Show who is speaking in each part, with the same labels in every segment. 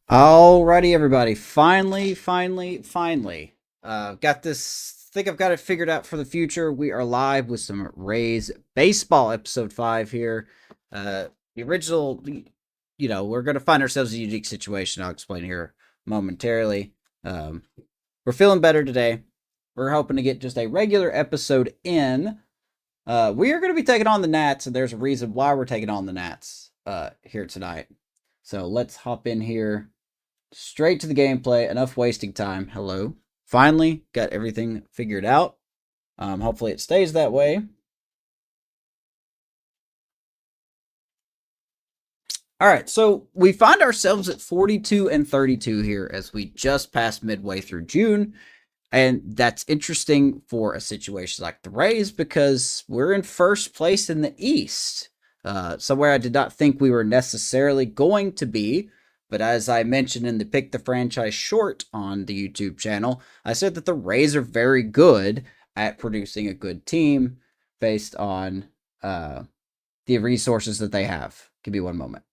Speaker 1: Alrighty, everybody. Finally. Got this. Think I've got it figured out for the future. We are live with some Rays baseball episode 5 here. The original, we're going to find ourselves in a unique situation. I'll explain here momentarily. We're feeling better today. We're hoping to get just a regular episode in. We are going to be taking on the Nats, and there's a reason why we're taking on the Nats here tonight. So let's hop in here. Straight to the gameplay, enough wasting time. Hello. Finally, got everything figured out. Hopefully it stays that way. All right, so we find ourselves at 42 and 32 here as we just passed midway through June. And that's interesting for a situation like the Rays because we're in first place in the East. Somewhere I did not think we were necessarily going to be. But as I mentioned in the Pick the Franchise short on the YouTube channel, I said that the Rays are very good at producing a good team based on the resources that they have. Give me one moment.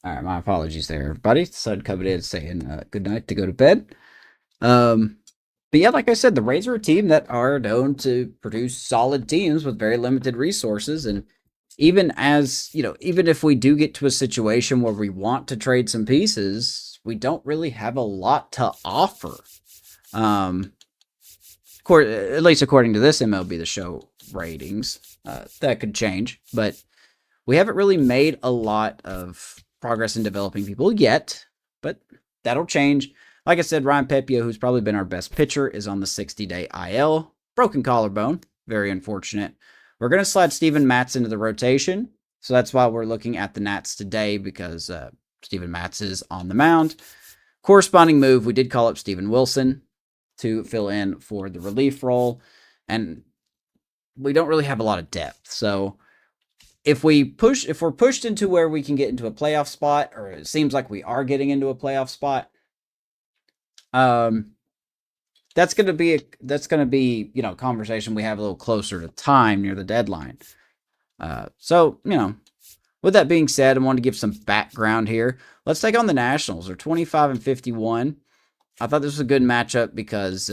Speaker 1: All right, my apologies there, everybody. Sun coming in saying good night to go to bed. Um, but yeah, like I said, the Rays are a team that are known to produce solid teams with very limited resources. And even if we do get to a situation where we want to trade some pieces, we don't really have a lot to offer. At least according to this MLB The Show ratings, that could change, but we haven't really made a lot of progress in developing people yet, but that'll change. Like I said, Ryan Pepia, who's probably been our best pitcher, is on the 60-day IL. Broken collarbone. Very unfortunate. We're going to slide Steven Matz into the rotation. So that's why we're looking at the Nats today because Steven Matz is on the mound. Corresponding move, we did call up Steven Wilson to fill in for the relief role. And we don't really have a lot of depth. So if we're pushed into where we can get into a playoff spot, or it seems like we are getting into a playoff spot, that's gonna be conversation we have a little closer to time near the deadline. So with that being said, I want to give some background here. Let's take on the Nationals. They're 25 and 51. I thought this was a good matchup because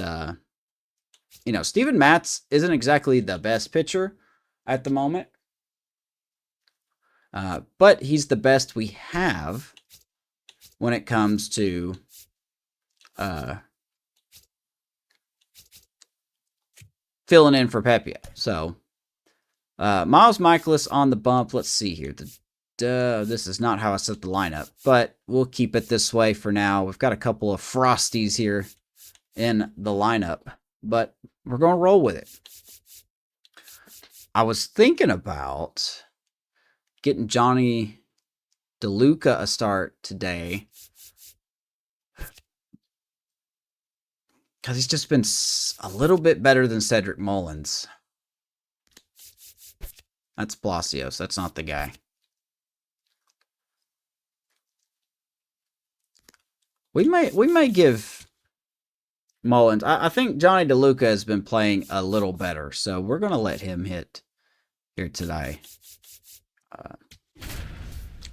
Speaker 1: Steven Matz isn't exactly the best pitcher at the moment. But he's the best we have when it comes to filling in for Pepia. So, Miles Michaelis on the bump. Let's see here. This is not how I set the lineup, but we'll keep it this way for now. We've got a couple of Frosties here in the lineup, but we're going to roll with it. I was thinking about getting Johnny DeLuca a start today because he's just been a little bit better than Cedric Mullins. That's Palacios. That's not the guy. We might give Mullins. I think Johnny DeLuca has been playing a little better, so we're going to let him hit here today. All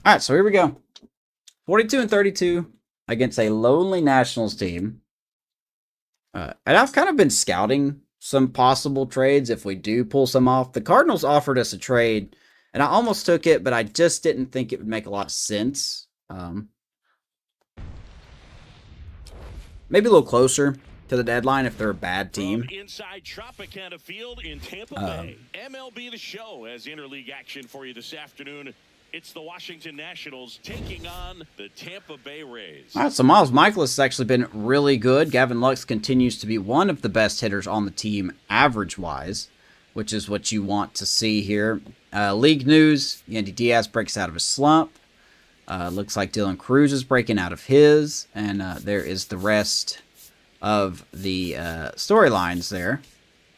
Speaker 1: right, so here we go. 42-32 against a lonely Nationals team. And I've kind of been scouting some possible trades if we do pull some off. The Cardinals offered us a trade, and I almost took it, but I just didn't think it would make a lot of sense. Maybe a little closer to the deadline if they're a bad team.
Speaker 2: From inside Tropicana Field in Tampa Bay, MLB The Show has interleague action for you this afternoon. It's the Washington Nationals taking on the Tampa Bay Rays.
Speaker 1: All right, so Miles Michaelis has actually been really good. Gavin Lux continues to be one of the best hitters on the team average-wise, which is what you want to see here. League news, Yandy Diaz breaks out of his slump. Looks like Dylan Cruz is breaking out of his, and there is the rest of the storylines there.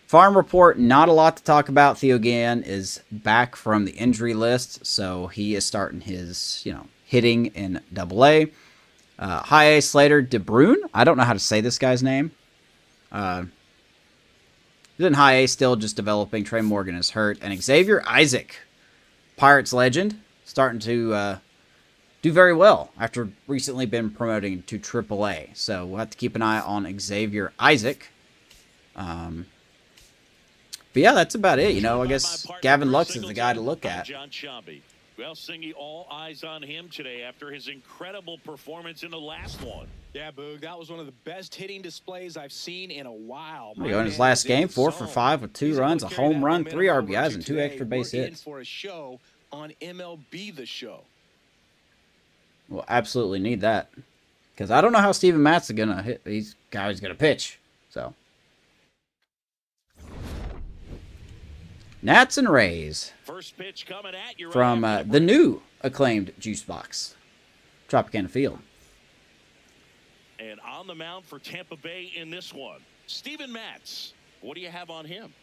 Speaker 1: Farm report, not a lot to talk about. Theo Gann is back from the injury list, so he is starting his, hitting in Double-A. High A Slater DeBruyne, I don't know how to say this guy's name. He's in High A still, just developing. Trey Morgan is hurt, and Xavier Isaac, Pirates legend, starting to do very well after recently been promoting to Triple-A. So we'll have to keep an eye on Xavier Isaac. But yeah, that's about it. I guess Gavin Lux is the guy to look at.
Speaker 2: Well, Singy, all eyes on him today after his incredible performance in the last one.
Speaker 3: Yeah, Boog, that was one of the best hitting displays I've seen in a while.
Speaker 1: In his last game, 4 for 5 with 2 runs, a home run, 3 RBIs, and 2 extra base hits.
Speaker 3: For a show on MLB The Show.
Speaker 1: We'll absolutely need that. Because I don't know how Steven Matz is going to hit. He's going to pitch. So. Nats and Rays.
Speaker 2: First pitch coming at you
Speaker 1: from the new acclaimed juice box, Tropicana Field.
Speaker 2: And on the mound for Tampa Bay in this one, Steven Matz. What do you have on him?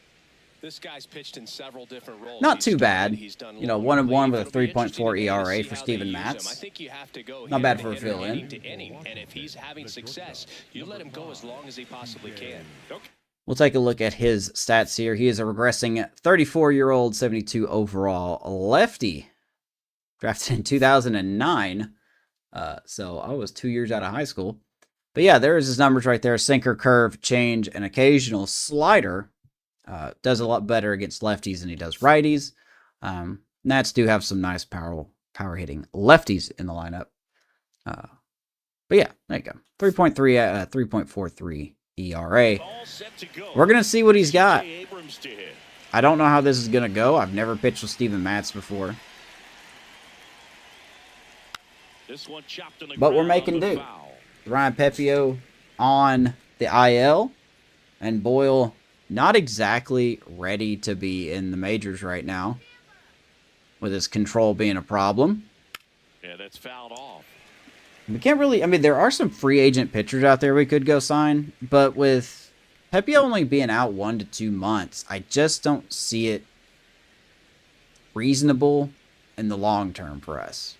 Speaker 3: This guy's pitched in several different roles.
Speaker 1: Not too bad. 1-1 with a 3.4 ERA for Steven Matz.
Speaker 3: I think you have to go
Speaker 1: not bad for a fill-in.
Speaker 3: And if he's having success, you let him go as long as he possibly can.
Speaker 2: Okay.
Speaker 1: We'll take a look at his stats here. He is a regressing 34-year-old, 72 overall lefty. Drafted in 2009. So I was 2 years out of high school. But yeah, there's his numbers right there. Sinker, curve, change, and occasional slider. Does a lot better against lefties than he does righties. Nats do have some nice power hitting lefties in the lineup. But yeah, there you go. 3.43 ERA. We're going to see what he's got. I don't know how this is going to go. I've never pitched with Steven Matz before. But we're making do. Ryan Pepio on the IL. And Boyle not exactly ready to be in the majors right now. With his control being a problem.
Speaker 2: Yeah, that's fouled off.
Speaker 1: We can't really... there are some free agent pitchers out there we could go sign. But with Pepio only being out 1 to 2 months, I just don't see it reasonable in the long term for us.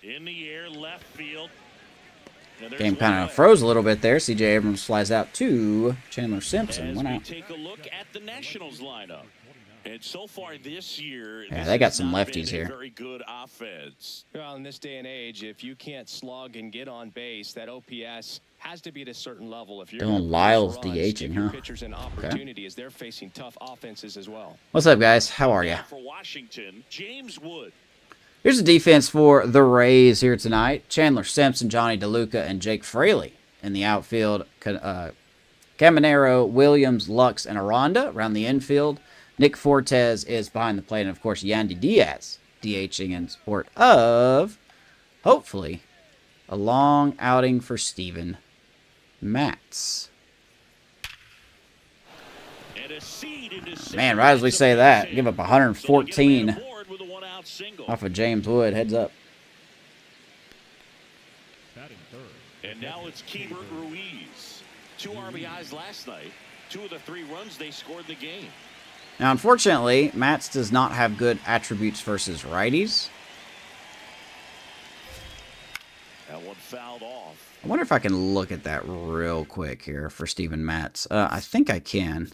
Speaker 2: In the air, left field.
Speaker 1: Game kind of froze a little bit there. C.J. Abrams flies out to Chandler Simpson. Went out.
Speaker 2: Take a look at the Nationals lineup. And so far this year,
Speaker 1: yeah, they got some lefties here.
Speaker 2: Very good offense.
Speaker 3: Well, in this day and age, if you can't slug and get on base, that OPS has to be at a certain level. If you're
Speaker 1: Dylan Lyles DHing, huh?
Speaker 3: Pitchers an opportunity as they're facing tough offenses as well.
Speaker 1: What's up, guys? How are you?
Speaker 2: For Washington, James Wood.
Speaker 1: Here's the defense for the Rays here tonight. Chandler Simpson, Johnny DeLuca, and Jake Fraley in the outfield. Caminero, Williams, Lux, and Aranda around the infield. Nick Fortes is behind the plate, and of course, Yandy Diaz DHing in support of, hopefully, a long outing for Steven Matz. Man, right as we say that, give up 114 off of James Wood. Heads up.
Speaker 2: And now it's Keibert Ruiz. 2 RBIs last night. 2 of the 3 runs they scored in the game.
Speaker 1: Now, unfortunately, Matz does not have good attributes versus righties.
Speaker 2: That one fouled off.
Speaker 1: I wonder if I can look at that real quick here for Steven Matz. I think I can,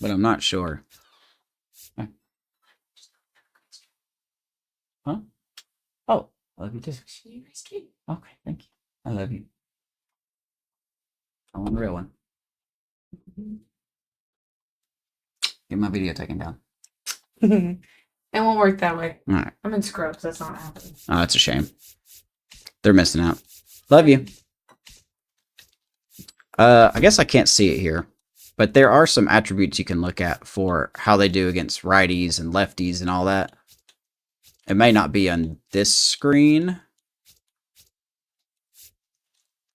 Speaker 1: but I'm not sure. Huh? Oh, I love you too. Okay, thank you. I love you. I want a real one. Get my video taken down.
Speaker 4: It won't work that way.
Speaker 1: All right.
Speaker 4: I'm in scrubs. That's not happening.
Speaker 1: Oh, that's a shame. They're missing out. Love you. I guess I can't see it here, but there are some attributes you can look at for how they do against righties and lefties and all that. It may not be on this screen.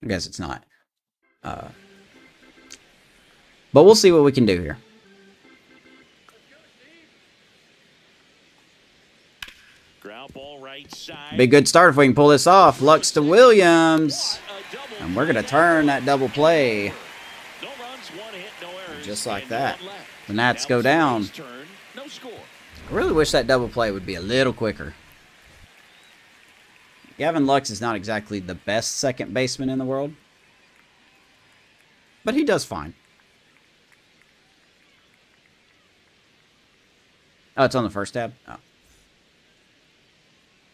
Speaker 1: I guess it's not. But we'll see what we can do here.
Speaker 2: Ground ball right side.
Speaker 1: Be a good start if we can pull this off. Lux to Williams. And we're going to turn that double play.
Speaker 2: No runs, one hit, no errors,
Speaker 1: Just like
Speaker 2: and no
Speaker 1: that.
Speaker 2: one left.
Speaker 1: The Nats
Speaker 2: Now
Speaker 1: go
Speaker 2: it's the
Speaker 1: down.
Speaker 2: Rays' turn, no score.
Speaker 1: I really wish that double play would be a little quicker. Gavin Lux is not exactly the best second baseman in the world, but he does fine. Oh, it's on the first tab? Oh.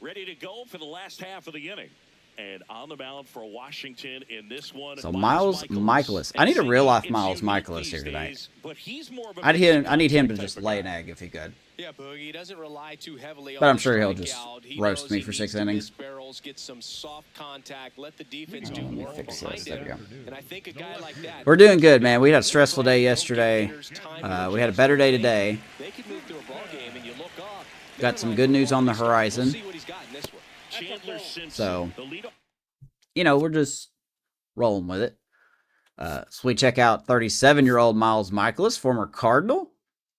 Speaker 2: Ready to go for the last half of the inning. And on the mound for Washington in this one.
Speaker 1: So Miles Michaelis. I need a real life Miles Michaelis here tonight.
Speaker 2: But he's more of a
Speaker 1: I need him to just lay an egg if he could.
Speaker 3: Yeah, Boogie doesn't rely too heavily
Speaker 1: But
Speaker 3: on
Speaker 1: I'm
Speaker 3: the
Speaker 1: sure he'll just
Speaker 3: strikeout. He
Speaker 1: roast
Speaker 3: knows
Speaker 1: me
Speaker 3: he
Speaker 1: for
Speaker 3: needs
Speaker 1: 6
Speaker 3: to
Speaker 1: innings.
Speaker 3: miss barrels, get some soft contact, let the defense do
Speaker 1: Let me
Speaker 3: more
Speaker 1: fix
Speaker 3: behind
Speaker 1: this. There we go.
Speaker 3: him. And I think a guy like that.
Speaker 1: We're doing good, man. We had a stressful day yesterday. We had a better day today.
Speaker 3: They could move through a ball game and you look up.
Speaker 1: Got some good news on the horizon.
Speaker 3: We'll see what he's got in this one.
Speaker 2: Chandler Simpson,
Speaker 1: So,
Speaker 2: the leader.
Speaker 1: you know, we're just rolling with it. So we check out 37-year-old Miles Michaelis, former Cardinal.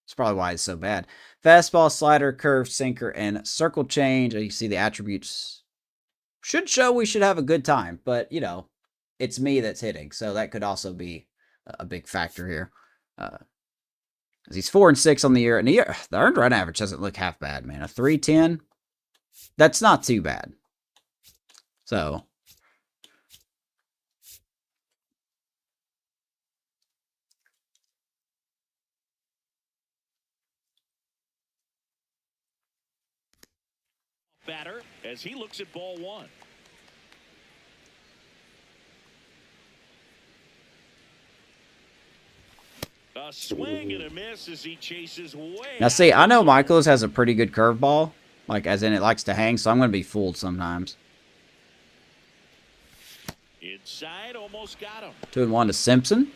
Speaker 1: That's probably why it's so bad. Fastball, slider, curve, sinker, and circle change. You see the attributes should show we should have a good time, but, you know, it's me that's hitting, so that could also be a big factor here. Because he's 4-6 on the year, and the earned run average doesn't look half bad, man. A 310, that's not too bad. So,
Speaker 2: Batter as he looks at ball one. A swing and a miss as he chases way.
Speaker 1: now see, I know Michaelis has a pretty good curveball, like as in it likes to hang, so I'm going to be fooled sometimes.
Speaker 2: Inside, almost got him.
Speaker 1: 2-1 to Simpson.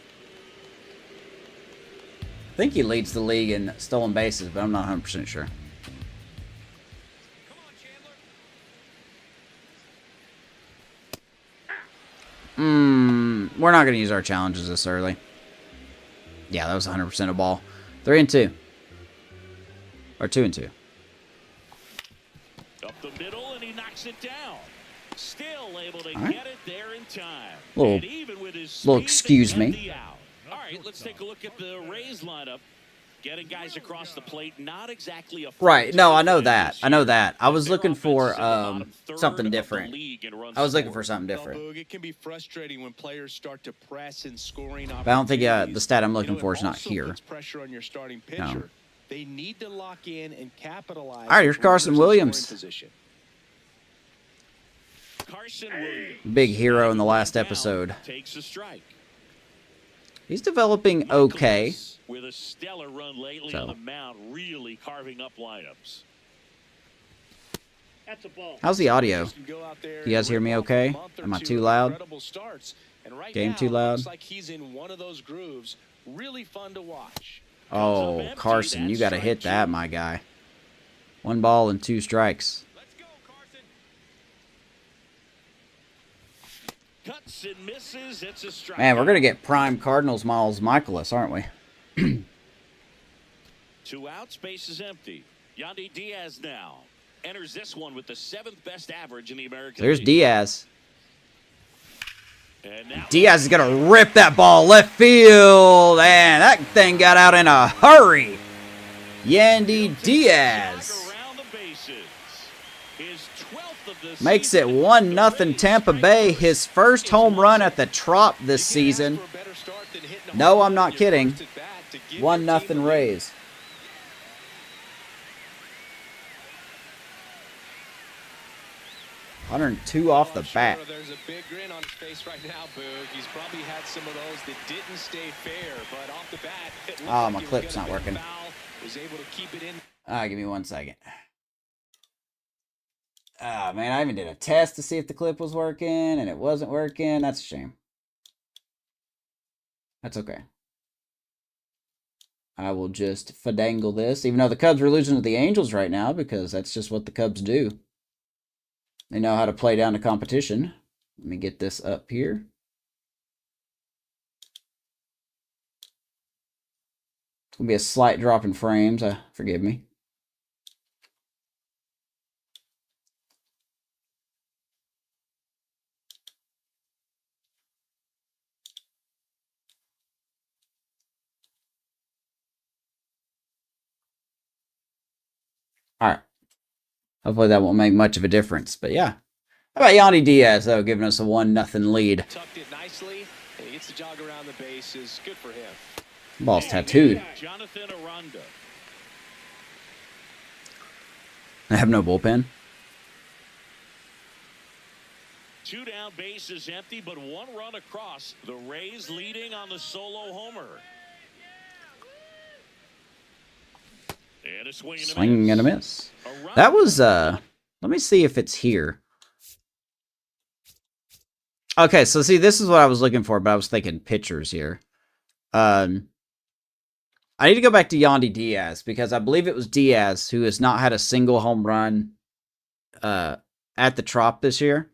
Speaker 1: I think he leads the league in stolen bases, but I'm not 100% sure. We're not going to use our challenges this early. Yeah, that was 100% a ball. 3-2. Or 2-2.
Speaker 2: Up the middle, and he knocks it down. Still able to
Speaker 1: All right.
Speaker 2: get it there in time.
Speaker 1: Little-
Speaker 2: And even with his
Speaker 1: little
Speaker 2: speed,
Speaker 1: excuse
Speaker 2: they
Speaker 1: me.
Speaker 2: get the out. All right, let's take a look at the Rays lineup. Getting guys across the plate, not exactly a
Speaker 1: Right, no, I know
Speaker 2: full-time
Speaker 1: that. I know that. I was
Speaker 2: Their
Speaker 1: looking for
Speaker 2: offense is in the bottom third
Speaker 1: something
Speaker 2: of the
Speaker 1: different.
Speaker 2: league in runs
Speaker 1: I was looking
Speaker 2: scored.
Speaker 1: for something
Speaker 5: Well,
Speaker 1: different.
Speaker 5: Boog, it can be frustrating when players start to press and scoring
Speaker 1: But I don't think the
Speaker 5: opportunities.
Speaker 1: stat I'm
Speaker 5: You
Speaker 1: looking
Speaker 5: know, it
Speaker 1: for is not
Speaker 5: also
Speaker 1: here.
Speaker 5: puts pressure on your starting pitcher.
Speaker 1: No.
Speaker 5: They need to lock in and capitalize.
Speaker 1: All right, here's
Speaker 5: with
Speaker 1: Carson
Speaker 5: runners in
Speaker 1: Williams.
Speaker 5: scoring position.
Speaker 2: Carson Williams,
Speaker 1: Big hero in the last
Speaker 2: down,
Speaker 1: episode.
Speaker 2: takes a strike.
Speaker 1: He's developing okay.
Speaker 2: Michaelis with a stellar run lately
Speaker 1: So.
Speaker 2: on the mound, really carving up lineups.
Speaker 6: That's a ball.
Speaker 1: How's the audio?
Speaker 5: Just go out there
Speaker 1: You guys
Speaker 5: and
Speaker 1: hear me
Speaker 5: rip off
Speaker 1: okay?
Speaker 5: a month or
Speaker 1: Am I
Speaker 5: two
Speaker 1: too
Speaker 5: of
Speaker 1: loud?
Speaker 5: incredible starts. And right
Speaker 1: Game
Speaker 5: now,
Speaker 1: too
Speaker 5: it
Speaker 1: loud?
Speaker 5: looks like he's in one of those grooves. Really fun to watch.
Speaker 1: Oh, Carson, you got to hit that, my guy. 1 ball and 2 strikes.
Speaker 5: Let's go, Carson.
Speaker 2: Cuts and misses. It's a strike.
Speaker 1: Man, we're going to get prime Cardinals Miles Michaelis, aren't we?
Speaker 2: 2 outs, base is empty. Yandy Diaz now enters this one with the 7th best average in the American
Speaker 1: There's
Speaker 2: League.
Speaker 1: Diaz.
Speaker 2: And now
Speaker 1: Diaz is going to rip that ball left field. And that thing got out in a hurry. Yandy Diaz.
Speaker 2: Around the bases. His 12th of
Speaker 1: Makes it 1-0 Tampa Bay. His first home run at the Trop this season. No, I'm not kidding. 1-0 Rays. 102 off the bat.
Speaker 3: There's a big grin on his face right now, Boog. He's probably had some of those that didn't stay fair, but off the bat, it looked
Speaker 1: Oh,
Speaker 3: like
Speaker 1: my
Speaker 3: he was
Speaker 1: clip's
Speaker 3: gonna
Speaker 1: not
Speaker 3: make a
Speaker 1: working.
Speaker 3: foul, was able to keep it in.
Speaker 1: Give me 1 second. Man, I even did a test to see if the clip was working, and it wasn't working. That's a shame. That's okay. I will just fadangle this, even though the Cubs are losing to the Angels right now, because that's just what the Cubs do. They know how to play down the competition. Let me get this up here. It's going to be a slight drop in frames. Forgive me. All right. Hopefully that won't make much of a difference. But yeah. How about Yandy Diaz, though, giving us a 1-0 lead?
Speaker 3: Tucked it nicely, and he gets the jog around the bases. Good for him.
Speaker 1: Ball's tattooed.
Speaker 2: Jonathan Aranda.
Speaker 1: I have no bullpen.
Speaker 2: 2 down, bases empty, but 1 run across. The Rays leading on the solo homer. And a swing and a
Speaker 1: Swing
Speaker 2: miss.
Speaker 1: and a miss. That was, let me see if it's here. Okay, so see, this is what I was looking for, but I was thinking pitchers here. I need to go back to Yandy Diaz, because I believe it was Diaz who has not had a single home run at the Trop this year.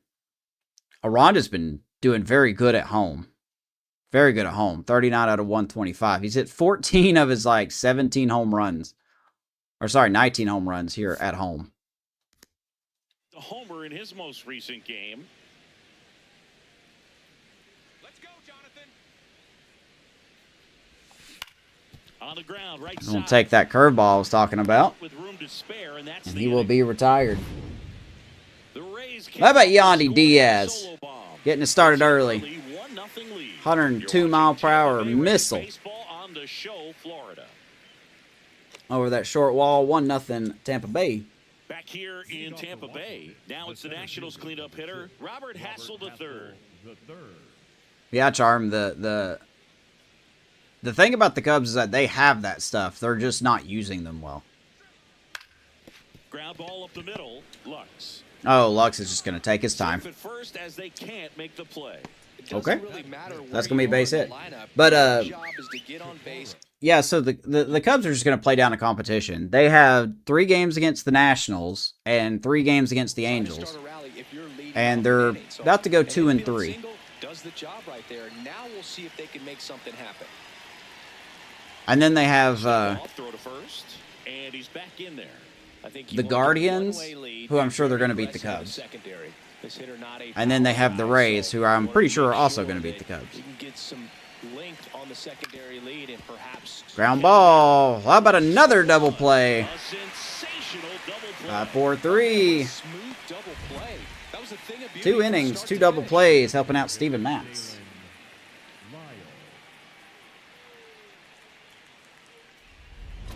Speaker 1: Aranda's been doing very good at home. Very good at home. 39 out of 125. He's hit 14 of his, 17 home runs. Or, sorry, 19 home runs here at home.
Speaker 2: A homer in his most recent game.
Speaker 3: Let's go, Jonathan.
Speaker 2: On the ground, right
Speaker 1: I'm going
Speaker 2: side.
Speaker 1: to take that curveball I was talking about.
Speaker 2: With room to spare, and that's
Speaker 1: And
Speaker 2: the
Speaker 1: he will
Speaker 2: inning.
Speaker 1: be retired.
Speaker 2: The Rays
Speaker 1: How about
Speaker 2: came
Speaker 1: Yandy
Speaker 2: scoring a
Speaker 1: Diaz?
Speaker 2: solo bomb.
Speaker 1: Getting it started early.
Speaker 2: 1-0 lead.
Speaker 1: 102
Speaker 2: You're
Speaker 1: mile
Speaker 2: watching
Speaker 1: per hour
Speaker 2: Tampa Bay Rays
Speaker 1: missile.
Speaker 2: baseball on the show, Florida.
Speaker 1: Over that short wall, 1-0 Tampa Bay.
Speaker 2: Back here in Tampa Bay, now it's the Nationals cleanup hitter, Robert Hassel III.
Speaker 1: Yeah, Charm, the thing about the Cubs is that they have that stuff. They're just not using them well.
Speaker 2: Ground ball up the middle, Lux.
Speaker 1: Oh, Lux is just going to take his time.
Speaker 2: Safe at first as they can't make the play.
Speaker 3: It doesn't
Speaker 1: Okay.
Speaker 3: really matter where
Speaker 1: That's gonna be a
Speaker 3: you are
Speaker 1: base
Speaker 3: in
Speaker 1: hit.
Speaker 3: the lineup.
Speaker 1: But,
Speaker 3: Your job is to get on base.
Speaker 1: Yeah, so the Cubs are just going to play down the competition. They have 3 games against the Nationals and 3 games against the
Speaker 3: Trying to
Speaker 1: Angels.
Speaker 3: start a rally if you're leading
Speaker 1: And
Speaker 3: off
Speaker 1: they're
Speaker 3: an inning. So
Speaker 1: about to go
Speaker 3: an
Speaker 1: 2 and
Speaker 3: infield
Speaker 1: 3.
Speaker 3: single does the job right there. Now we'll see if they can make something happen.
Speaker 1: And then they have
Speaker 2: Off, throw to first, and he's back in there.
Speaker 3: I think
Speaker 1: the Guardians, who I'm sure they're going to beat the Cubs. And then they have the Rays, who I'm pretty sure are also going to beat the Cubs.
Speaker 3: You can get some length on the secondary lead and perhaps
Speaker 1: Ground ball. How about another double play?
Speaker 2: A sensational double play.
Speaker 1: 5-4-3.
Speaker 3: smooth double play. That was the thing of beauty
Speaker 1: 2
Speaker 3: from
Speaker 1: innings,
Speaker 3: start
Speaker 1: 2
Speaker 3: to
Speaker 1: double
Speaker 3: finish.
Speaker 1: plays, helping out Steven Matz.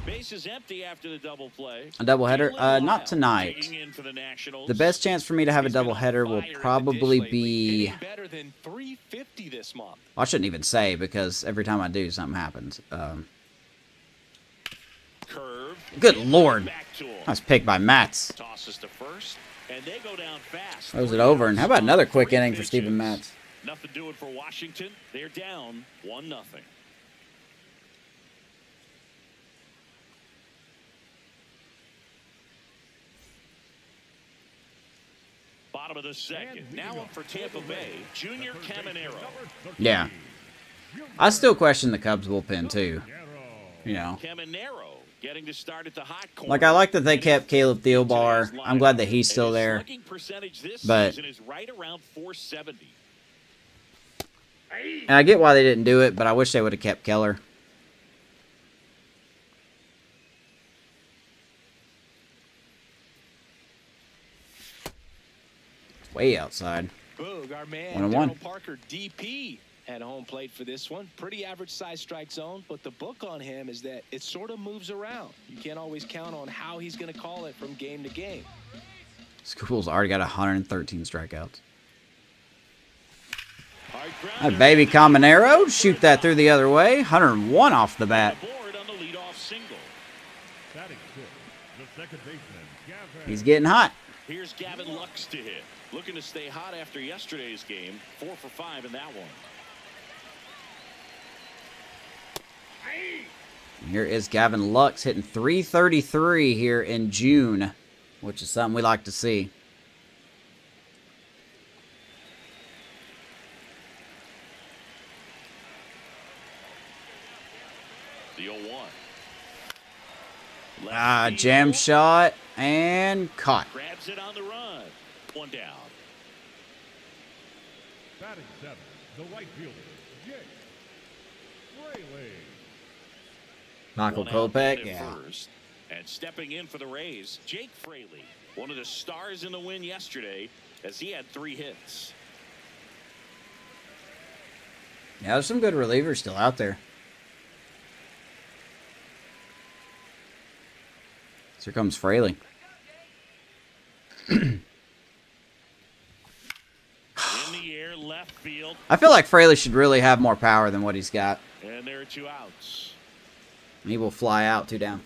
Speaker 2: Base is empty after the double play.
Speaker 1: A doubleheader? Not tonight.
Speaker 2: Digging in for the Nationals.
Speaker 1: The best chance for me to have a
Speaker 3: He's been on
Speaker 1: doubleheader will
Speaker 3: fire in the
Speaker 1: probably
Speaker 3: dish lately,
Speaker 1: be...
Speaker 3: hitting better than 350 this month.
Speaker 1: I shouldn't even say, because every time I do, something happens.
Speaker 2: Curve.
Speaker 1: Good lord.
Speaker 2: Back to him.
Speaker 1: Nice pick by Matz.
Speaker 2: Tosses to first, and they go down fast.
Speaker 1: Throws it over, and how about another quick inning for Steven Matz?
Speaker 2: Nothing doing for Washington. They're down 1-0. Bottom of the second. Now up for Tampa Bay, Junior Caminero.
Speaker 1: Yeah. I still question the Cubs bullpen, too. You know.
Speaker 2: Caminero getting to start at the hot corner.
Speaker 1: Like, I like that they kept Caleb Thielbar. I'm glad that he's still
Speaker 2: And his
Speaker 1: there.
Speaker 2: slugging percentage this
Speaker 1: But-
Speaker 2: season is right around 470.
Speaker 1: And I get why they didn't do it, but I wish they would have kept Keller. Way outside.
Speaker 3: Boog, our man,
Speaker 1: 1-1.
Speaker 3: Daryl Parker, DP, at home plate for this one. Pretty average size strike zone, but the book on him is that it sort of moves around. You can't always count on how he's going to call it from game to game.
Speaker 1: School's already got 113 strikeouts.
Speaker 2: Hard
Speaker 1: That
Speaker 2: grounder.
Speaker 1: baby Caminero, shoot that through the other way. 101 off the bat.
Speaker 2: Board on the leadoff single.
Speaker 6: Batting fifth, the second baseman, Gavin.
Speaker 1: He's getting hot.
Speaker 2: Here's Gavin Lux to hit. Looking to stay hot after yesterday's game. 4 for 5 in that one.
Speaker 1: Here is Gavin Lux hitting .333 here in June, which is something we like to see.
Speaker 2: The 0-1.
Speaker 1: Ah,
Speaker 2: Left
Speaker 1: jam
Speaker 2: field.
Speaker 1: shot and caught.
Speaker 2: Grabs it on the run. One down.
Speaker 6: Batting seventh, the right fielder, Jake Fraley.
Speaker 1: Michael
Speaker 2: One out
Speaker 1: Kopech,
Speaker 2: at
Speaker 1: yeah.
Speaker 2: first. And stepping in for the Rays, Jake Fraley, one of the stars in the win yesterday, as he had 3 hits.
Speaker 1: Yeah, there's some good relievers still out there. So here comes Fraley.
Speaker 2: In the air, left field,
Speaker 1: I feel like Fraley should really have more power than what he's got.
Speaker 2: and there are 2 outs.
Speaker 1: He will fly out 2 down.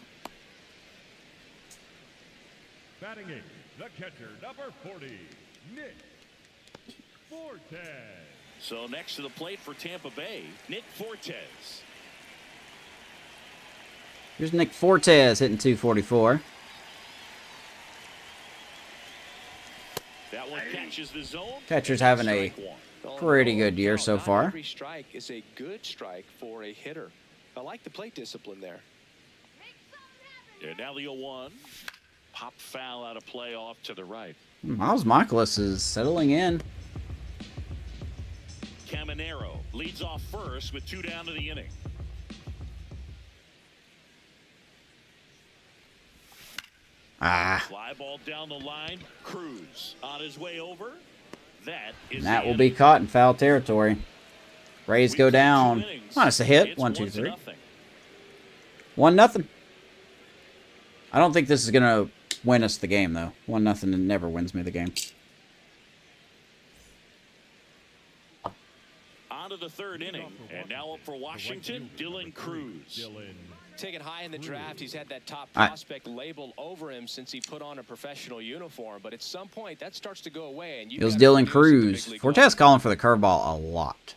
Speaker 6: Batting eighth, the catcher, number 40, Nick Fortes.
Speaker 2: So next to the plate for Tampa Bay, Nick Fortes.
Speaker 1: Here's Nick Fortes hitting .244.
Speaker 2: That one catches the zone.
Speaker 1: Catcher's having a
Speaker 2: Strike one.
Speaker 1: pretty good year
Speaker 3: No,
Speaker 1: so
Speaker 3: not
Speaker 1: far.
Speaker 3: Every strike is a good strike for a hitter. I like the plate discipline there.
Speaker 2: And now the 0-1. Pop foul out of play off to the right.
Speaker 1: Miles Michaelis is settling in.
Speaker 2: Caminero leads off first with 2 down to the inning.
Speaker 1: Ah,
Speaker 2: Fly ball down the line. Cruz on his way over. That is
Speaker 1: and that
Speaker 2: the
Speaker 1: will be
Speaker 2: inning.
Speaker 1: caught in foul territory. Rays
Speaker 2: We've
Speaker 1: go
Speaker 2: played 2
Speaker 1: down.
Speaker 2: innings.
Speaker 1: Oh, it's a hit.
Speaker 2: It's
Speaker 1: 1-2-3.
Speaker 2: 1-0.
Speaker 1: 1-0. I don't think this is gonna win us the game though. 1-0 never wins me the game.
Speaker 2: On to the 3rd inning. And now up for Washington, Dylan Cruz.
Speaker 6: Dylan.
Speaker 3: Taken high in the draft, he's had that top
Speaker 1: All right.
Speaker 3: prospect label over him since he put on a professional uniform. But at some point, that starts to go away. And
Speaker 1: It was Dylan Cruz. Fortes calling for the curveball a lot.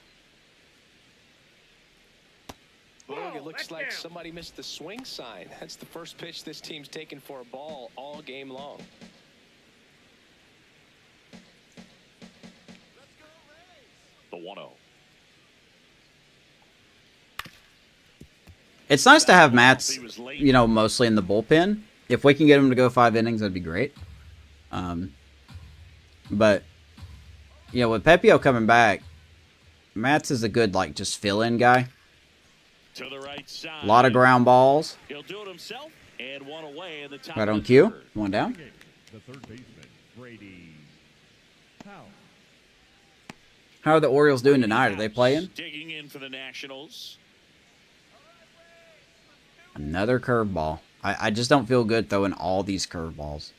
Speaker 3: Boog, it looks like somebody missed the swing sign. That's the first pitch this team's taken for a ball all game long.
Speaker 2: The 1-0.
Speaker 1: It's nice to have Mats, you know, mostly in the bullpen. If we can get him to go 5 innings, that'd be great. But, you know, with Pepio coming back, Mats is a good, like, just fill-in guy.
Speaker 2: To the right side.
Speaker 1: A lot of ground balls.
Speaker 2: He'll do it himself and one away in the top
Speaker 1: Right
Speaker 2: of
Speaker 1: on
Speaker 2: the
Speaker 1: cue.
Speaker 2: 3rd.
Speaker 1: 1 down.
Speaker 6: Batting eighth, the third baseman, Brady Powell.
Speaker 1: How are the Orioles doing tonight? Are they playing?
Speaker 2: Digging in for the Nationals.
Speaker 1: Another curveball. I just don't feel good throwing all these curveballs.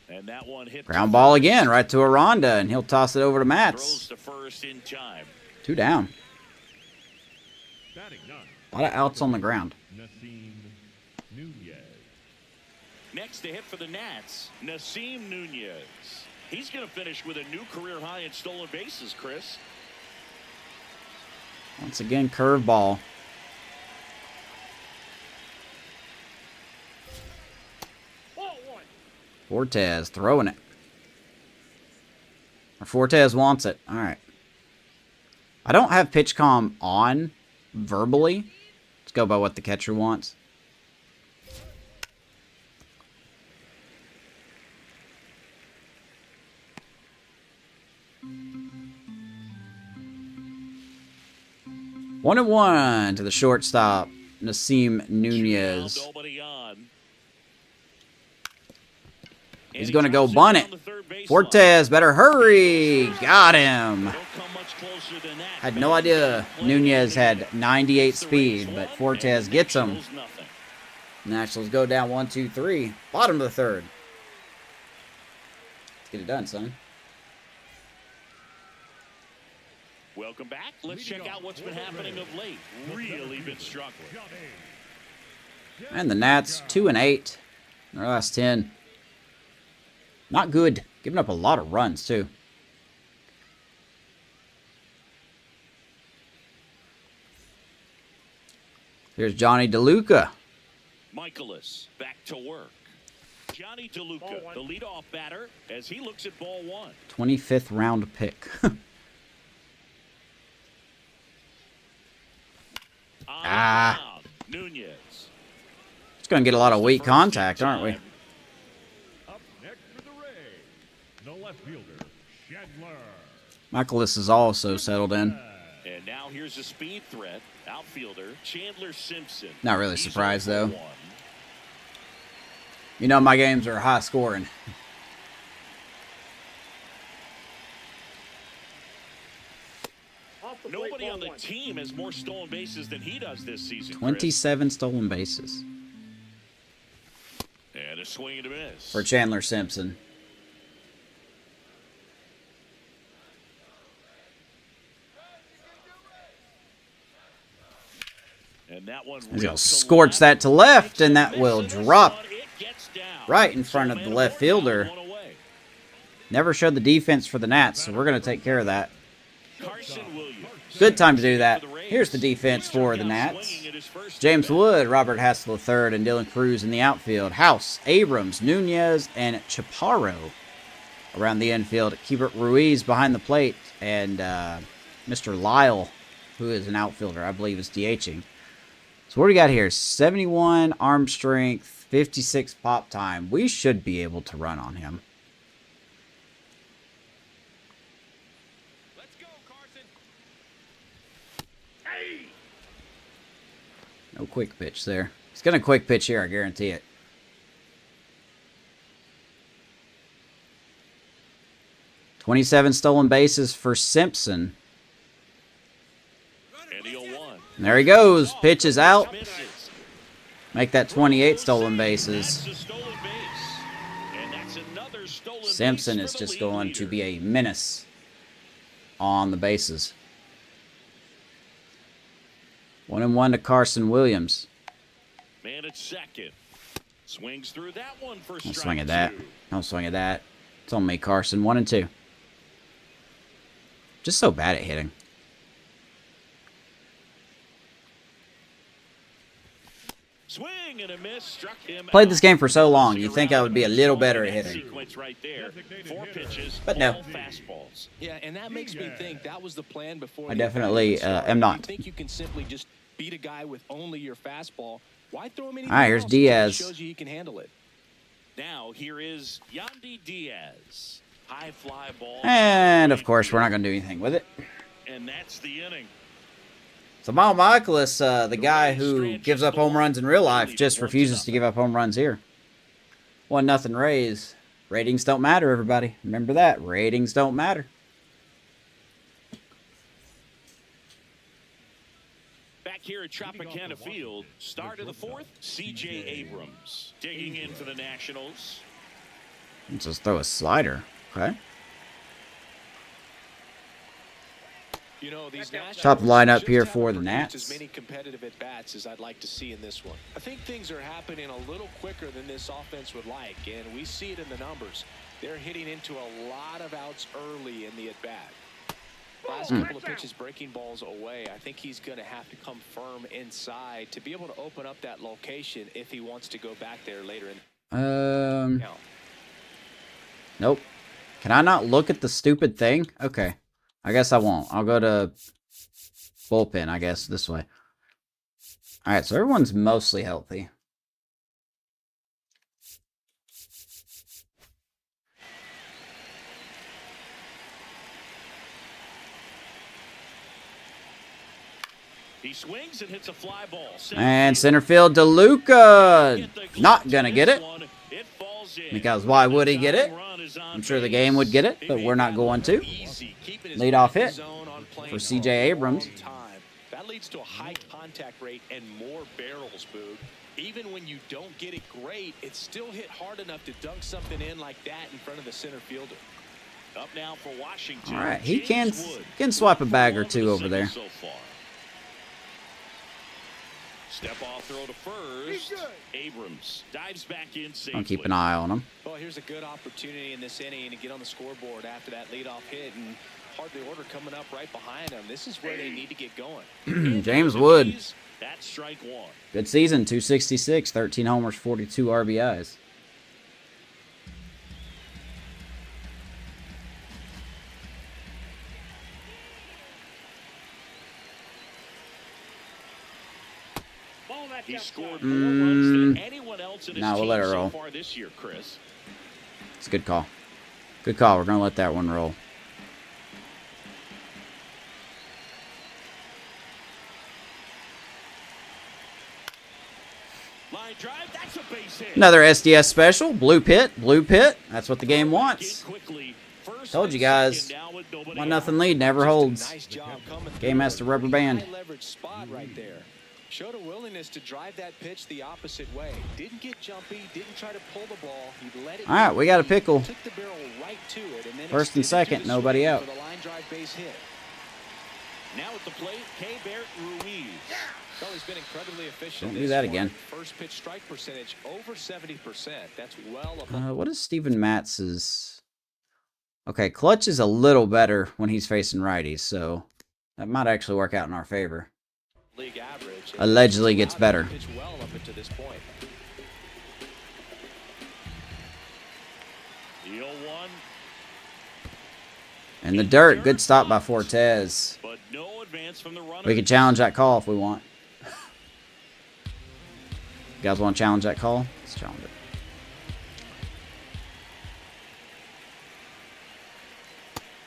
Speaker 2: And that one hit
Speaker 1: Ground ball again, right to Aranda, and he'll toss it over to
Speaker 2: Throws
Speaker 1: Mats.
Speaker 2: to first in time.
Speaker 1: 2 down.
Speaker 6: Batting ninth,
Speaker 1: A lot of outs on the ground.
Speaker 6: Nasim Nunez.
Speaker 2: Next to hit for the Nats, Nasim Nunez. He's going to finish with a new career high in stolen bases, Chris.
Speaker 1: Once again, curveball. Fortes throwing it. Or Fortes wants it. All right. I don't have pitch comm on verbally. Let's go by what the catcher wants. One and one to the shortstop, Nasim Nunez.
Speaker 2: Nobody on.
Speaker 1: He's going to go bunt it. Fortes, better hurry. Got him. Had no idea Nunez had 98 speed, but Fortes gets him. Nationals go down 1-2-3. Bottom of the third. Let's get it done, son.
Speaker 2: Welcome back. Let's check out what's been happening of late. Really been struggling.
Speaker 1: And the Nats, 2-8 in their last 10. Not good. Giving up a lot of runs, too. Here's Johnny DeLuca.
Speaker 2: Michaelis back to work. Johnny DeLuca, the leadoff batter, as he looks at ball one.
Speaker 1: 25th round pick.
Speaker 2: Nunez.
Speaker 1: It's going to get a lot of weak contact, aren't we?
Speaker 6: Up next for the Rays, the left fielder, Chandler.
Speaker 1: Michaelis is also settled in.
Speaker 2: And now here's a speed threat. Outfielder Chandler Simpson.
Speaker 1: Not really surprised, though.
Speaker 2: One.
Speaker 1: You know my games are high scoring.
Speaker 2: Nobody on the team has more stolen bases than he does this season.
Speaker 1: 27 stolen bases
Speaker 2: And a swing and a miss.
Speaker 1: for Chandler Simpson.
Speaker 2: And that one
Speaker 1: He's going to scorch that to left, and that will drop right in front of the left fielder. Never showed the defense for the Nats, so we're going to take care of that. Good time to do that. Here's the defense for the Nats. James Wood, Robert Hassel III, and Dylan Cruz in the outfield. House, Abrams, Nunez, and Chaparro around the infield. Keibert Ruiz behind the plate, and Mr. Lyle, who is an outfielder, I believe is DHing. So what do we got here? 71 arm strength, 56 pop time. We should be able to run on him.
Speaker 5: Let's go, Carson.
Speaker 1: No quick pitch there. He's going to quick pitch here, I guarantee it. "27 stolen bases for Simpson.
Speaker 2: And the 0-1.
Speaker 1: And there he goes. Pitch is out. Make that 28 stolen bases.
Speaker 2: That's a stolen base. And that's another stolen
Speaker 1: Simpson
Speaker 2: base
Speaker 1: is
Speaker 2: for the
Speaker 1: just
Speaker 2: league
Speaker 1: going
Speaker 2: leader.
Speaker 1: to be a menace on the bases. 1-1 to Carson Williams.
Speaker 2: Man at second. Swings through that one for
Speaker 1: Don't
Speaker 2: strike
Speaker 1: swing at that.
Speaker 2: two.
Speaker 1: Don't swing at that. It's on me, Carson. 1-2. Just so bad at hitting.
Speaker 2: Swing and a miss. Struck him
Speaker 1: Played
Speaker 2: out.
Speaker 1: this game for so long, you'd think I would be a little better at hitting.
Speaker 2: Sequence right there. 4 pitches,
Speaker 1: But no.
Speaker 2: all fastballs.
Speaker 3: Yeah, and that makes me think that was the plan before.
Speaker 1: I
Speaker 3: the
Speaker 1: definitely
Speaker 3: advantage started.
Speaker 1: am not.
Speaker 3: You think you can simply just beat a guy with only your fastball? Why throw him anything
Speaker 1: All right, here's
Speaker 3: else?
Speaker 1: Diaz.
Speaker 3: It shows you he can handle it.
Speaker 2: Now here is Yandy Diaz. High fly ball.
Speaker 1: And, of course, we're not going to do anything with it.
Speaker 2: And that's the inning.
Speaker 1: So, Mal Michaelis, the guy who gives up home runs in real life, just refuses to give up home runs here. 1-0 Rays. Ratings don't matter, everybody. Remember that. Ratings don't matter.
Speaker 2: Back here at Tropicana Field, start of the fourth, C.J. Abrams digging in for the Nationals.
Speaker 1: Let's just throw a slider. Okay.
Speaker 3: You know, these Nationals
Speaker 1: Top lineup
Speaker 3: just
Speaker 1: here
Speaker 3: haven't
Speaker 1: for the
Speaker 3: produced
Speaker 1: Nats.
Speaker 3: As many competitive at bats as I'd like to see in this one. I think things are happening a little quicker than this offense would like, and we see it in the numbers. They're hitting into a lot of outs early in the at bat. Last couple of pitches breaking balls away. I think he's going to have to come firm inside to be able to open up that location if he wants to go back there later in the count.
Speaker 1: Nope. Can I not look at the stupid thing? Okay. I guess I won't. I'll go to bullpen, I guess, this way. Alright, so everyone's mostly healthy.
Speaker 2: He swings and hits a fly ball.
Speaker 1: And center field, DeLuca. Not gonna get it.
Speaker 2: It falls falls in.
Speaker 1: Because why would he get it?
Speaker 2: The run is on
Speaker 1: I'm sure the
Speaker 2: base.
Speaker 1: game would get it,
Speaker 2: They
Speaker 1: but
Speaker 2: made
Speaker 1: we're not
Speaker 2: that
Speaker 1: going
Speaker 2: look
Speaker 1: to.
Speaker 3: Easy, keeping his
Speaker 1: Lead
Speaker 3: mind
Speaker 1: off
Speaker 3: in the
Speaker 1: hit
Speaker 3: zone on playing
Speaker 1: for
Speaker 3: ball
Speaker 1: CJ
Speaker 3: a
Speaker 1: Abrams.
Speaker 3: long time. That leads to a high contact rate and more barrels, Boog. Even when you don't get it great, it's still hit hard enough to dunk something in like that in front of the center fielder.
Speaker 2: Up now for Washington.
Speaker 1: All right, he
Speaker 2: James
Speaker 1: can
Speaker 2: Wood.
Speaker 1: swap a bag or
Speaker 2: One for
Speaker 1: two
Speaker 2: the
Speaker 1: over there.
Speaker 2: single so far. Step off throw to first. Abrams dives back in safely.
Speaker 1: I'll keep an eye on him.
Speaker 3: Well, here's a good opportunity in this inning to get on the scoreboard after that leadoff hit, and hardly order coming up right behind them. This is where they need to get going.
Speaker 1: James Wood.
Speaker 2: That's strike one.
Speaker 1: Good season, 266, 13 homers, 42 RBIs.
Speaker 2: He scored more runs than anyone else in his
Speaker 1: Nah, we'll
Speaker 2: team
Speaker 1: let it
Speaker 2: so
Speaker 1: roll.
Speaker 2: far this year, Chris.
Speaker 1: It's a good call. Good call. We're going to let that one roll.
Speaker 2: Line drive, that's a base hit.
Speaker 1: Another SDS special. Blue pit. Blue pit. That's what the game wants.
Speaker 2: Quickly. First
Speaker 1: Told you
Speaker 2: and
Speaker 1: guys.
Speaker 2: second now with nobody
Speaker 1: 1-0
Speaker 2: out.
Speaker 1: lead never
Speaker 3: Just a
Speaker 1: holds.
Speaker 3: nice job coming
Speaker 1: Game
Speaker 3: through
Speaker 1: has to
Speaker 3: it.
Speaker 1: rubber band.
Speaker 3: High leverage spot right there. Showed a willingness to drive that pitch the opposite way. Didn't get jumpy, didn't try to pull the ball. He let it
Speaker 1: All right, we got a
Speaker 3: be,
Speaker 1: pickle.
Speaker 3: Took the barrel right to it, and then
Speaker 1: First and
Speaker 3: extended to
Speaker 1: second,
Speaker 3: the
Speaker 1: nobody
Speaker 3: swing
Speaker 1: out.
Speaker 3: for the line drive base hit.
Speaker 2: Now at the plate, K-Bert Ruiz.
Speaker 3: Well, he's been incredibly efficient.
Speaker 1: Don't do
Speaker 3: this
Speaker 1: that
Speaker 3: one.
Speaker 1: again.
Speaker 3: First pitch strike percentage over 70%. That's well above.
Speaker 1: What is Steven Matz's? Okay, clutch is a little better when he's facing righties, so that might actually work out in our favor.
Speaker 3: League average.
Speaker 1: Allegedly gets better.
Speaker 3: Pitched well up until this point.
Speaker 2: The 0-1,
Speaker 1: In the dirt, good stop by Fortes.
Speaker 2: but no advance from the runner.
Speaker 1: We can challenge that call if we want. You guys want to challenge that call? Let's challenge it.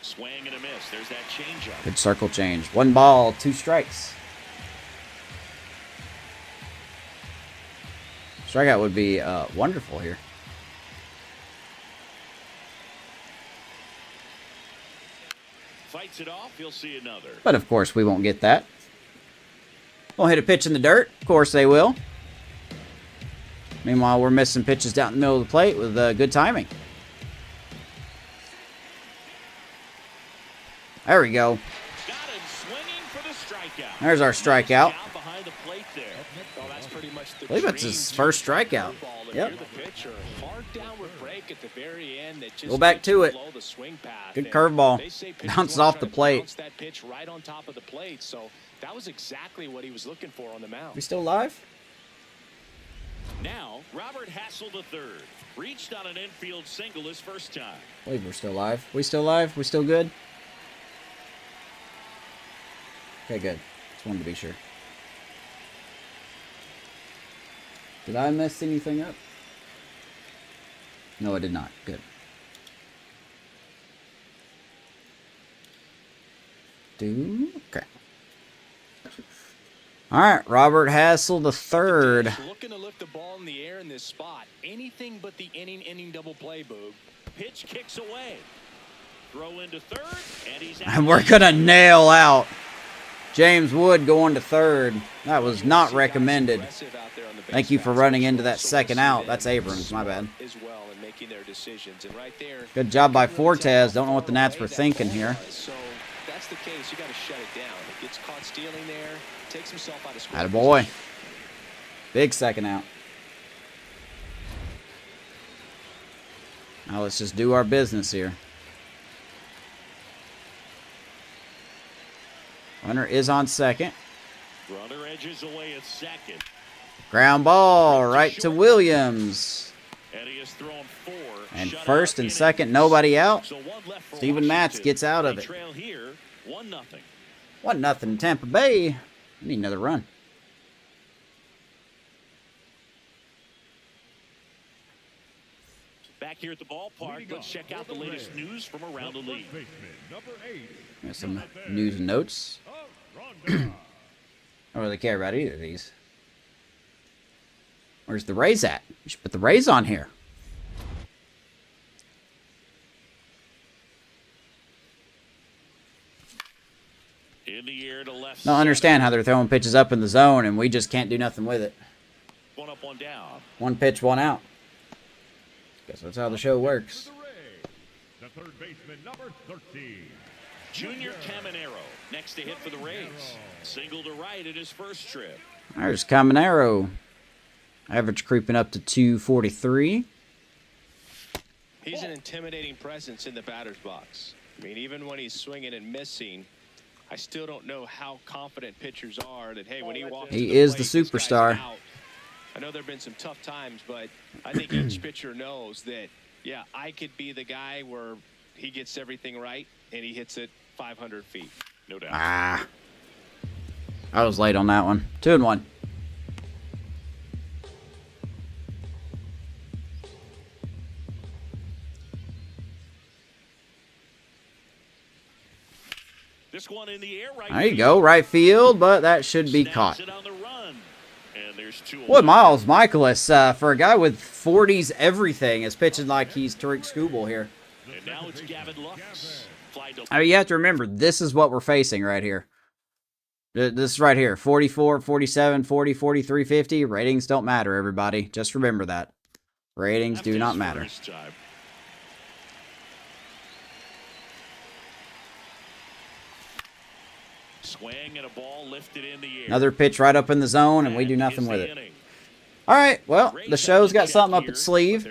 Speaker 2: Swing and a miss. There's that changeup.
Speaker 1: Good circle change. 1 ball, 2 strikes. Strikeout would be wonderful here.
Speaker 2: Fights it off. He'll see another.
Speaker 1: But of course, we won't get that. Won't hit a pitch in the dirt. Of course they will. Meanwhile, we're missing pitches down the middle of the plate with good timing. There we go.
Speaker 2: Got him swinging for the strikeout.
Speaker 1: There's our strikeout.
Speaker 2: Job behind the plate there.
Speaker 3: Well, that's pretty much the
Speaker 1: I believe it's his first strikeout. Yep.
Speaker 3: Hard downward break at the very end that just
Speaker 1: Go back
Speaker 3: gets
Speaker 1: to
Speaker 3: you
Speaker 1: it.
Speaker 3: below the swing path.
Speaker 1: Good
Speaker 3: And
Speaker 1: curveball.
Speaker 3: they say pitchers
Speaker 1: Bounces
Speaker 3: wanna
Speaker 1: off
Speaker 3: try
Speaker 1: the
Speaker 3: to
Speaker 1: plate.
Speaker 3: bounce that pitch right on top of the plate. So that was exactly what he was looking for on the mound.
Speaker 1: We still live?
Speaker 2: Now, Robert Hassel III reached on an infield single his first time.
Speaker 1: I believe we're still live. We still live? We still good? Okay, good. Just wanted to be sure. Did I mess anything up? No, I did not. Good. Okay. All right, Robert Hassel the third.
Speaker 3: Looking to lift the ball in the air in this spot. Anything but the inning double play, Boog.
Speaker 2: Pitch kicks away. Throw into third, and he's out.
Speaker 1: And we're gonna nail out James Wood going to third. That was not recommended. Thank you for running into that second out. That's Abrams, my bad.
Speaker 3: As well in making their decisions. And right there,
Speaker 1: Good job by Fortes. Don't know what the Nats were thinking here.
Speaker 3: So that's the case. You got to shut it down. He gets caught stealing there, takes himself out of scoring
Speaker 1: Attaboy. Big second out. Now let's just do our business here. Runner is on second.
Speaker 2: Runner edges away at second.
Speaker 1: Ground ball right to Williams.
Speaker 2: And he has thrown 4.
Speaker 1: And
Speaker 2: shutout
Speaker 1: first and
Speaker 2: innings.
Speaker 1: second, nobody out.
Speaker 2: So one left for
Speaker 1: Steven Matz
Speaker 2: Washington.
Speaker 1: gets out of
Speaker 2: They
Speaker 1: it.
Speaker 2: trail here 1-0.
Speaker 1: 1-0 Tampa Bay. We need another run.
Speaker 2: Back here at the ballpark, let's check out the latest news from around the league.
Speaker 6: Baseman, number 8.
Speaker 1: Got some news and notes. I don't really care about either of these. Where's the Rays at? You should put the Rays on here.
Speaker 2: In the air to left.
Speaker 1: Don't understand how they're throwing pitches up in the zone and we just can't do nothing with it.
Speaker 2: One up, one down.
Speaker 1: One pitch, one out. Guess that's how the show works.
Speaker 6: The third baseman, number 13.
Speaker 2: Junior Caminero next to hit for the Rays. Single to right at his first trip.
Speaker 1: There's Caminero. Average creeping up to 243.
Speaker 3: He's an intimidating presence in the batter's box. I mean, even when he's swinging and missing, I still don't know how confident pitchers are that, hey, when he walks
Speaker 1: He
Speaker 3: to the
Speaker 1: is
Speaker 3: plate,
Speaker 1: the
Speaker 3: this guy's
Speaker 1: superstar.
Speaker 3: out. I know there have been some tough times, but I think each pitcher knows that, yeah, I could be the guy where he gets everything right and he hits it 500 feet.
Speaker 2: No doubt.
Speaker 1: Ah. I was late on that one. 2-1.
Speaker 2: This one in the air, right
Speaker 1: There you go, right field, but that should be
Speaker 2: Snaps
Speaker 1: caught.
Speaker 2: it on the run. And there's two
Speaker 1: Boy,
Speaker 2: away.
Speaker 1: Miles Michaelis, for a guy with 40s everything, is pitching like he's Tariq Skubal here.
Speaker 2: And now it's Gavin Lux. Fly to
Speaker 1: I mean, you have to remember, this is what we're facing right here. This is right here. 44, 47, 40, 43, 50. Ratings don't matter, everybody. Just remember that. Ratings do not matter.
Speaker 2: First time. Swing and a ball lifted in the air.
Speaker 1: Another pitch right up in the zone, and we do nothing with it. All right, well, the show's got something up its sleeve.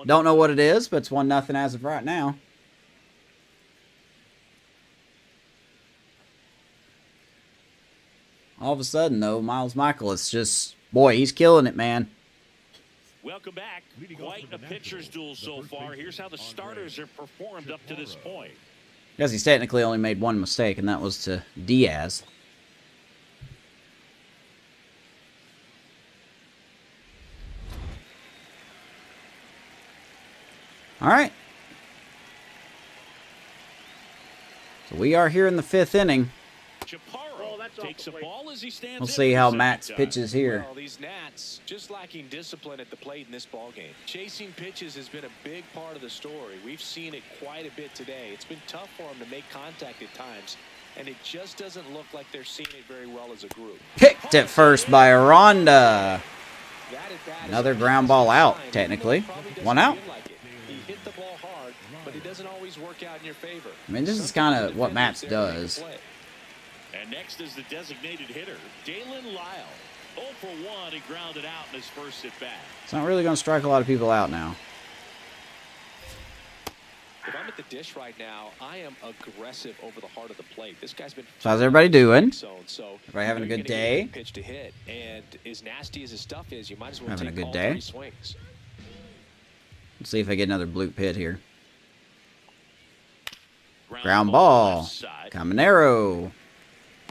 Speaker 1: Don't know what it is, but it's 1-0 as of right now. All of a sudden, though, Miles Michaelis just, boy, he's killing it, man.
Speaker 2: Welcome back. Quite a pitcher's duel so far. Here's how the starters have performed up to this point.
Speaker 1: Because he's technically only made one mistake, and that was to Diaz. All right. So we are here in the 5th inning.
Speaker 2: Chaparro takes a ball as he stands
Speaker 1: We'll
Speaker 2: in
Speaker 1: see
Speaker 2: for
Speaker 1: how
Speaker 2: the
Speaker 1: Max
Speaker 2: second time.
Speaker 1: pitches here.
Speaker 3: Well, these Nats just lacking discipline at the plate in this ballgame. Chasing pitches has been a big part of the story. We've seen it quite a bit today. It's been tough for them to make contact at times, and it just doesn't look like they're seeing it very well as a group.
Speaker 1: Picked at first by Aranda.
Speaker 3: That at bat is
Speaker 1: Another
Speaker 3: a
Speaker 1: ground ball out,
Speaker 3: sign, even
Speaker 1: technically.
Speaker 3: though it probably doesn't
Speaker 1: One out.
Speaker 3: feel like it. He hit the ball hard, but it doesn't always work out in your favor.
Speaker 1: I mean, this is kind of what Matz does.
Speaker 2: And next is the designated hitter, Dalen Lyle. 0 for 1, he grounded out in his first at bat.
Speaker 1: It's not really going to strike a lot of people out now.
Speaker 3: If I'm at the dish right now, I am aggressive over the heart of the plate. This guy's been.
Speaker 1: So how's everybody doing?
Speaker 3: So
Speaker 1: Everybody having a
Speaker 3: you're
Speaker 1: good
Speaker 3: gonna get
Speaker 1: day?
Speaker 3: a pitch to hit, and as nasty as his stuff is, you might as well
Speaker 1: Having a
Speaker 3: take
Speaker 1: good
Speaker 3: all
Speaker 1: day?
Speaker 3: 3 swings.
Speaker 1: Let's see if I get another bloop hit here. Ground ball.
Speaker 2: left side.
Speaker 1: Caminero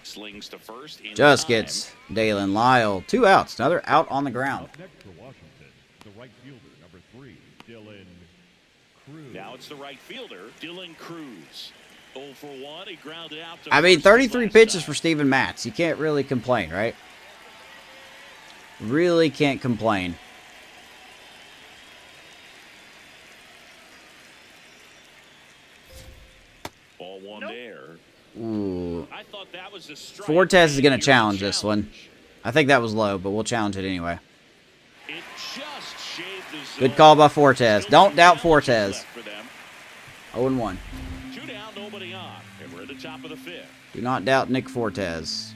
Speaker 2: Slings to first. In
Speaker 1: just
Speaker 2: time.
Speaker 1: gets Dalen Lyle. 2 outs. Another out on the ground.
Speaker 6: Up next for Washington, the right fielder, number 3, Dylan Cruz.
Speaker 2: Now it's the right fielder, Dylan Cruz. 0 for 1, he grounded out to
Speaker 1: I mean,
Speaker 2: first
Speaker 1: 33
Speaker 2: last
Speaker 1: pitches
Speaker 2: time.
Speaker 1: for Steven Matz. You can't really complain, right? Really can't complain.
Speaker 2: Ball one there.
Speaker 1: Ooh.
Speaker 2: I thought that was a strike.
Speaker 1: Fortes is going to
Speaker 2: Here's the
Speaker 1: challenge this one. I think that was low, but we'll challenge it anyway.
Speaker 2: It just shaved the zone.
Speaker 1: Good call by Fortes.
Speaker 2: Still
Speaker 1: Don't doubt
Speaker 2: challenges
Speaker 1: Fortes.
Speaker 2: left for them.
Speaker 1: 0-1.
Speaker 2: 2 down, nobody on. And we're at the top of the 5th.
Speaker 1: Do not doubt Nick Fortes.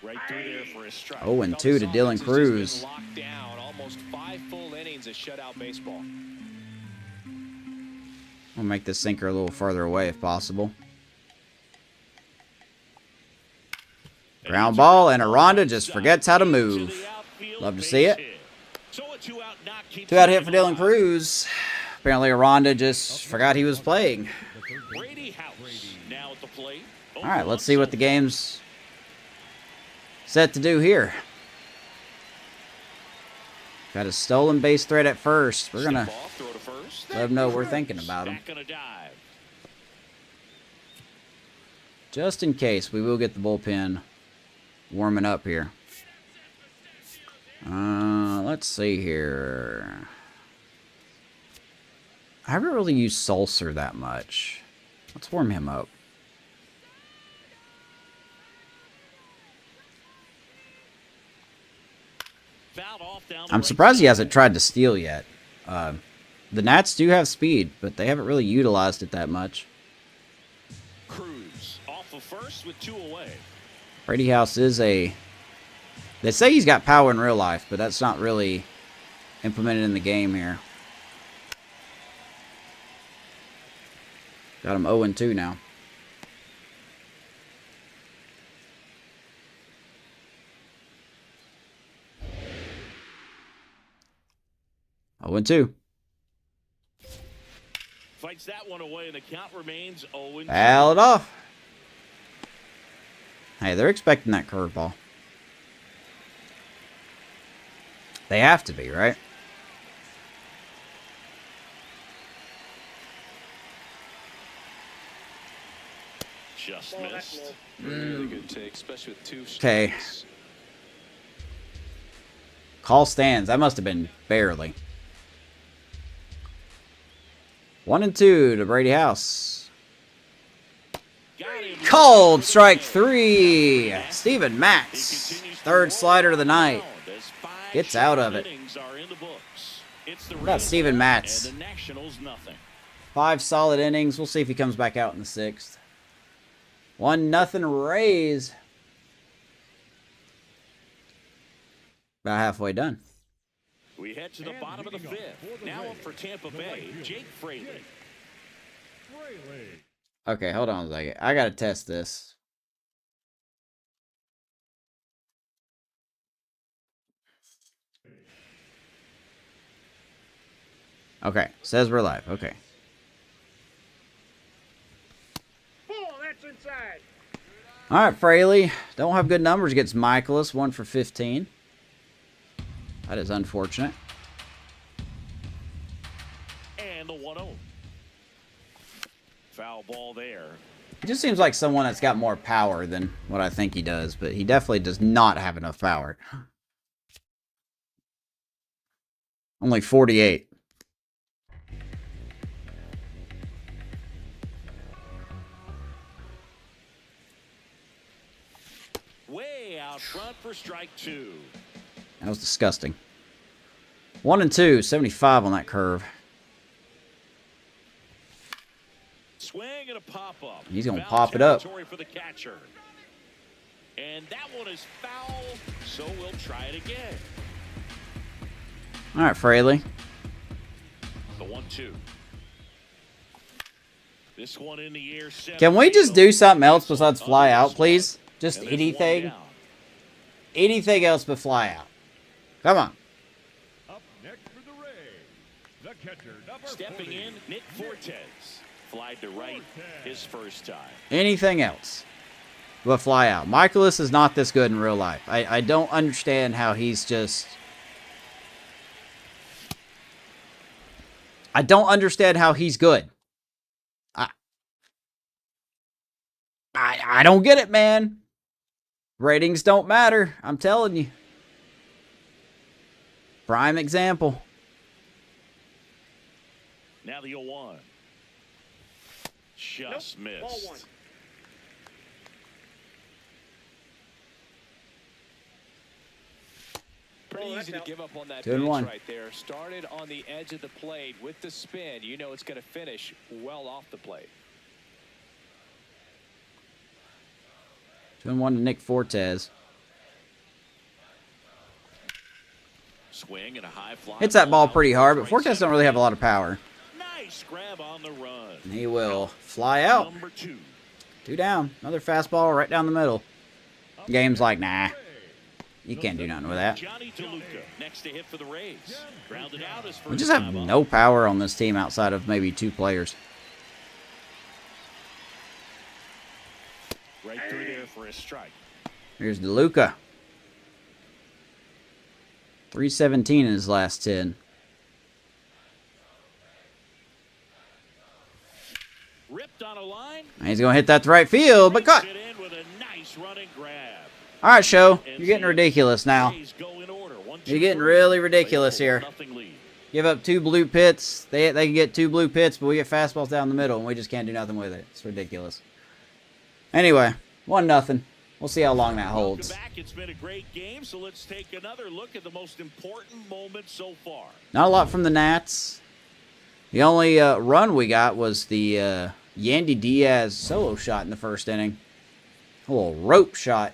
Speaker 2: Right through there for a strike.
Speaker 1: 0-2 to Dylan
Speaker 3: Offense has just
Speaker 1: Cruz.
Speaker 3: been locked down, almost 5 full innings of shutout baseball.
Speaker 1: We'll make this sinker a little further away if possible. Ground ball, and Aranda just forgets how to move. Love to see it. 2-out hit for Dylan Cruz. Apparently Aranda just forgot he was playing.
Speaker 2: Brady House now at the plate.
Speaker 1: All right, let's see what the game's set to do here. Got a stolen base threat at first. We're going to let them know we're thinking about him. Just in case, we will get the bullpen warming up here. Let's see here. I haven't really used Sulcer that much. Let's warm him up.
Speaker 2: Fouled off down the
Speaker 1: I'm
Speaker 2: right
Speaker 1: surprised he
Speaker 2: side.
Speaker 1: hasn't tried to steal yet. The Nats do have speed, but they haven't really utilized it that much.
Speaker 2: Cruz off of first with 2 away.
Speaker 1: Brady House is a... They say he's got power in real life, but that's not really implemented in the game here. Got him 0-2 now. Oh, and 2.
Speaker 2: Fights that one away, and the count remains 0-2.
Speaker 1: Foul it off. Hey, they're expecting that curveball. They have to be, right?
Speaker 2: Just missed.
Speaker 3: Really good take, especially with 2
Speaker 1: Okay.
Speaker 3: strikes.
Speaker 1: Call stands. That must have been barely. 1-2 to Brady House.
Speaker 2: Got him.
Speaker 1: Called strike 3. Steven Matz. Third slider of the night. Gets out of it. What about Steven Matz?
Speaker 2: And the Nationals nothing.
Speaker 1: 5 solid innings. We'll see if he comes back out in the 6th. 1-0 Rays. About halfway done.
Speaker 2: We head to the
Speaker 6: And
Speaker 2: bottom of the
Speaker 6: leading
Speaker 2: 5th.
Speaker 6: off for the
Speaker 2: Now up
Speaker 6: Rays,
Speaker 2: for Tampa
Speaker 6: the
Speaker 2: Bay,
Speaker 6: right fielder,
Speaker 2: Jake Fraley.
Speaker 6: Fraley.
Speaker 1: Okay, hold on a second. I gotta test this. Okay, says we're live. Okay.
Speaker 6: Oh, that's inside.
Speaker 1: All right, Fraley. Don't have good numbers against Michaelis. 1 for 15. That is unfortunate.
Speaker 2: And the 1-0. Foul ball there.
Speaker 1: He just seems like someone that's got more power than what I think he does, but he definitely does not have enough power. Only 48.
Speaker 2: Way out front for strike 2.
Speaker 1: That was disgusting. 1-2, 75 on that curve.
Speaker 2: Swing and a pop-up.
Speaker 1: He's gonna
Speaker 2: Foul
Speaker 1: pop it up.
Speaker 2: territory for the catcher. And that one is foul, so we'll try it again.
Speaker 1: All right, Fraley.
Speaker 2: The 1-2. This one in the air.
Speaker 1: Can we just do something else besides fly out, please? Just
Speaker 2: And there's one
Speaker 1: anything.
Speaker 2: down.
Speaker 1: Anything else but fly out. Come on.
Speaker 6: Up next for the Rays, the catcher, number
Speaker 2: Stepping
Speaker 6: 40.
Speaker 2: in, Nick Fortes. Flied to right his first time.
Speaker 1: Anything else but fly out. Michaelis is not this good in real life. I don't understand how he's just... I don't understand how he's good. I don't get it, man. Ratings don't matter. I'm telling you. Prime example.
Speaker 2: Now the 0-1. Just missed.
Speaker 3: Pretty easy to give up on that
Speaker 1: 2-1.
Speaker 3: pitch right there. Started on the edge of the plate with the spin. You know it's going to finish well off the plate.
Speaker 1: 2-1 to Nick Fortes.
Speaker 2: Swing and a high fly.
Speaker 1: Hits that ball pretty hard, but
Speaker 2: Right
Speaker 1: Fortes don't really have a lot of power.
Speaker 2: Nice grab on the run.
Speaker 1: And he will fly out.
Speaker 2: Number 2.
Speaker 1: 2 down. Another fastball right down the middle. Game's like, nah. You can't do nothing with that.
Speaker 2: Johnny DeLuca next to hit for the Rays. Grounded out his first
Speaker 1: We just have
Speaker 2: time up.
Speaker 1: no power on this team outside of maybe 2 players.
Speaker 2: Right through there for a strike.
Speaker 1: Here's DeLuca. 317 in his last 10.
Speaker 2: Ripped on a line.
Speaker 1: And he's going to hit that to right field, but caught.
Speaker 2: Breaks it in with a nice running grab.
Speaker 1: All right, show. You're getting ridiculous now.
Speaker 2: Rays go in order. 1-2
Speaker 1: You're getting
Speaker 2: first.
Speaker 1: really ridiculous
Speaker 2: They
Speaker 1: here.
Speaker 2: hold a 1-0 lead.
Speaker 1: Give up 2 blue pits. They can get 2 blue pits, but we get fastballs down the middle, and we just can't do nothing with it. It's ridiculous. Anyway, 1-0. We'll see how long that holds.
Speaker 2: Welcome back. It's been a great game, so let's take another look at the most important moment so far.
Speaker 1: Not a lot from the Nats. The only run we got was the Yandy Diaz solo shot in the first inning. A little rope shot.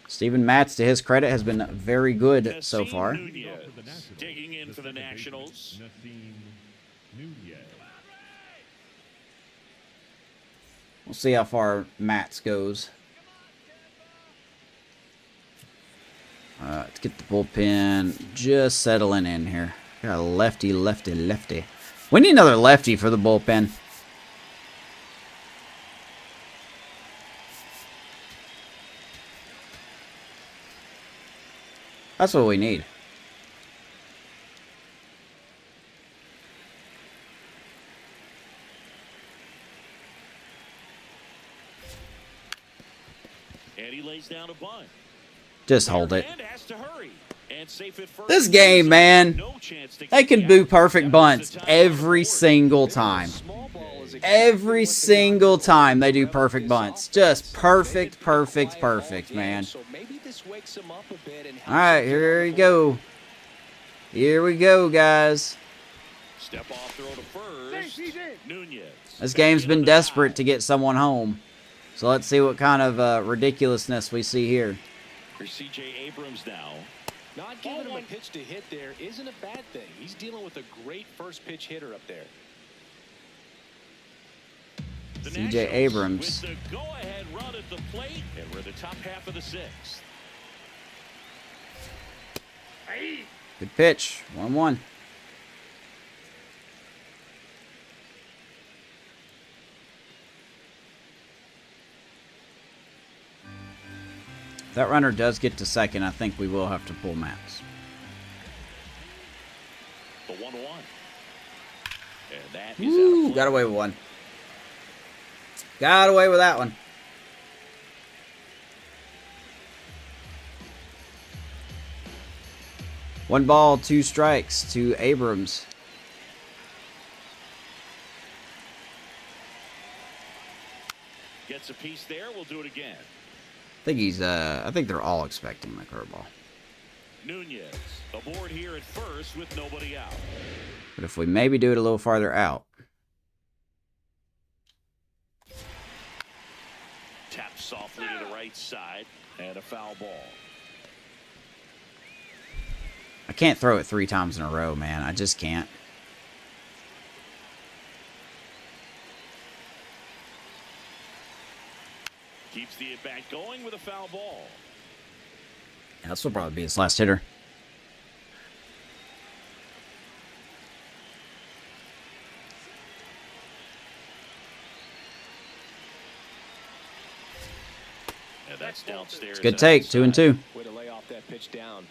Speaker 1: Steven Matz, to his credit, has been very good so far.
Speaker 2: Nunez, digging in for the Nationals.
Speaker 1: We'll see how far Matz goes. Let's get the bullpen just settling in here. Got a lefty, lefty, lefty. We need another lefty for the bullpen. That's what we need.
Speaker 2: And he lays down a bunt.
Speaker 1: Just hold it.
Speaker 2: And has to hurry. And safe at first.
Speaker 1: This game, man,
Speaker 2: No chance to
Speaker 1: they
Speaker 2: get
Speaker 1: can
Speaker 2: out.
Speaker 1: do perfect
Speaker 2: That
Speaker 1: bunts
Speaker 2: was the time
Speaker 1: every
Speaker 2: on the board.
Speaker 1: single time. Every single time they do perfect bunts. Just perfect, perfect, perfect, man. Alright, here we go. Here we go, guys.
Speaker 2: Step off throw to first. Nunez.
Speaker 1: This game's been desperate to get someone home. So let's see what kind of ridiculousness we see here.
Speaker 2: For C.J. Abrams now.
Speaker 3: Not giving him a pitch to hit there isn't a bad thing. He's dealing with a great first pitch hitter up there.
Speaker 2: The
Speaker 1: C.J.
Speaker 2: Nationals
Speaker 1: Abrams.
Speaker 2: with the go-ahead run at the plate, and we're in the top half of the 6th.
Speaker 1: Good pitch. 1-1. If that runner does get to second, I think we will have to pull Max.
Speaker 2: The 1-1. And that is
Speaker 1: Ooh,
Speaker 2: out of
Speaker 1: got
Speaker 2: play.
Speaker 1: away with one. Got away with that one. One ball, 2 strikes to Abrams.
Speaker 2: Gets a piece there. We'll do it again.
Speaker 1: I think they're all expecting the curveball.
Speaker 2: Nunez aboard here at first with nobody out.
Speaker 1: But if we maybe do it a little farther out.
Speaker 2: Tap softly to the right side and a foul ball.
Speaker 1: I can't throw it 3 times in a row, man. I just can't.
Speaker 2: Keeps the at-bat going with a foul ball.
Speaker 1: Yeah, this will probably be his last hitter.
Speaker 2: And that's downstairs.
Speaker 1: Good take, 2-2.
Speaker 3: Way to lay off that pitch down.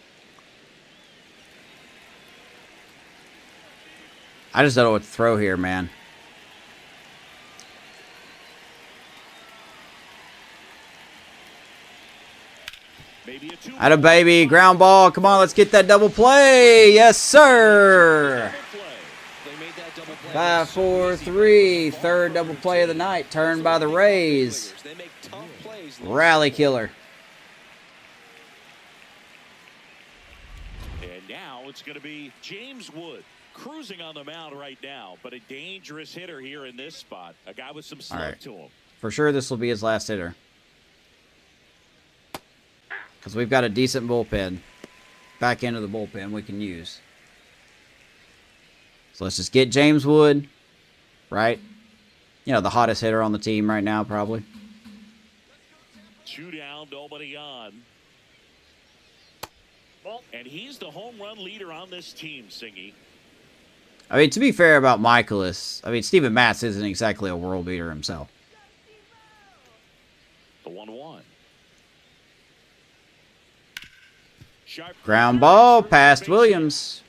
Speaker 1: I just don't know what to throw here, man. Atta baby, ground ball. Come on, let's get that double play. Yes, sir. 5-4-3. Third double play of the night. Turned by the Rays. Rally killer.
Speaker 2: And now it's going to be James Wood cruising on the mound right now, but a dangerous hitter here in this spot. A guy with some slug to him.
Speaker 1: For sure, this will be his last hitter. Because we've got a decent bullpen. Back end of the bullpen we can use. So let's just get James Wood. Right? You know, the hottest hitter on the team right now, probably.
Speaker 2: 2 down, nobody on. And he's the home run leader on this team, Singy.
Speaker 1: I mean, to be fair about Michaelis, I mean, Steven Matz isn't exactly a world beater himself.
Speaker 2: The 1-1.
Speaker 1: Ground ball past Williams.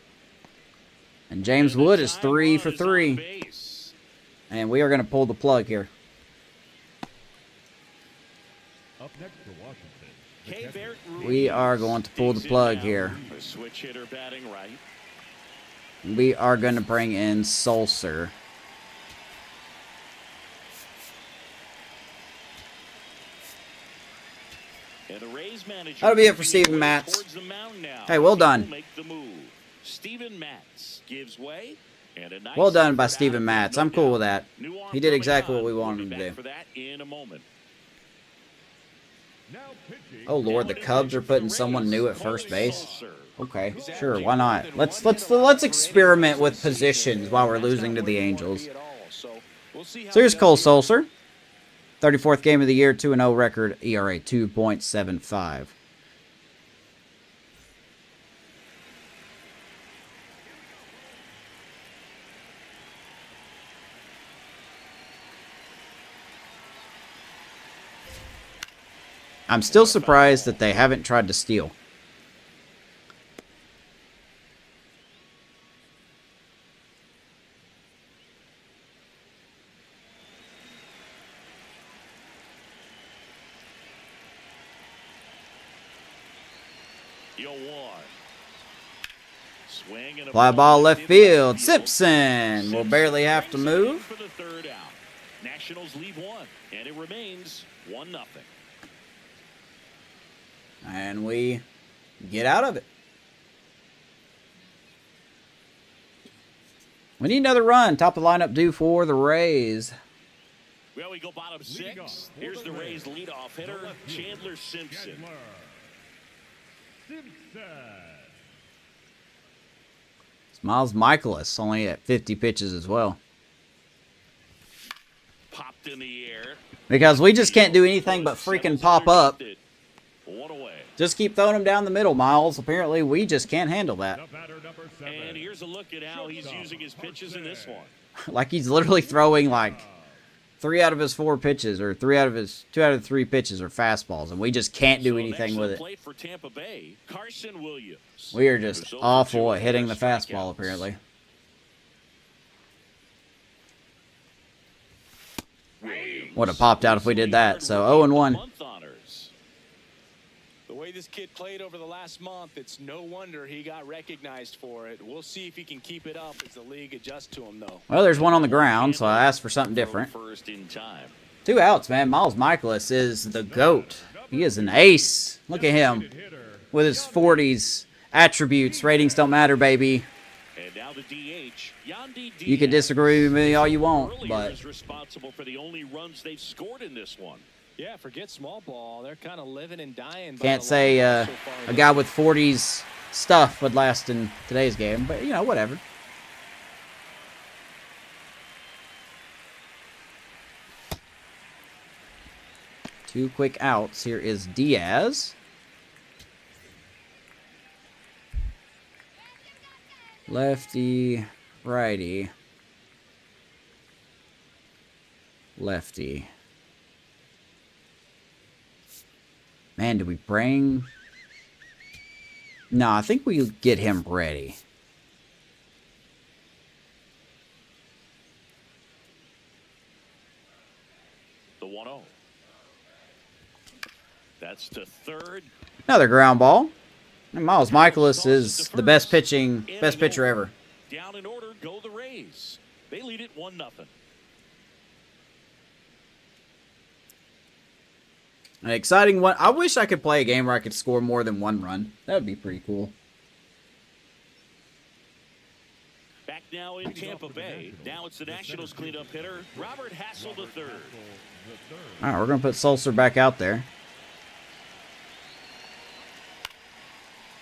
Speaker 1: And James Wood is 3 for 3. And we are going to pull the plug here.
Speaker 6: Up next for Washington,
Speaker 1: We are going to pull the plug here.
Speaker 2: A switch hitter batting right.
Speaker 1: We are going to bring in Sulcer.
Speaker 2: And the Rays manager
Speaker 1: That'll be it for Steven Matz.
Speaker 2: towards the mound now.
Speaker 1: Hey, well
Speaker 2: He will
Speaker 1: done.
Speaker 2: make the move. Steven Matz gives way. And a nice
Speaker 1: Well done by
Speaker 2: effort
Speaker 1: Steven
Speaker 2: out of
Speaker 1: Matz.
Speaker 2: it,
Speaker 1: I'm
Speaker 2: no
Speaker 1: cool
Speaker 2: doubt.
Speaker 1: with that.
Speaker 2: New arm
Speaker 1: He did
Speaker 2: coming
Speaker 1: exactly what
Speaker 2: on.
Speaker 1: we
Speaker 2: We'll
Speaker 1: wanted
Speaker 2: be
Speaker 1: him to
Speaker 2: back
Speaker 1: do.
Speaker 2: for that in a moment.
Speaker 6: Now pitching.
Speaker 1: Oh Lord, the Cubs are putting someone new at first base. Okay, sure, why not? Let's experiment with positions while we're losing to the Angels. So here's Cole Sulcer. 34th game of the year, 2-0 record, ERA 2.75. I'm still surprised that they haven't tried to steal. Fly ball left field. Simpson will barely have to move.
Speaker 2: For the third out. Nationals leave one, and it remains 1-0.
Speaker 1: And we get out of it. We need another run. Top of the lineup due for the Rays.
Speaker 2: Well, we go bottom six. Here's the Rays leadoff hitter, Chandler Simpson.
Speaker 1: It's Miles Michaelis, only at 50 pitches as well.
Speaker 2: Popped in the air.
Speaker 1: Because we just can't do anything but freaking pop up.
Speaker 2: One away.
Speaker 1: Just keep throwing them down the middle, Miles. Apparently, we just can't handle that.
Speaker 2: And here's a look at how he's using his pitches in this one.
Speaker 1: Like he's literally throwing like 3 out of his 4 pitches, or 2 out of the 3 pitches are fastballs, and we just can't do anything with it.
Speaker 2: Plate for Tampa Bay, Carson Williams.
Speaker 1: We are just awful at hitting the fastball, apparently. Would have popped out if we did that. So 0-1.
Speaker 3: The way this kid played over the last month, it's no wonder he got recognized for it. We'll see if he can keep it up as the league adjusts to him, though.
Speaker 1: Well, there's one on the ground, so I asked for something different. 2 outs, man. Miles Michaelis is the GOAT. He is an ace. Look at him with his 40s attributes. Ratings don't matter, baby.
Speaker 2: And now the DH,
Speaker 1: You can disagree with me all you want, but
Speaker 2: is responsible for the only runs they've scored in this one.
Speaker 3: Yeah, forget small ball. They're kind of living and dying.
Speaker 1: can't say a guy with 40s stuff would last in today's game. But, you know, whatever. Two quick outs. Here is Diaz. Lefty, righty, lefty. Man, do we bring... No, I think we get him ready.
Speaker 2: The 1-0. That's to third.
Speaker 1: Another ground ball. And Miles Michaelis is the best pitcher ever.
Speaker 2: Down in order, go the Rays. They lead it 1-0.
Speaker 1: An exciting one. I wish I could play a game where I could score more than 1 run. That would be pretty cool.
Speaker 2: Back now in Tampa Bay. Now it's the Nationals cleanup hitter, Robert Hassel III.
Speaker 1: All right, we're going to put Sulcer back out there.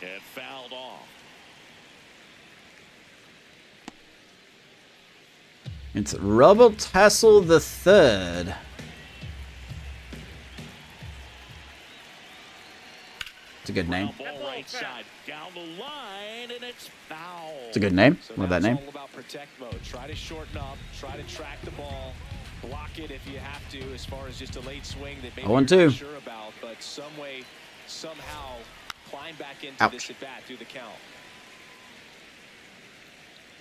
Speaker 2: And fouled off.
Speaker 1: It's Robert Hassel III. It's a good name.
Speaker 2: Ball right side, down the line, and it's foul.
Speaker 1: It's a good name.
Speaker 3: So
Speaker 1: Love that
Speaker 3: now
Speaker 1: name.
Speaker 3: it's all about protect mode. Try to shorten up. Try to track the ball. Block it if you have to, as far as just a late swing that maybe
Speaker 1: 0-2.
Speaker 3: you're not sure about. But some way, somehow, climb back into
Speaker 1: Ouch.
Speaker 3: this at bat through the count.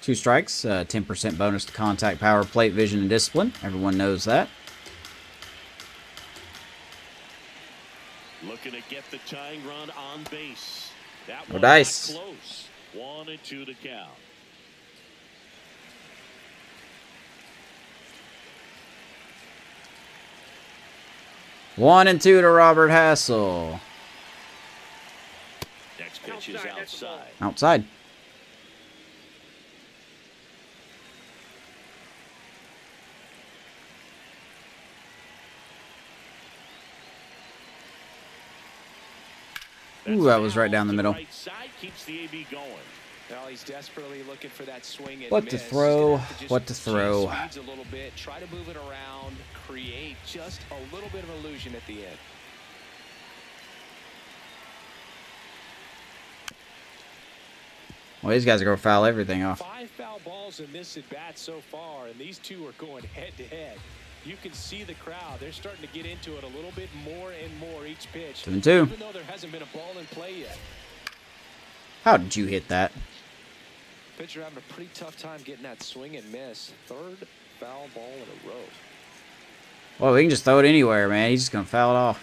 Speaker 1: 2 strikes, 10% bonus to contact, power, plate, vision, and discipline. Everyone knows that.
Speaker 2: Looking to get the tying run on base. That
Speaker 1: No
Speaker 2: one
Speaker 1: dice.
Speaker 2: got close. 1-2 to count.
Speaker 1: One and two to Robert Hassel.
Speaker 2: Next pitch is outside.
Speaker 1: Outside. Ooh, that was right down the middle.
Speaker 2: Right side keeps the AB going.
Speaker 3: Well, he's desperately looking for that swing and
Speaker 1: What to
Speaker 3: miss.
Speaker 1: throw,
Speaker 3: He's gonna have just
Speaker 1: what to throw.
Speaker 3: change speeds a little bit, try to move it around, create just a little bit of illusion at the end.
Speaker 1: Well, these guys are going to foul everything off.
Speaker 3: 5 foul balls in this at bat so far, and these two are going head to head. You can see the crowd. They're starting to get into it a little bit more and more each pitch.
Speaker 1: 2-2.
Speaker 3: Even though there hasn't been a ball in play yet.
Speaker 1: How did you hit that?
Speaker 3: Pitcher having a pretty tough time getting that swing and miss. 3rd foul ball in a row.
Speaker 1: Well, we can just throw it anywhere, man. He's just going to foul it off.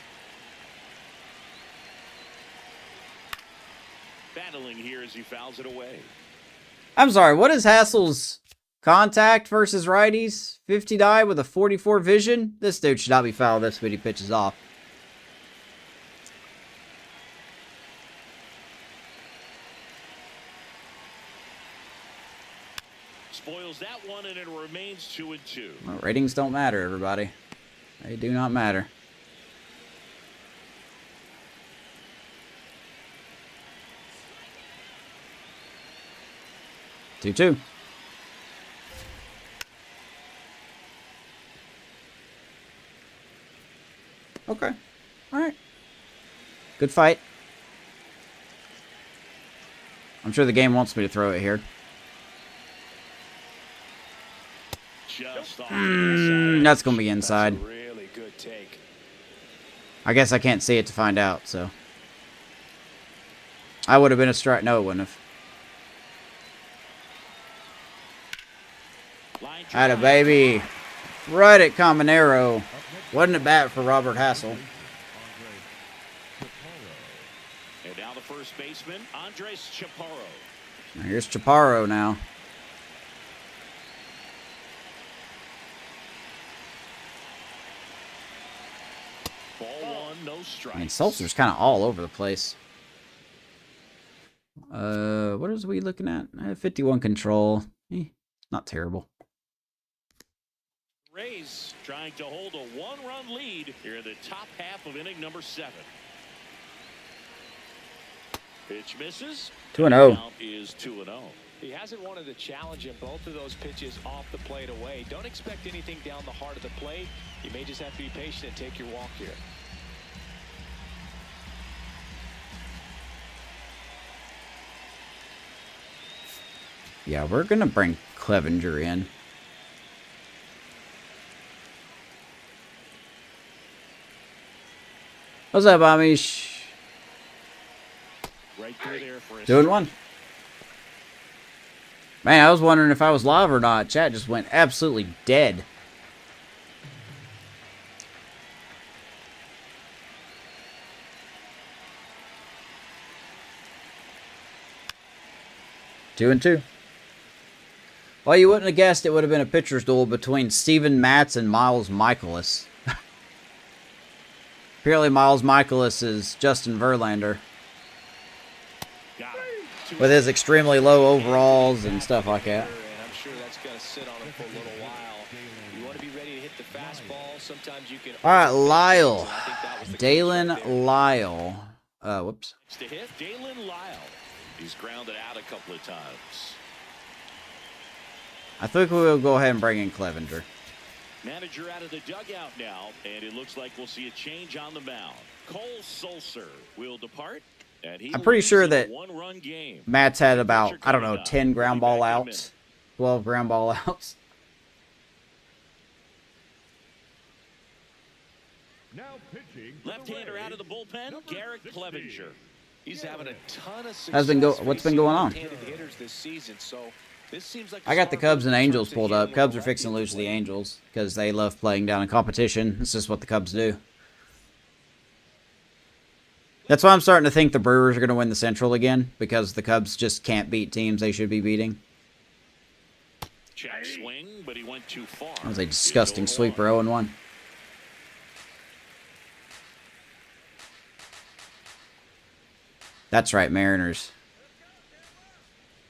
Speaker 2: Battling here as he fouls it away.
Speaker 1: I'm sorry, what is Hassel's contact versus righties? 50 die with a 44 vision? This dude should not be fouled this when he pitches off.
Speaker 2: Spoils that one, and it remains 2-2.
Speaker 1: Well, ratings don't matter, everybody. They do not matter. Two. Okay. Alright. Good fight. I'm sure the game wants me to throw it here.
Speaker 2: Just off
Speaker 1: That's going to be inside.
Speaker 3: That's a really good take.
Speaker 1: I guess I can't see it to find out, so. I would have been a strike. No, it wouldn't have. Atta baby. Right at Caminero. Wasn't it bad for Robert Hassel?
Speaker 2: And now the first baseman, Andres Chaparro.
Speaker 1: Now here's Chaparro now.
Speaker 2: Ball one, no strikes.
Speaker 1: I mean, Seltzer's kind of all over the place. What is we looking at? 51 control. Not terrible.
Speaker 2: Rays trying to hold a one-run lead here in the top half of inning number 7. Pitch misses.
Speaker 1: 2-0.
Speaker 2: Count is 2-0.
Speaker 3: He hasn't wanted the challenge in both of those pitches off the plate away. Don't expect anything down the heart of the plate. You may just have to be patient and take your walk here.
Speaker 1: Yeah, we're going to bring Clevenger in. What's up, Amish?
Speaker 2: Right through there for a
Speaker 1: Doing one. Man, I was wondering if I was live or not. Chat just went absolutely dead. Two and two. Well, you wouldn't have guessed it would have been a pitcher's duel between Steven Matz and Miles Michaelis. Apparently, Miles Michaelis is Justin Verlander. With his extremely low overalls and stuff like that.
Speaker 3: And I'm sure that's going to sit on him for a little while. You want to be ready to hit the fastball. Sometimes you can.
Speaker 1: All right, Lyle.
Speaker 3: I think that was the
Speaker 1: Dalen
Speaker 3: key right there.
Speaker 1: Lyle. Whoops.
Speaker 2: to hit. Dalen Lyle. He's grounded out a couple of times.
Speaker 1: I think we will go ahead and bring in Clevenger.
Speaker 2: Manager out of the dugout now, and it looks like we'll see a change on the mound. Cole Sulser will depart. And he
Speaker 1: I'm pretty
Speaker 2: leads
Speaker 1: sure
Speaker 2: in a
Speaker 1: that
Speaker 2: one-run game.
Speaker 1: Matt's had about, I don't know, 10 ground ball outs. 12 ground ball outs.
Speaker 6: Now pitching. for the
Speaker 2: Left-hander out of the
Speaker 6: Rays,
Speaker 2: bullpen,
Speaker 6: number
Speaker 2: Garrett
Speaker 6: 16.
Speaker 2: Clevenger.
Speaker 3: He's having a ton of success.
Speaker 1: What's been going on?
Speaker 3: facing left-handed hitters this season, so this seems like a
Speaker 1: I got the
Speaker 3: smart
Speaker 1: Cubs and
Speaker 3: move in
Speaker 1: Angels
Speaker 3: terms of
Speaker 1: pulled
Speaker 3: dealing
Speaker 1: up.
Speaker 3: with
Speaker 1: Cubs
Speaker 3: a
Speaker 1: are fixing to
Speaker 3: lefty
Speaker 1: lose to the
Speaker 3: this way.
Speaker 1: Angels because they love playing down in competition. It's just what the Cubs do. That's why I'm starting to think the Brewers are going to win the Central again, because the Cubs just can't beat teams they should be beating.
Speaker 2: Check swing, but he went too far.
Speaker 1: That was a disgusting sweeper, 0-1. That's right, Mariners.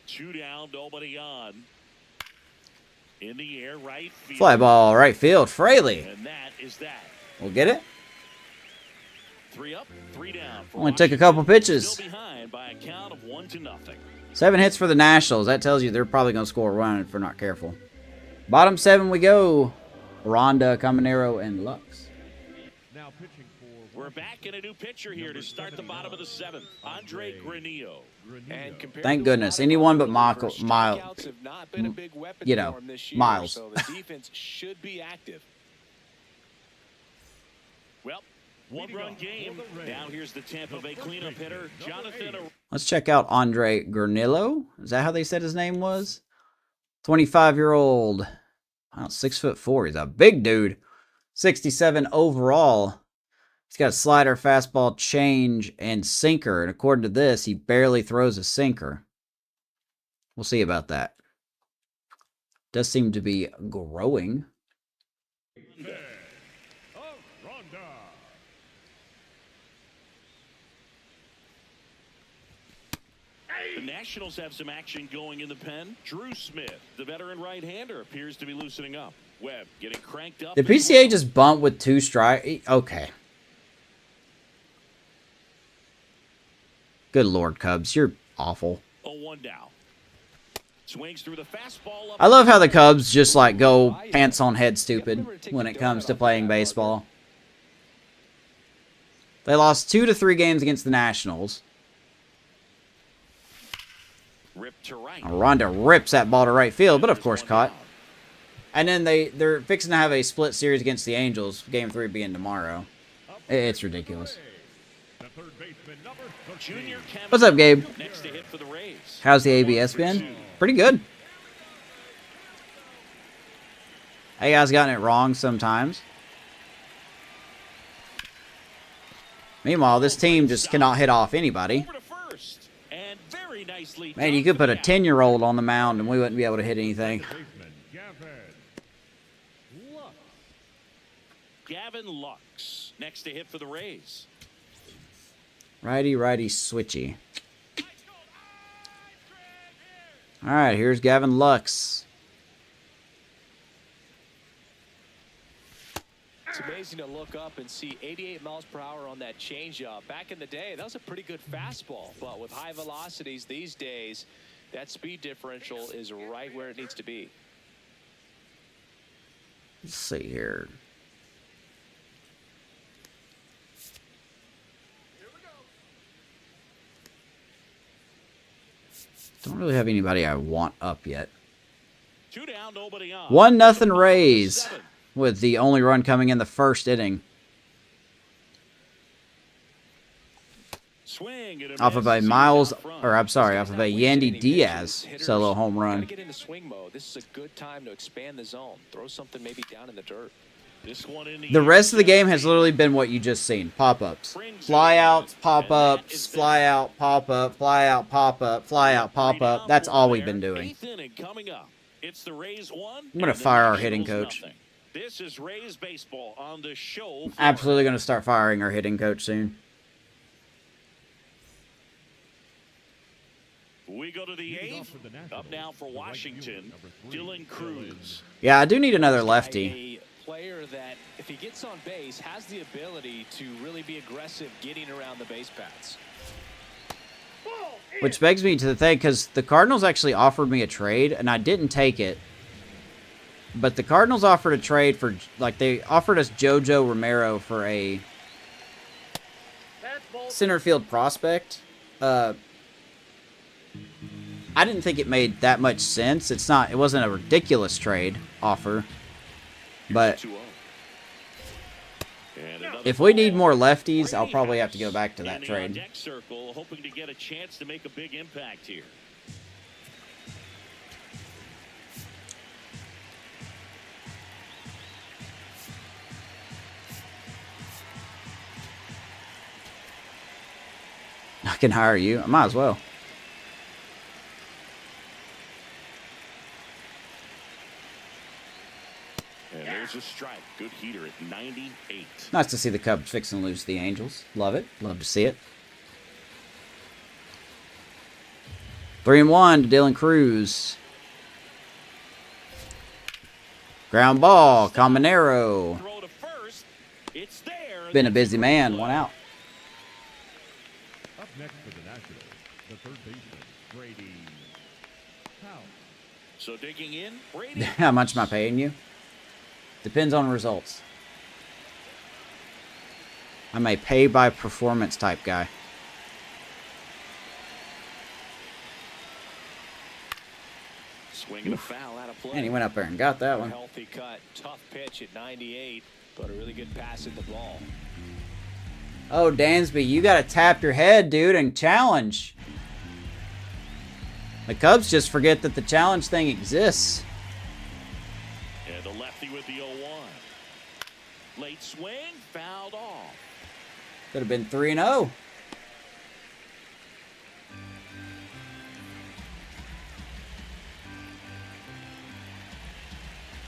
Speaker 2: 2 down, nobody on. In the air, right field.
Speaker 1: Fly ball, right field, Fraley.
Speaker 2: And that is that.
Speaker 1: We'll get it.
Speaker 2: 3 up, 3 down.
Speaker 1: Only took a couple pitches.
Speaker 2: Still behind by a count of 1-0.
Speaker 1: 7 hits for the Nationals. That tells you they're probably going to score a run if they're not careful. Bottom 7 we go. Ronda, Caminero, and Lux.
Speaker 6: Now pitching for
Speaker 2: We're back in a new pitcher here to start the bottom of the 7th. Andre Granillo.
Speaker 3: And compared
Speaker 1: Thank
Speaker 3: to
Speaker 1: goodness.
Speaker 3: a lot of
Speaker 1: Anyone but
Speaker 3: other
Speaker 1: Michael,
Speaker 3: relievers,
Speaker 1: Miles.
Speaker 3: strikeouts have not been a big weapon
Speaker 1: You
Speaker 3: for
Speaker 1: know,
Speaker 3: him this year,
Speaker 1: Miles.
Speaker 3: so the defense should be active.
Speaker 2: Well, one-run game. Now here's the Tampa Bay cleanup hitter, Jonathan.
Speaker 1: Let's check out Andre Granillo. Is that how they said his name was? 25-year-old. Wow, 6'4". He's a big dude. 67 overall. He's got a slider, fastball, change, and sinker. And according to this, he barely throws a sinker. We'll see about that. Does seem to be growing.
Speaker 6: Ronda.
Speaker 2: The Nationals have some action going in the pen. Drew Smith, the veteran right-hander, appears to be loosening up. Webb getting cranked up.
Speaker 1: The PCA just bumped with 2 strikes. Okay. Good Lord, Cubs. You're awful.
Speaker 2: 0-1 down. Swings through the fastball.
Speaker 1: I love how the Cubs just like go pants on head stupid when it comes to playing baseball. They lost 2 to 3 games against the Nationals.
Speaker 2: Ripped to right.
Speaker 1: Ronda rips that ball to right field, but of course caught. And then they're fixing to have a split series against the Angels, game 3 being tomorrow. It's ridiculous.
Speaker 6: The third baseman, number 13.
Speaker 2: Junior
Speaker 1: What's up, Gabe?
Speaker 2: Next to hit for the Rays.
Speaker 1: How's the ABS been? Pretty good. Hey guys, gotten it wrong sometimes. Meanwhile, this team just cannot hit off anybody.
Speaker 2: Over to first. And very nicely
Speaker 1: Man,
Speaker 2: done
Speaker 1: you could
Speaker 2: for
Speaker 1: put
Speaker 2: the
Speaker 1: a
Speaker 2: out.
Speaker 1: 10-year-old on the mound and we wouldn't be able to hit anything.
Speaker 6: Baseman, Lux.
Speaker 2: Gavin Lux next to hit for the Rays.
Speaker 1: Righty, switchy. All right, here's Gavin Lux.
Speaker 3: It's amazing to look up and see 88 miles per hour on that changeup. Back in the day, that was a pretty good fastball. But with high velocities these days, that speed differential is right where it needs to be.
Speaker 1: Let's see here. Don't really have anybody I want up yet.
Speaker 2: 2 down, nobody on.
Speaker 1: 1-0 Rays with the only run coming in the first inning.
Speaker 2: Swing and
Speaker 1: Off of a
Speaker 2: misses.
Speaker 1: Miles,
Speaker 2: Out front.
Speaker 1: or I'm sorry, off of a Yandy Diaz
Speaker 3: Hitters
Speaker 1: solo home
Speaker 3: gotta
Speaker 1: run.
Speaker 3: get into swing mode. This is a good time to expand the zone. Throw something maybe down in the dirt.
Speaker 2: This one in
Speaker 1: The rest of the game has literally been what you just seen. Pop-ups. Fly-outs, pop-ups, fly-out, pop-up, fly-out, pop-up, fly-out, pop-up. That's all we've been doing.
Speaker 2: 8th inning coming up. It's the Rays 1.
Speaker 1: I'm going to fire our hitting coach.
Speaker 2: This is Rays baseball on the show.
Speaker 1: Absolutely going to start firing our hitting coach soon.
Speaker 2: We go to the
Speaker 6: Leading
Speaker 2: 8th.
Speaker 6: off for the Nationals,
Speaker 2: Up now for
Speaker 6: the right
Speaker 2: Washington,
Speaker 6: fielder, number 3,
Speaker 2: Dylan Cruz.
Speaker 1: Yeah, I do need another lefty.
Speaker 3: A player that, if he gets on base, has the ability to really be aggressive getting around the base paths.
Speaker 1: Which begs me to think, because the Cardinals actually offered me a trade, and I didn't take it. But the Cardinals offered a trade for, like, they offered us JoJo Romero for a center field prospect. I didn't think it made that much sense. It wasn't a ridiculous trade offer. But
Speaker 2: 2-0. And another
Speaker 1: if we need
Speaker 2: ball.
Speaker 1: more lefties, I'll probably have to go back to that
Speaker 2: In the
Speaker 1: trade.
Speaker 2: on-deck circle, hoping to get a chance to make a big impact here.
Speaker 1: can hire you. I might as well.
Speaker 2: And there's a strike. Good heater at 98.
Speaker 1: Nice to see the Cubs fix and lose the Angels. Love it. Love to see it. 3-1 to Dylan Cruz. Ground ball, Caminero.
Speaker 2: Throw to first. It's there.
Speaker 1: Been a busy man, 1 out.
Speaker 6: Up next for the Nationals, the third baseman, Brady Howe.
Speaker 2: So digging in, Brady.
Speaker 1: How much am I paying you? Depends on results. I'm a pay-by-performance type guy.
Speaker 2: Swinging a foul out of play.
Speaker 1: And he went up there and got that one.
Speaker 3: Healthy cut, tough pitch at 98, but a really good pass at the ball.
Speaker 1: Oh, Dansby, you got to tap your head, dude, and challenge. The Cubs just forget that the challenge thing exists.
Speaker 2: And the lefty with the 0-1. Late swing, fouled off.
Speaker 1: Could have been 3-0.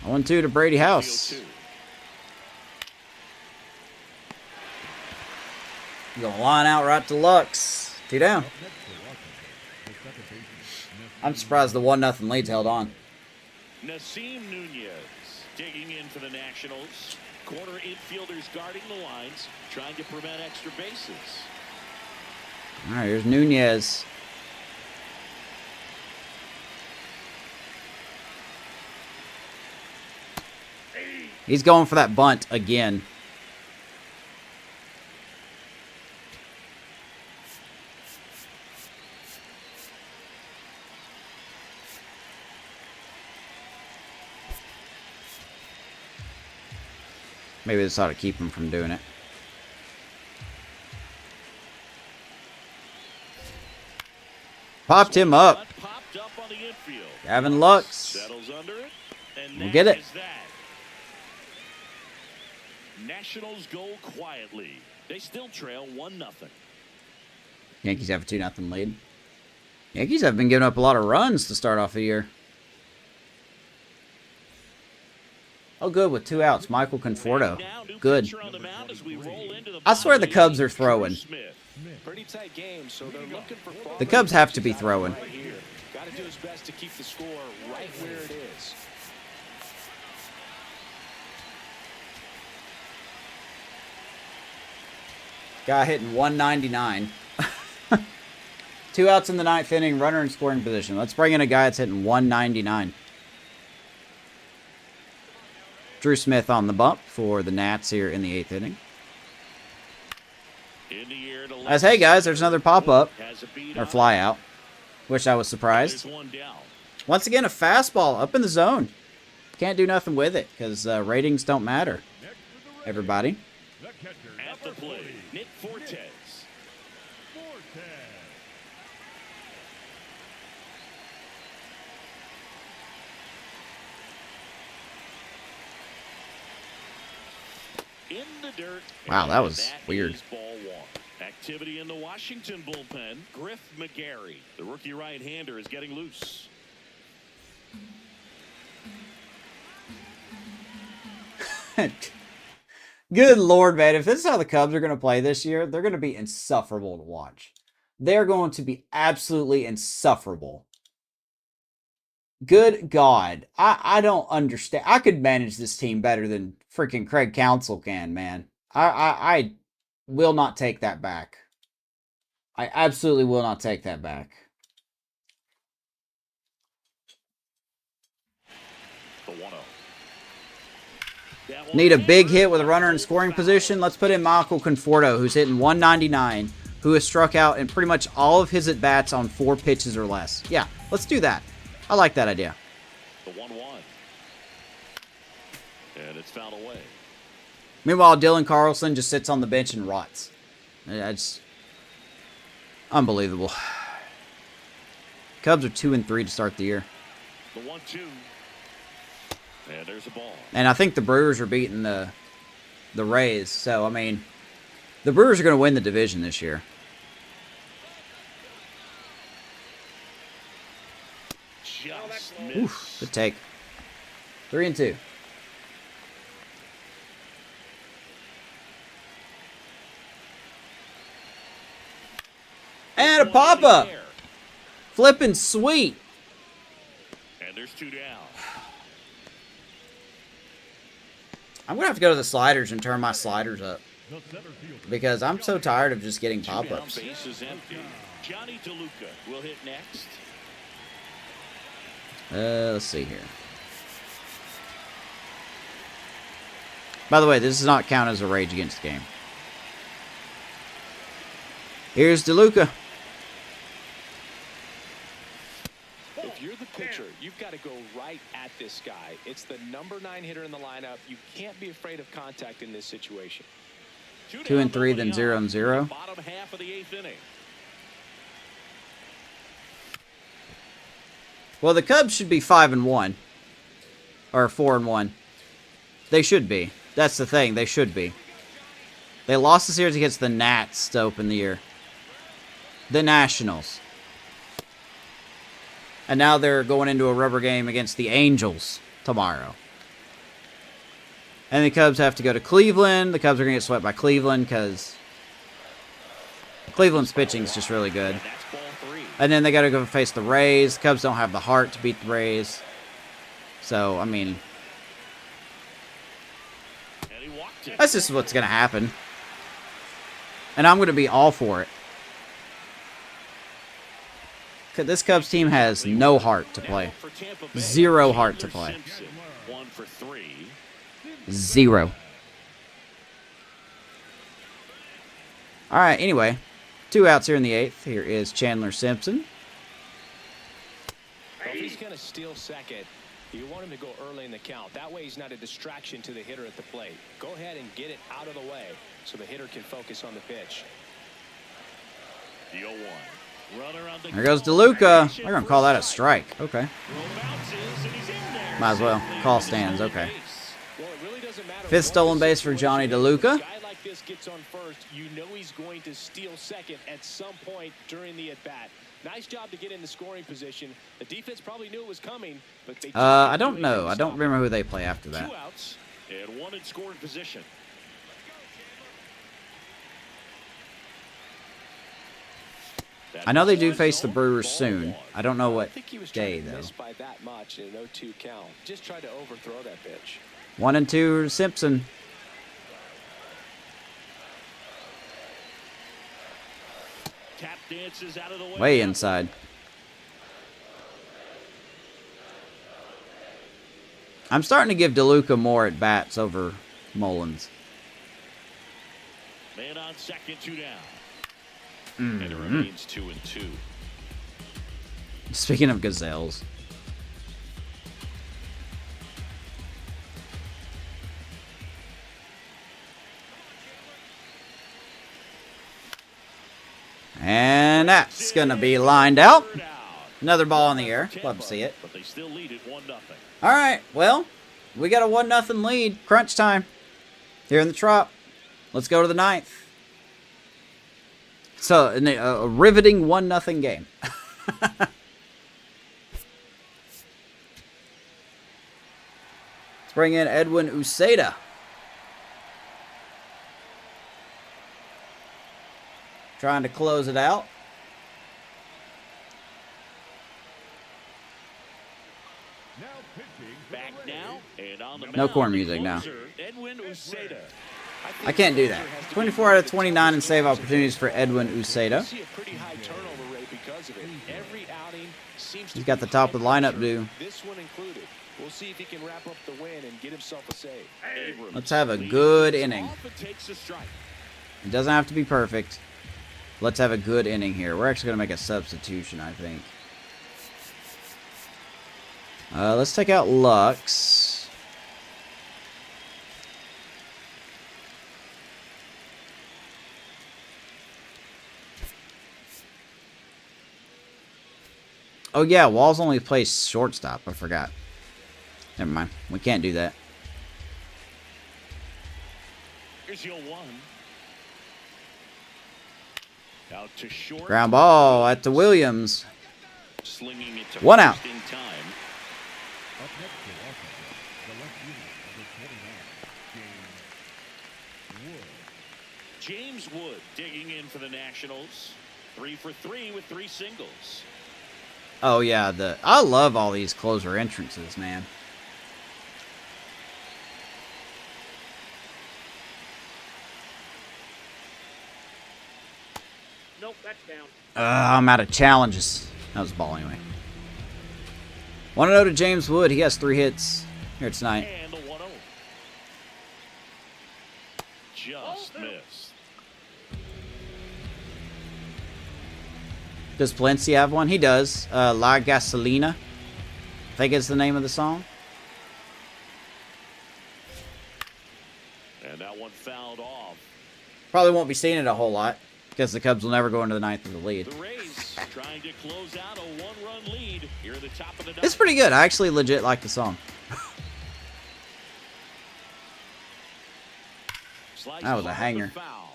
Speaker 1: Oh, 1-2 to Brady House.
Speaker 2: Field two.
Speaker 1: Gonna line out right to Lux. 2 down.
Speaker 6: Up next for Washington, the second baseman,
Speaker 1: I'm surprised the 1-0 lead's held on.
Speaker 2: Nasim Nunez digging in for the Nationals. Corner infielders guarding the lines, trying to prevent extra bases.
Speaker 1: All right, here's Nunez. He's going for that bunt again. Maybe this ought to keep him from doing it. Popped him up.
Speaker 2: Popped up on the infield.
Speaker 1: Gavin Lux.
Speaker 2: Settles under it. And
Speaker 1: We'll get it.
Speaker 2: is that. Nationals go quietly. They still trail 1-0.
Speaker 1: Yankees have a 2-0 lead. Yankees have been giving up a lot of runs to start off the year. Oh, good with 2 outs. Michael Conforto. Good. I swear the Cubs are throwing.
Speaker 3: Pretty tight game, so they're looking for
Speaker 1: The Cubs have to be throwing.
Speaker 3: right here. Got to do his best to keep the score right where it is.
Speaker 1: Guy hitting 199. 2 outs in the 9th inning, runner in scoring position. Let's bring in a guy that's hitting 199. Drew Smith on the bump for the Nats here in the 8th inning. As hey guys, there's another pop-up. Or fly out. Wish I was surprised. Once again, a fastball up in the zone. Can't do nothing with it because ratings don't matter. Everybody.
Speaker 6: the catcher,
Speaker 2: At the plate, Nick Fortes.
Speaker 6: Fortes.
Speaker 2: In the dirt.
Speaker 1: Wow, that was
Speaker 2: And
Speaker 1: weird.
Speaker 2: is ball 1. Activity in the Washington bullpen. Griff McGarry, the rookie right-hander, is getting loose.
Speaker 1: Good Lord, man. If this is how the Cubs are going to play this year, they're going to be insufferable to watch. They're going to be absolutely insufferable. Good God. I don't understand. I could manage this team better than freaking Craig Counsell can, man. I will not take that back. I absolutely will not take that back.
Speaker 2: The 1-0. That one
Speaker 1: Need a big
Speaker 2: hammered,
Speaker 1: hit with a runner in scoring
Speaker 2: foul.
Speaker 1: position. Let's put in Michael Conforto, who's hitting 199, who has struck out in pretty much all of his at-bats on 4 pitches or less. Yeah, let's do that. I like that idea.
Speaker 2: The 1-1. And it's fouled away.
Speaker 1: Meanwhile, Dylan Carlson just sits on the bench and rots. That's unbelievable. Cubs are 2-3 to start the year.
Speaker 2: The 1-2. And there's a ball.
Speaker 1: And I think the Brewers are beating the Rays. So, I mean, the Brewers are going to win the division this year. Oof, good take. 3-2. And a pop-up. Flippin' sweet.
Speaker 2: And there's 2 down.
Speaker 1: I'm going to have to go to the sliders and turn my sliders up.
Speaker 6: The center fielder.
Speaker 1: Because I'm so tired of just getting
Speaker 2: 2 down,
Speaker 1: pop-ups.
Speaker 2: base is empty. Johnny DeLuca will hit next.
Speaker 1: Let's see here. By the way, this does not count as a Rage Against game. Here's DeLuca.
Speaker 3: If you're the pitcher, you've got to go right at this guy. It's the number 9 hitter in the lineup. You can't be afraid of contact in this situation.
Speaker 1: 2 and 3, then 0 and 0.
Speaker 2: Bottom half of the 8th inning.
Speaker 1: Well, the Cubs should be 5 and 1. Or 4 and 1. They should be. That's the thing. They should be. They lost the series against the Nats to open the year. The Nationals. And now they're going into a rubber game against the Angels tomorrow. And the Cubs have to go to Cleveland. The Cubs are going to get swept by Cleveland because Cleveland's pitching is just really good.
Speaker 2: And that's ball 3.
Speaker 1: And then they got to go face the Rays. Cubs don't have the heart to beat the Rays. So, I mean,
Speaker 2: And he walked it.
Speaker 1: that's just what's going to happen. And I'm going to be all for it. 'Cause this Cubs team has no heart to play.
Speaker 2: For Tampa Bay,
Speaker 1: Zero heart to
Speaker 2: Chandler
Speaker 1: play.
Speaker 2: Simpson, 1 for 3.
Speaker 1: 0. All right, anyway. 2 outs here in the 8th. Here is Chandler Simpson.
Speaker 3: Well, if he's going to steal second, you want him to go early in the count. That way he's not a distraction to the hitter at the plate. Go ahead and get it out of the way so the hitter can focus on the pitch.
Speaker 2: The 0-1. Runner on the
Speaker 1: There goes DeLuca. They're going to call that a strike. Okay.
Speaker 2: Throw bounces, and he's in there.
Speaker 1: Might as well. Call stands. Okay.
Speaker 3: Well, it really doesn't matter
Speaker 1: 5th
Speaker 3: what
Speaker 1: stolen
Speaker 3: the
Speaker 1: base for Johnny
Speaker 3: situation is.
Speaker 1: DeLuca.
Speaker 3: A guy like this gets on first, you know he's going to steal second at some point during the at-bat. Nice job to get in the scoring position. The defense probably knew it was coming, but they
Speaker 1: I don't know. I don't remember who they play after
Speaker 2: 2
Speaker 1: that.
Speaker 2: outs and 1 in scoring position.
Speaker 1: I know they do face the Brewers soon. I don't know what
Speaker 3: I think he was
Speaker 1: day,
Speaker 3: trying to
Speaker 1: though.
Speaker 3: miss by that much in an 0-2 count. Just tried to overthrow that pitch.
Speaker 1: 1 and 2 to Simpson.
Speaker 2: Tap dances out of the way.
Speaker 1: Way inside. I'm starting to give DeLuca more at bats over Mullins.
Speaker 2: Man on second, 2 down.
Speaker 1: Mm-hmm.
Speaker 2: And it remains 2 and 2.
Speaker 1: Speaking of gazelles. And that's going to be lined out.
Speaker 2: Third out.
Speaker 1: Another ball in the air. Love to see it.
Speaker 2: But they still lead it 1-0.
Speaker 1: All right, well, we got a 1-0 lead. Crunch time here in the Trop. Let's go to the 9th. So, a riveting 1-0 game. Let's bring in Edwin Uceda. Trying to close it out.
Speaker 6: Now pitching. for
Speaker 2: Back
Speaker 6: the Rays.
Speaker 2: now and on the
Speaker 1: No
Speaker 2: mound,
Speaker 1: corn
Speaker 2: the
Speaker 1: music now.
Speaker 2: closer, Edwin Uceda.
Speaker 1: I can't do that. 24 out of 29 in save opportunities for Edwin Uceda.
Speaker 3: See a pretty high turnover rate because of it. Every outing seems to
Speaker 1: He's got
Speaker 3: be
Speaker 1: the top
Speaker 3: high
Speaker 1: of the lineup
Speaker 3: pressure.
Speaker 1: due.
Speaker 3: This one included. We'll see if he can wrap up the win and get himself a save.
Speaker 2: Abrams
Speaker 1: Let's have a
Speaker 2: leads
Speaker 1: good inning.
Speaker 2: off and takes a strike.
Speaker 1: It doesn't have to be perfect. Let's have a good inning here. We're actually going to make a substitution, I think. Let's take out Lux. Oh yeah, Walls only plays shortstop. I forgot. Never mind. We can't do that.
Speaker 2: Here's your 1. Out to short.
Speaker 1: Ground ball at the Williams.
Speaker 2: Slinging it to
Speaker 1: 1 out.
Speaker 2: first in time.
Speaker 6: Up next for Washington, the left fielder, number 29, James Wood.
Speaker 2: James Wood digging in for the Nationals. 3 for 3 with 3 singles.
Speaker 1: Oh yeah, I love all these closer entrances, man.
Speaker 5: Nope, that's down.
Speaker 1: I'm out of challenges. That was a ball anyway. 1-0 to James Wood. He has 3 hits here tonight.
Speaker 2: And the 1-0. Just missed.
Speaker 1: Does Palencia have one? He does. La Gasolina, I think is the name of the song.
Speaker 2: And that one fouled off.
Speaker 1: Probably won't be seeing it a whole lot because the Cubs will never go into the ninth of the lead.
Speaker 2: The Rays trying to close out a 1-run lead here at the top of the ninth.
Speaker 1: It's pretty good. I actually legit like the song. That was a hanger.
Speaker 2: Foul.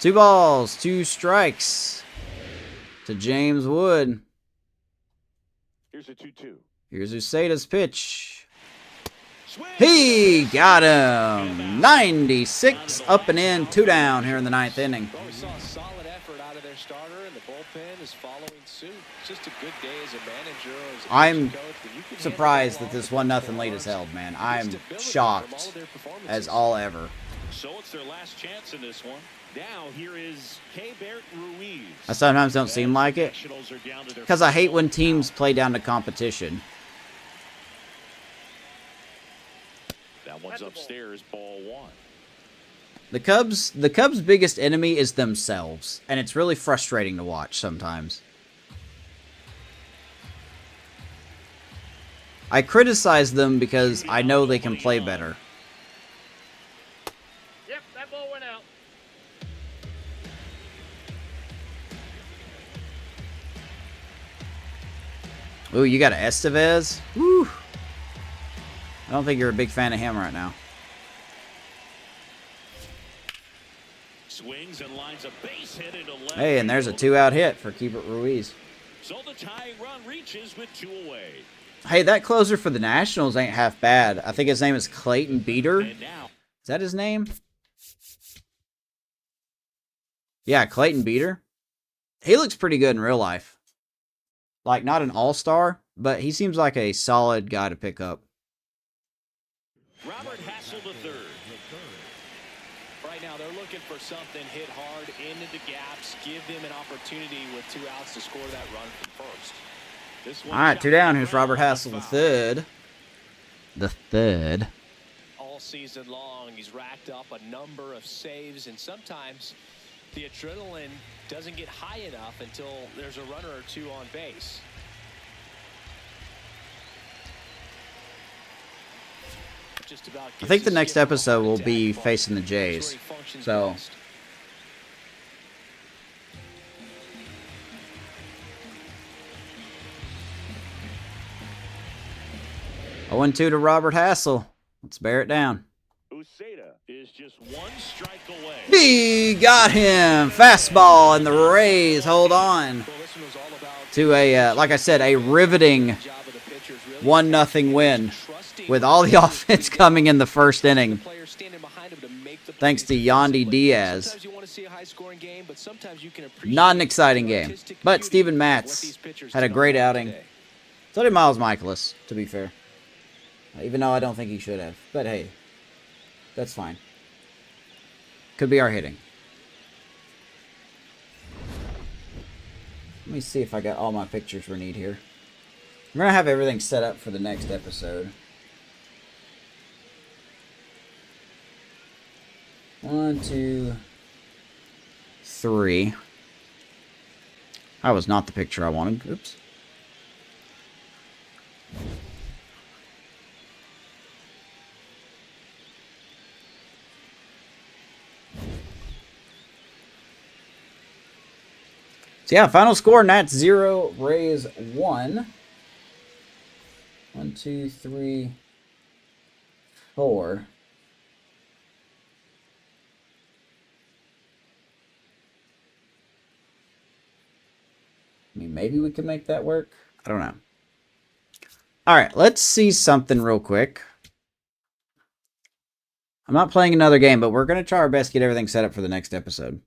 Speaker 1: 2 balls, 2 strikes to James Wood.
Speaker 2: Here's a 2-2.
Speaker 1: Here's Uceda's pitch.
Speaker 2: Swing.
Speaker 1: He got him. 96 up and in, 2 down here in the 9th inning.
Speaker 3: Well, we saw a solid effort out of their starter, and the bullpen is following suit. It's just a good day as a manager. Or as a
Speaker 1: I'm
Speaker 3: coach, but you can
Speaker 1: surprised
Speaker 3: handle
Speaker 1: that this
Speaker 3: all the
Speaker 1: 1-0 lead is held, man.
Speaker 3: Good
Speaker 1: I'm
Speaker 3: stability from all
Speaker 1: shocked
Speaker 3: of their performances.
Speaker 1: as all ever.
Speaker 2: So it's their last chance in this one. Now here is Keibert Ruiz.
Speaker 1: I sometimes don't seem like it
Speaker 2: Nationals are down to their
Speaker 1: because I hate when
Speaker 2: first
Speaker 1: teams
Speaker 2: out.
Speaker 1: play down to competition.
Speaker 2: That one's upstairs, ball 1.
Speaker 1: The Cubs' biggest enemy is themselves, and it's really frustrating to watch sometimes. I criticize them because I know they can play better.
Speaker 5: Yep, that ball went out.
Speaker 1: Ooh, you got an Estevez? Woo! I don't think you're a big fan of him right now.
Speaker 2: Swings and lines a base hit into left.
Speaker 1: Hey, and there's a
Speaker 2: field.
Speaker 1: 2-out hit for Keibert Ruiz.
Speaker 2: So the tying run reaches with 2 away.
Speaker 1: Hey, that closer for the Nationals ain't half bad. I think his name is Clayton Beater.
Speaker 2: And now
Speaker 1: Is that his name? Yeah, Clayton Beater. He looks pretty good in real life. Like, not an all-star, but he seems like a solid guy to pick up.
Speaker 2: Robert Hassel III.
Speaker 3: Right now, they're looking for something hit hard into the gaps, give them an opportunity with 2 outs to score that run from first.
Speaker 2: This
Speaker 1: All
Speaker 2: one
Speaker 1: right,
Speaker 2: shot
Speaker 1: 2 down.
Speaker 2: to
Speaker 1: Here's
Speaker 2: the ground
Speaker 1: Robert
Speaker 2: on
Speaker 1: Hassel
Speaker 2: the
Speaker 1: the
Speaker 2: foul.
Speaker 1: third. The third.
Speaker 3: All season long, he's racked up a number of saves, and sometimes the adrenaline doesn't get high enough until there's a runner or 2 on base. Just about
Speaker 1: I think the
Speaker 3: gives
Speaker 1: next
Speaker 3: skipper a
Speaker 1: episode
Speaker 3: heart
Speaker 1: will
Speaker 3: attack,
Speaker 1: be
Speaker 3: but
Speaker 1: facing the
Speaker 3: that's where
Speaker 1: Jays.
Speaker 3: he functions
Speaker 1: So
Speaker 3: best.
Speaker 1: Oh, 0-2 to Robert Hassel. Let's bear it down.
Speaker 2: Uceda is just 1 strike away.
Speaker 1: He got him. Fastball, and the Rays hold on
Speaker 3: Well, this one was all about
Speaker 1: to a, like I said, a riveting
Speaker 3: job of the pitchers, really
Speaker 1: 1-0 win
Speaker 3: trusting
Speaker 1: with all the offense coming in the first inning.
Speaker 3: the players standing behind him to make the
Speaker 1: Thanks to
Speaker 3: plays
Speaker 1: Yandy
Speaker 3: defensively.
Speaker 1: Diaz.
Speaker 3: Sometimes you want to see a high-scoring game, but sometimes you can appreciate
Speaker 1: Not an exciting
Speaker 3: the
Speaker 1: game.
Speaker 3: artistic
Speaker 1: But
Speaker 3: beauty
Speaker 1: Steven
Speaker 3: of
Speaker 1: Matz
Speaker 3: what these pitchers
Speaker 1: had a
Speaker 3: did
Speaker 1: great
Speaker 3: on
Speaker 1: outing.
Speaker 3: today.
Speaker 1: So did Miles Michaelis, to be fair. Even though I don't think he should have. But hey, that's fine. Could be our hitting. Let me see if I got all my pictures we need here. I'm going to have everything set up for the next episode. 1, 2, 3. That was not the picture I wanted. Oops. So yeah, final score, Nats 0, Rays 1. 1, 2, 3, 4. mean, maybe we could make that work. I don't know. All right, let's see something real quick. I'm not playing another game, but we're going to try our best to get everything set up for the next episode.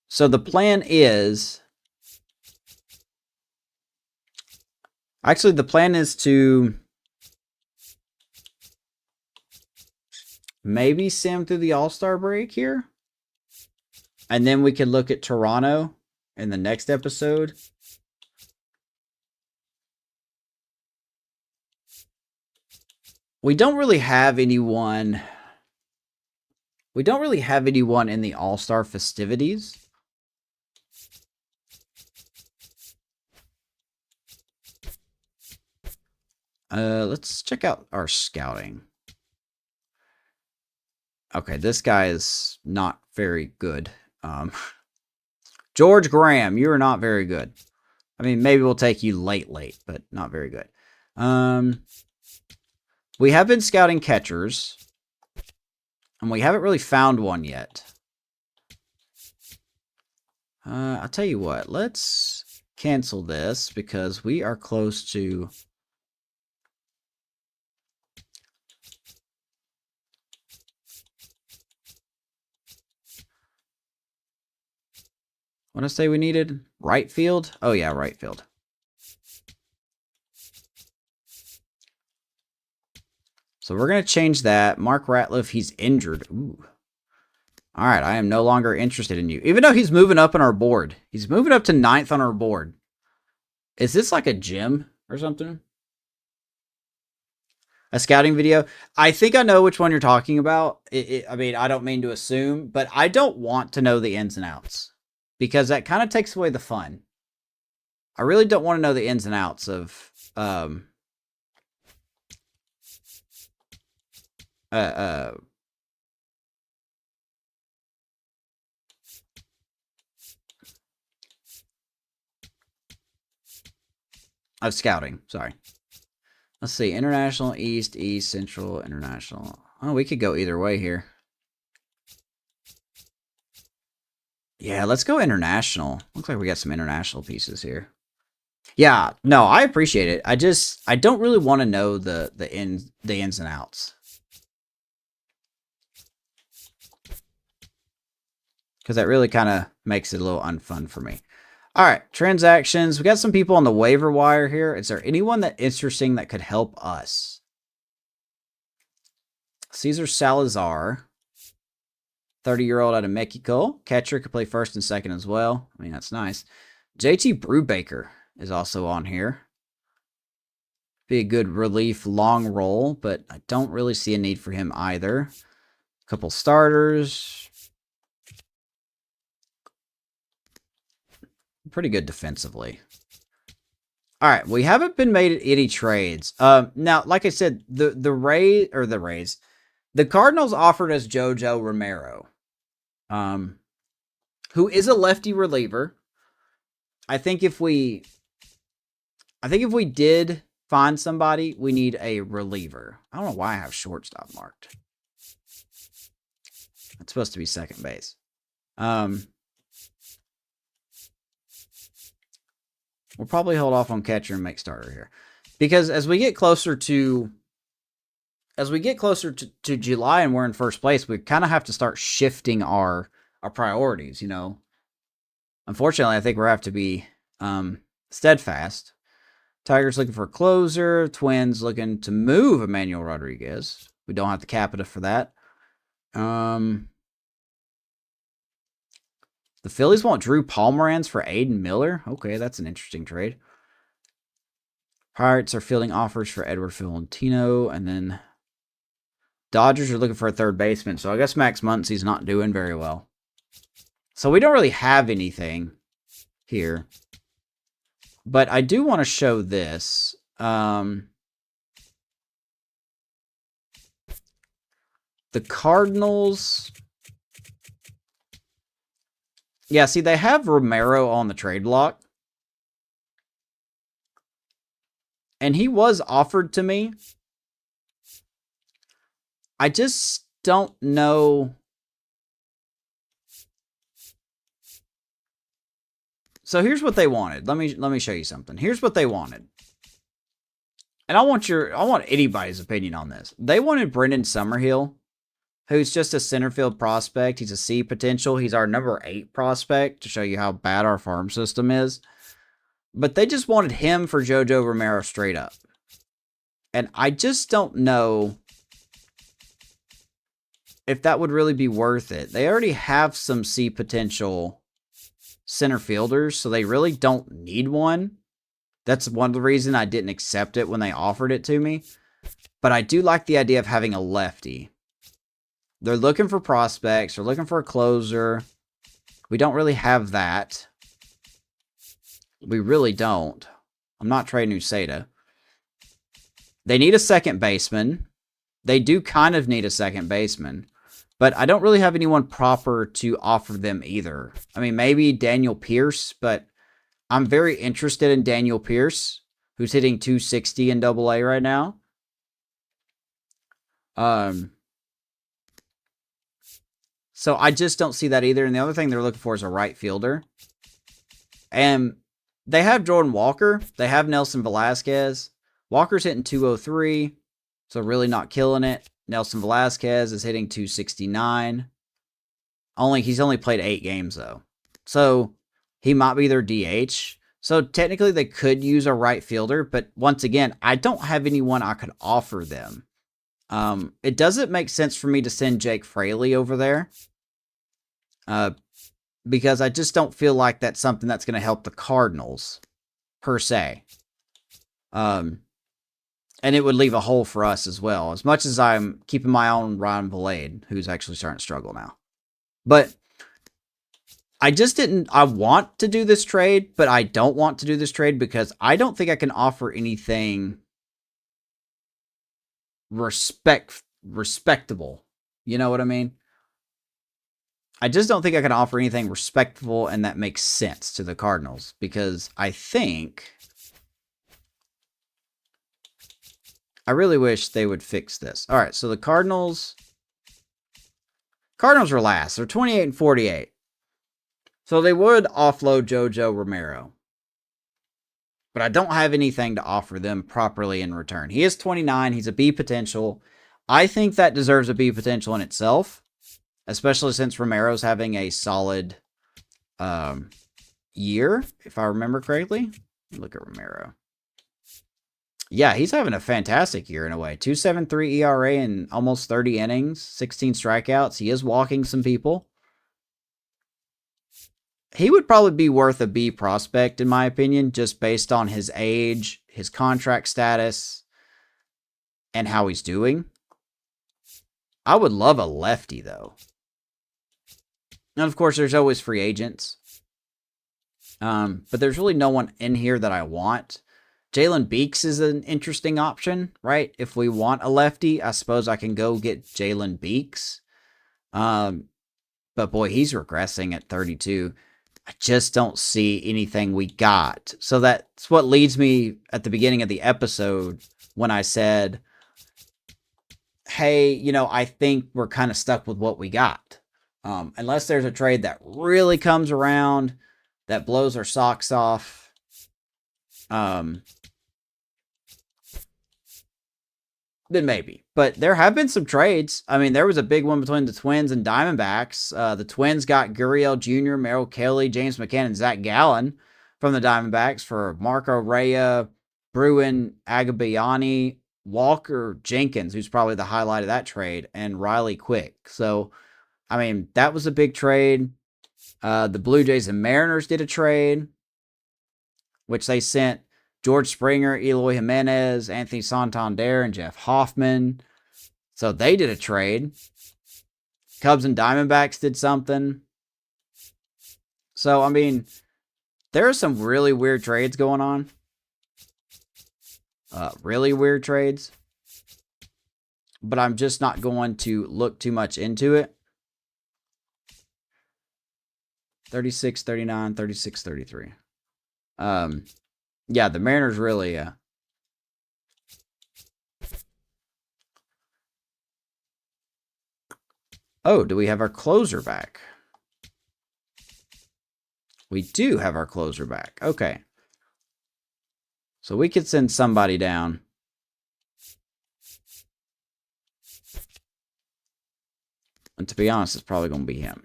Speaker 1: So the plan is... Actually, the plan is to maybe sim through the All-Star break here. And then we could look at Toronto in the next episode. We don't really have anyone... We don't really have anyone in the All-Star festivities. Let's check out our scouting. Okay, this guy is not very good. George Graham, you are not very good. I mean, maybe we'll take you late, but not very good. We have been scouting catchers, and we haven't really found one yet. I'll tell you what, let's cancel this because we are close to... What did I say we needed? Right field? Oh yeah, right field. So we're going to change that. Mark Ratliff, he's injured. Ooh. All right, I am no longer interested in you. Even though he's moving up on our board. He's moving up to 9th on our board. Is this like a gym or something? A scouting video? I think I know which one you're talking about. I mean, I don't mean to assume, but I don't want to know the ins and outs. Because that kind of takes away the fun. I really don't want to know the ins and outs of of scouting. Sorry. Let's see. International, East, Central, International. Oh, we could go either way here. Yeah, let's go international. Looks like we got some international pieces here. Yeah, no, I appreciate it. I don't really want to know the ins and outs. Because that really kind of makes it a little unfun for me. All right, transactions. We got some people on the waiver wire here. Is there anyone that interesting that could help us? Cesar Salazar. 30-year-old out of Mexico. Catcher could play first and second as well. I mean, that's nice. JT Brubaker is also on here. Be a good relief long roll, but I don't really see a need for him either. A couple starters. Pretty good defensively. All right, we haven't been made any trades. Now, like I said, the Cardinals offered us Jojo Romero. Who is a lefty reliever. I think if we did find somebody, we need a reliever. I don't know why I have shortstop marked. It's supposed to be second base. We'll probably hold off on catcher and make starter here. Because as we get closer to July and we're in first place, we kind of have to start shifting our priorities, you know. Unfortunately, I think we're have to be steadfast. Tigers looking for a closer. Twins looking to move Emmanuel Rodriguez. We don't have the capita for that. The Phillies want Drew Pomeranz for Aiden Miller. Okay, that's an interesting trade. Pirates are fielding offers for Edward Fiorentino. And then Dodgers are looking for a third baseman. So I guess Max Muncy's not doing very well. So we don't really have anything here. But I do want to show this. The Cardinals... Yeah, see, they have Romero on the trade block. And he was offered to me. I just don't know So here's what they wanted. Let me show you something. Here's what they wanted. And I want anybody's opinion on this. They wanted Brendan Summerhill, who's just a center field prospect. He's a C potential. He's our number 8 prospect to show you how bad our farm system is. But they just wanted him for JoJo Romero straight up. And I just don't know if that would really be worth it. They already have some C potential center fielders, so they really don't need one. That's one of the reasons I didn't accept it when they offered it to me. But I do like the idea of having a lefty. They're looking for prospects. They're looking for a closer. We don't really have that. We really don't. I'm not trading Useda. They need a second baseman. They do kind of need a second baseman. But I don't really have anyone proper to offer them either. I mean, maybe Daniel Pierce, but I'm very interested in Daniel Pierce, who's hitting 260 in AA right now. So I just don't see that either. And the other thing they're looking for is a right fielder. And they have Jordan Walker. They have Nelson Velasquez. Walker's hitting 203, so really not killing it. Nelson Velasquez is hitting 269. He's only played 8 games, though. So he might be their DH. So technically they could use a right fielder, but once again, I don't have anyone I could offer them. It doesn't make sense for me to send Jake Fraley over there. Because I just don't feel like that's something that's going to help the Cardinals, per se. And it would leave a hole for us as well, as much as I'm keeping my eye on Ryan Valade, who's actually starting to struggle now. But I want to do this trade, but I don't want to do this trade because I don't think I can offer anything respectable. You know what I mean? I just don't think I can offer anything respectable and that makes sense to the Cardinals because I think I really wish they would fix this. All right, so the Cardinals are last. They're 28 and 48. So they would offload JoJo Romero. But I don't have anything to offer them properly in return. He is 29. He's a B potential. I think that deserves a B potential in itself, especially since Romero's having a solid year, if I remember correctly. Look at Romero. Yeah, he's having a fantastic year in a way. 2.73 ERA in almost 30 innings, 16 strikeouts. He is walking some people. He would probably be worth a B prospect, in my opinion, just based on his age, his contract status, and how he's doing. I would love a lefty, though. And, of course, there's always free agents. But there's really no one in here that I want. Jalen Beeks is an interesting option, right? If we want a lefty, I suppose I can go get Jalen Beeks. But, boy, he's regressing at 32. I just don't see anything we got. So that's what leads me at the beginning of the episode when I said, hey, I think we're kind of stuck with what we got. Unless there's a trade that really comes around that blows our socks off. Then maybe. But there have been some trades. I mean, there was a big one between the Twins and Diamondbacks. The Twins got Gurriel Jr., Merrill Kelly, James McCann, and Zach Gallen from the Diamondbacks for Marco Rhea, Bruin Agabayani, Walker Jenkins, who's probably the highlight of that trade, and Riley Quick. So, I mean, that was a big trade. The Blue Jays and Mariners did a trade, which they sent George Springer, Eloy Jimenez, Anthony Santander, and Jeff Hoffman. So they did a trade. Cubs and Diamondbacks did something. So, I mean, there are some really weird trades going on. Really weird trades. But I'm just not going to look too much into it. 36, 39, 36, 33. Yeah, the Mariners really... Oh, do we have our closer back? We do have our closer back. Okay. So we could send somebody down. And to be honest, it's probably going to be him.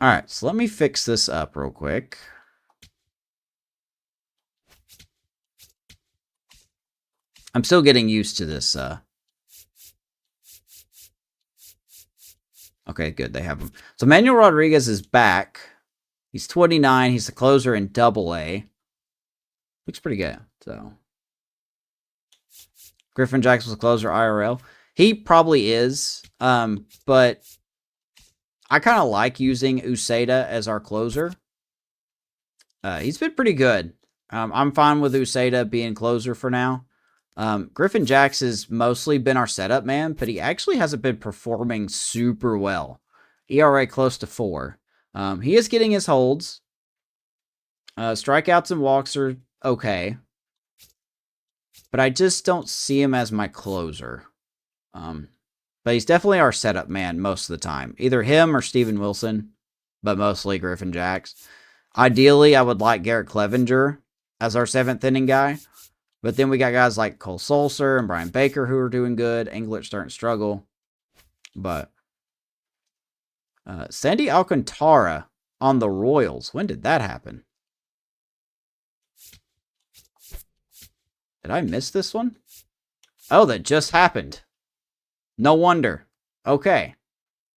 Speaker 1: Alright, so let me fix this up real quick. I'm still getting used to this. Okay, good. They have him. So Manuel Rodriguez is back. He's 29. He's the closer in Double-A. Looks pretty good. So Griffin Jackson's the closer IRL. He probably is. But I kind of like using Uceda as our closer. He's been pretty good. I'm fine with Uceda being closer for now. Griffin Jax has mostly been our setup man, but he actually hasn't been performing super well. ERA close to 4. He is getting his holds. Strikeouts and walks are okay. But I just don't see him as my closer. But he's definitely our setup man most of the time. Either him or Steven Wilson, but mostly Griffin Jax. Ideally, I would like Garrett Clevenger as our 7th inning guy. But then we got guys like Cole Sulser and Brian Baker who are doing good. English starting to struggle. But Sandy Alcantara on the Royals. When did that happen? Did I miss this one? Oh, that just happened. No wonder. Okay.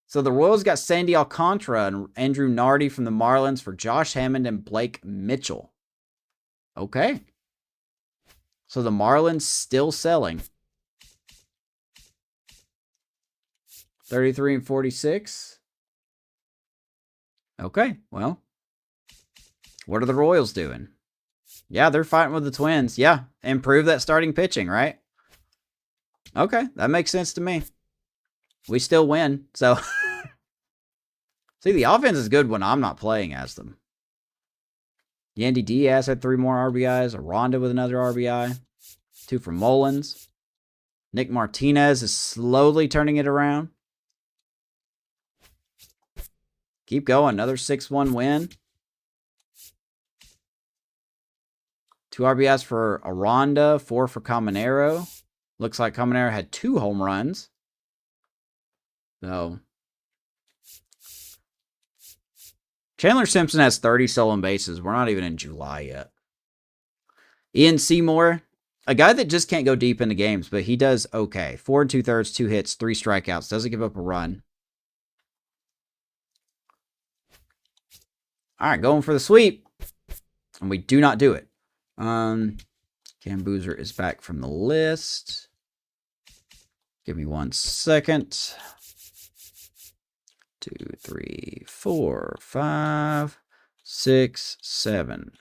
Speaker 1: So the Royals got Sandy Alcantara and Andrew Nardi from the Marlins for Josh Hammond and Blake Mitchell. Okay. So the Marlins still selling. 33 and 46. Okay, well. What are the Royals doing? Yeah, they're fighting with the Twins. Yeah, improve that starting pitching, right? Okay, that makes sense to me. We still win, so. See, the offense is good when I'm not playing as them. Yandy Diaz had 3 more RBIs. Aranda with another RBI. 2 from Mullins. Nick Martinez is slowly turning it around. Keep going. Another 6-1 win. 2 RBIs for Aranda. 4 for Caminero. Looks like Caminero had 2 home runs. So Chandler Simpson has 30 stolen bases. We're not even in July yet. Ian Seymour, a guy that just can't go deep into games, but he does okay. 4 2/3, 2 hits, 3 strikeouts. Doesn't give up a run. All right, going for the sweep. And we do not do it. Cam Boozer is back from the list. Give me 1 second. 2, 3, 4, 5, 6, 7.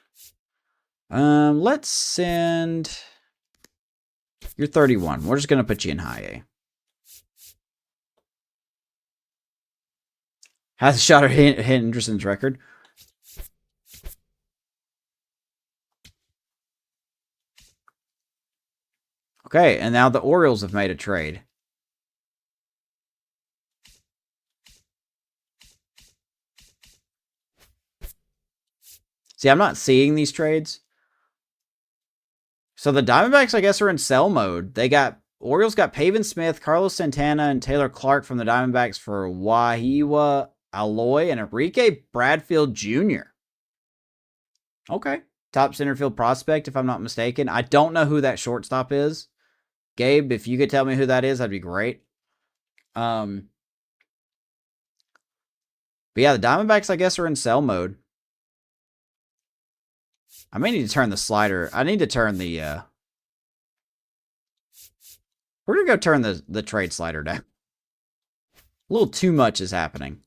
Speaker 1: Let's send. You're 31. We're just gonna put you in high A. Has a shot at Henderson's record. Okay, and now the Orioles have made a trade. See, I'm not seeing these trades. So the Diamondbacks, I guess, are in sell mode. Orioles got Pavin Smith, Carlos Santana, and Taylor Clark from the Diamondbacks for Wahiwa Aloy and Enrique Bradfield Jr. Okay. Top center field prospect, if I'm not mistaken. I don't know who that shortstop is. Gabe, if you could tell me who that is, that'd be great. But yeah, the Diamondbacks, I guess, are in sell mode. I may need to turn the slider. I need to turn the, we're going to go turn the trade slider down. A little too much is happening.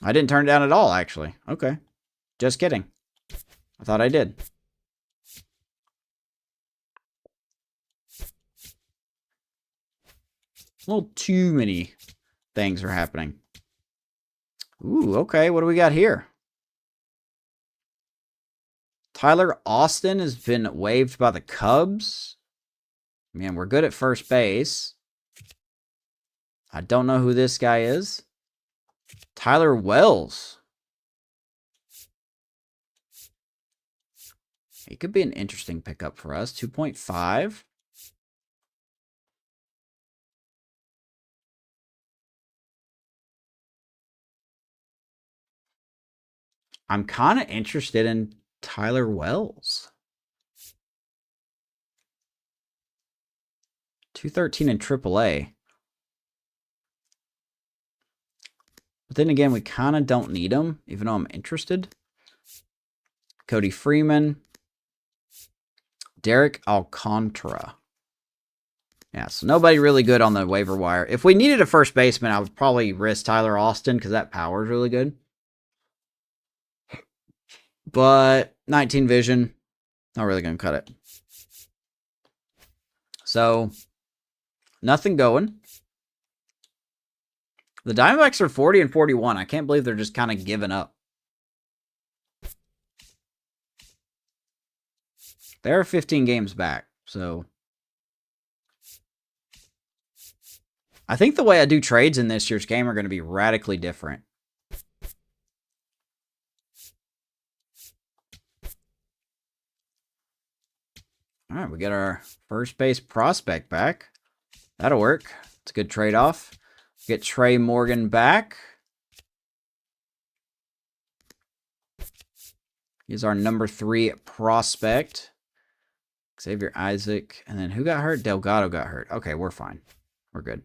Speaker 1: I didn't turn it down at all, actually. Okay. Just kidding. I thought I did. A little too many things are happening. Ooh, okay. What do we got here? Tyler Austin has been waived by the Cubs. Man, we're good at first base. I don't know who this guy is. Tyler Wells. He could be an interesting pickup for us. 2.5. I'm kind of interested in Tyler Wells. 213 in AAA. But then again, we kind of don't need him, even though I'm interested. Cody Freeman. Derek Alcantara. Yeah, so nobody really good on the waiver wire. If we needed a first baseman, I would probably risk Tyler Austin because that power is really good. But 19 vision, not really going to cut it. So, nothing going. The Diamondbacks are 40 and 41. I can't believe they're just kind of giving up. They're 15 games back, so I think the way I do trades in this year's game are going to be radically different. All right, we get our first base prospect back. That'll work. It's a good trade-off. Get Trey Morgan back. He's our number 3 prospect. Xavier Isaac. And then who got hurt? Delgado got hurt. Okay, we're fine. We're good.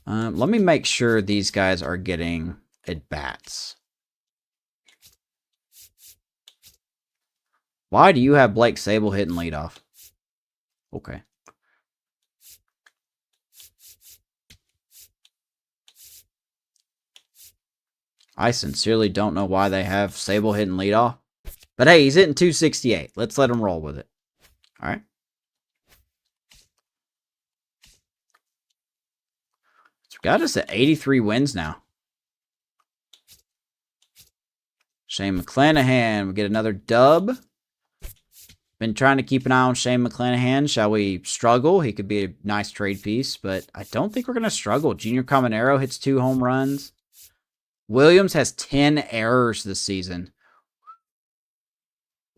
Speaker 1: Let me make sure these guys are getting at-bats. Why do you have Blake Sable hitting leadoff? Okay. I sincerely don't know why they have Sable hitting leadoff. But hey, he's hitting 268. Let's let him roll with it. All right. So we got us at 83 wins now. Shane McClanahan. We get another dub. Been trying to keep an eye on Shane McClanahan. Shall we struggle? He could be a nice trade piece, but I don't think we're going to struggle. Junior Caminero hits 2 home runs. Williams has 10 errors this season.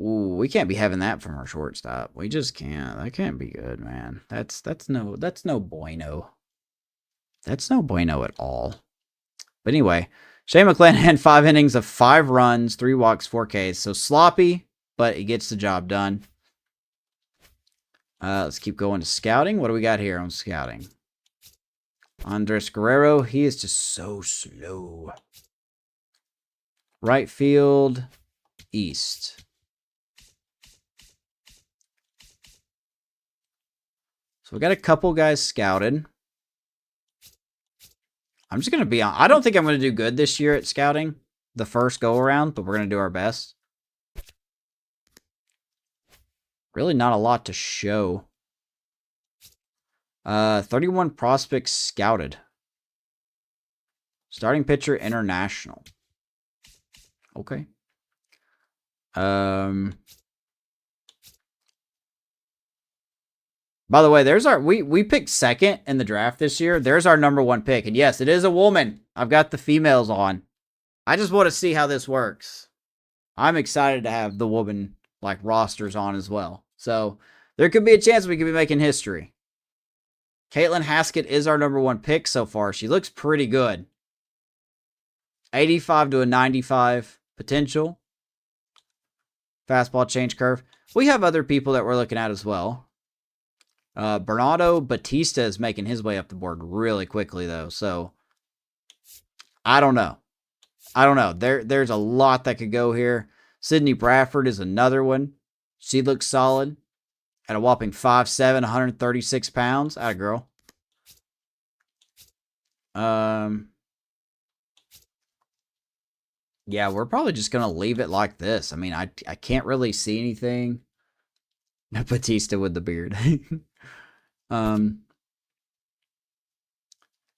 Speaker 1: Ooh, we can't be having that from our shortstop. We just can't. That can't be good, man. That's no bueno. That's no bueno at all. But anyway, Shane McClanahan, 5 innings of 5 runs, 3 walks, 4 Ks. So sloppy, but he gets the job done. Let's keep going to scouting. What do we got here on scouting? Andres Guerrero, he is just so slow. Right field, east. So we got a couple guys scouted. I'm just going to be on. I don't think I'm going to do good this year at scouting the first go around, but we're going to do our best. Really not a lot to show. 31 prospects scouted. Starting pitcher international. Okay. By the way, there's our we picked second in the draft this year. There's our number 1 pick. And yes, it is a woman. I've got the females on. I just want to see how this works. I'm excited to have the woman like rosters on as well. So there could be a chance we could be making history. Caitlin Haskett is our number 1 pick so far. She looks pretty good. 85 to a 95 potential. Fastball change curve. We have other people that we're looking at as well. Bernardo Batista is making his way up the board really quickly, though. So, I don't know. There's a lot that could go here. Sydney Bradford is another one. She looks solid. At a whopping 5'7", 136 pounds. Atta girl. Yeah, we're probably just going to leave it like this. I mean, I can't really see anything. Batista with the beard.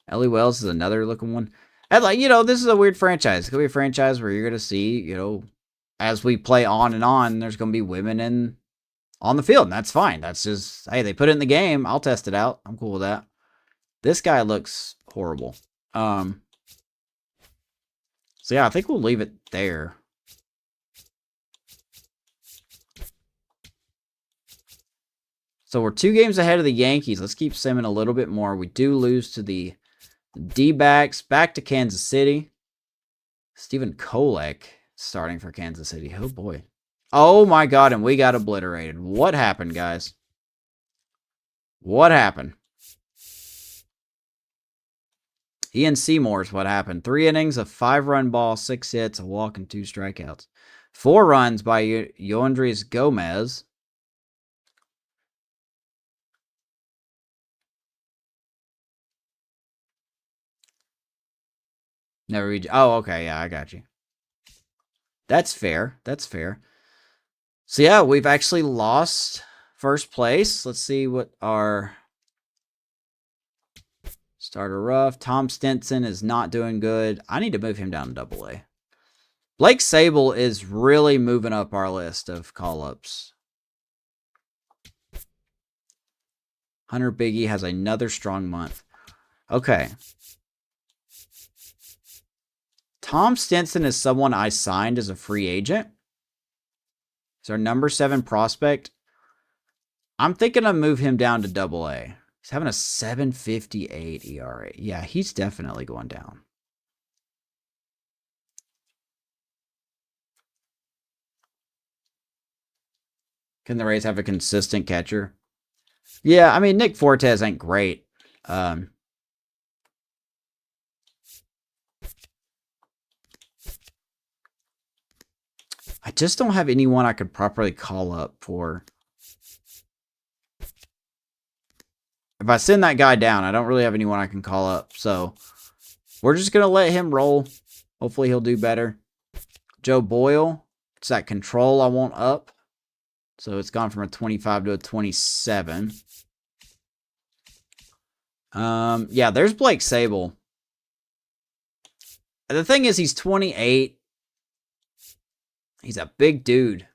Speaker 1: Ellie Wells is another looking one. And like, this is a weird franchise. It's going to be a franchise where you're going to see, as we play on and on, there's going to be women on the field. And that's fine. That's just, hey, they put it in the game. I'll test it out. I'm cool with that. This guy looks horrible. So yeah, I think we'll leave it there. So we're 2 games ahead of the Yankees. Let's keep simming a little bit more. We do lose to the D-backs. Back to Kansas City. Stephen Kolek starting for Kansas City. Oh, boy. Oh, my God, and we got obliterated. What happened, guys? What happened? Ian Seymour's what happened. 3 innings, a 5-run ball, 6 hits, a walk, and 2 strikeouts. 4 runs by Yoandres Gomez. Never read. Oh, okay. Yeah, I got you. That's fair. That's fair. So, yeah, we've actually lost first place. Let's see what our starter rough. Tom Stinson is not doing good. I need to move him down to Double-A. Blake Sable is really moving up our list of call-ups. Hunter Biggie has another strong month. Okay. Tom Stinson is someone I signed as a free agent. He's our number 7 prospect. I'm thinking of move him down to Double-A. He's having a 7.58 ERA. Yeah, he's definitely going down. Can the Rays have a consistent catcher? Yeah, I mean, Nick Fortes ain't great. I just don't have anyone I could properly call up for. If I send that guy down, I don't really have anyone I can call up. So we're just going to let him roll. Hopefully he'll do better. Joe Boyle. It's that control I want up. So it's gone from a 25 to a 27. Yeah, there's Blake Sable. The thing is, he's 28. He's a big dude.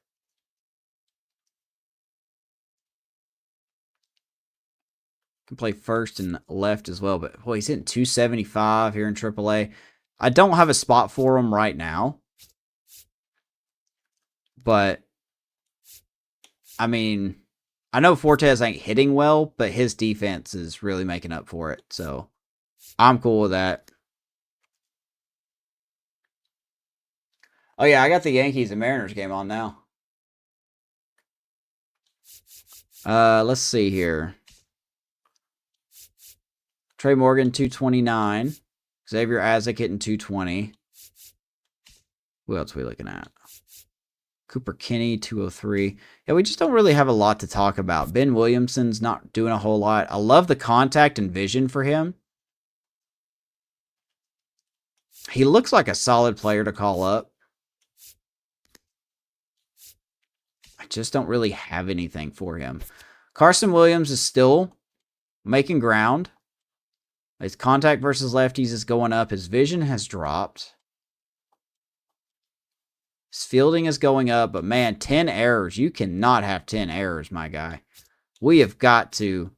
Speaker 1: Can play first and left as well, but boy, he's hitting 275 here in AAA. I don't have a spot for him right now. But, I mean, I know Fortes ain't hitting well, but his defense is really making up for it. So, I'm cool with that. Oh, yeah, I got the Yankees and Mariners game on now. Let's see here. Trey Morgan, 229. Xavier Isaac hitting 220. Who else are we looking at? Cooper Kinney, 203. Yeah, we just don't really have a lot to talk about. Ben Williamson's not doing a whole lot. I love the contact and vision for him. He looks like a solid player to call up. I just don't really have anything for him. Carson Williams is still making ground. His contact versus lefties is going up. His vision has dropped. His fielding is going up. But man, 10 errors. You cannot have 10 errors, my guy. We have got to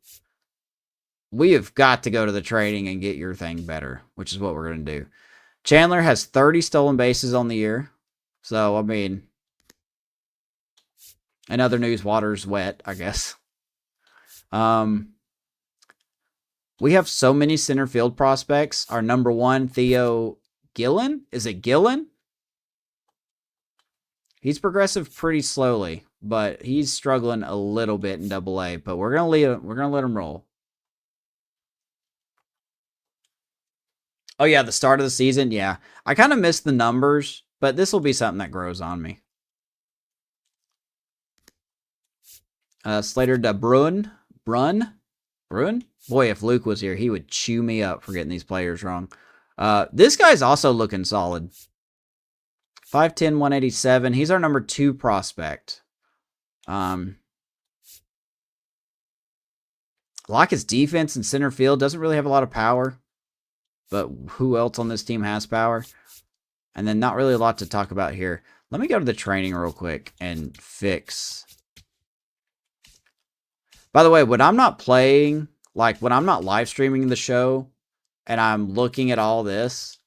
Speaker 1: go to the training and get your thing better, which is what we're going to do. Chandler has 30 stolen bases on the year. So, I mean, in other news, water's wet, I guess. We have so many center field prospects. Our number 1, Theo Gillen. Is it Gillen? He's progressive pretty slowly, but he's struggling a little bit in Double-A. But we're gonna let him roll. Oh yeah, the start of the season. Yeah, I kind of missed the numbers, but this will be something that grows on me. Slater de Bruin. Boy, if Luke was here, he would chew me up for getting these players wrong. This guy's also looking solid. 5'10", 187. He's our number 2 prospect. Like his defense in center field. Doesn't really have a lot of power. But who else on this team has power? And then not really a lot to talk about here. Let me go to the training real quick and fix. By the way, when I'm not playing Like, when I'm not live streaming the show and I'm looking at all this,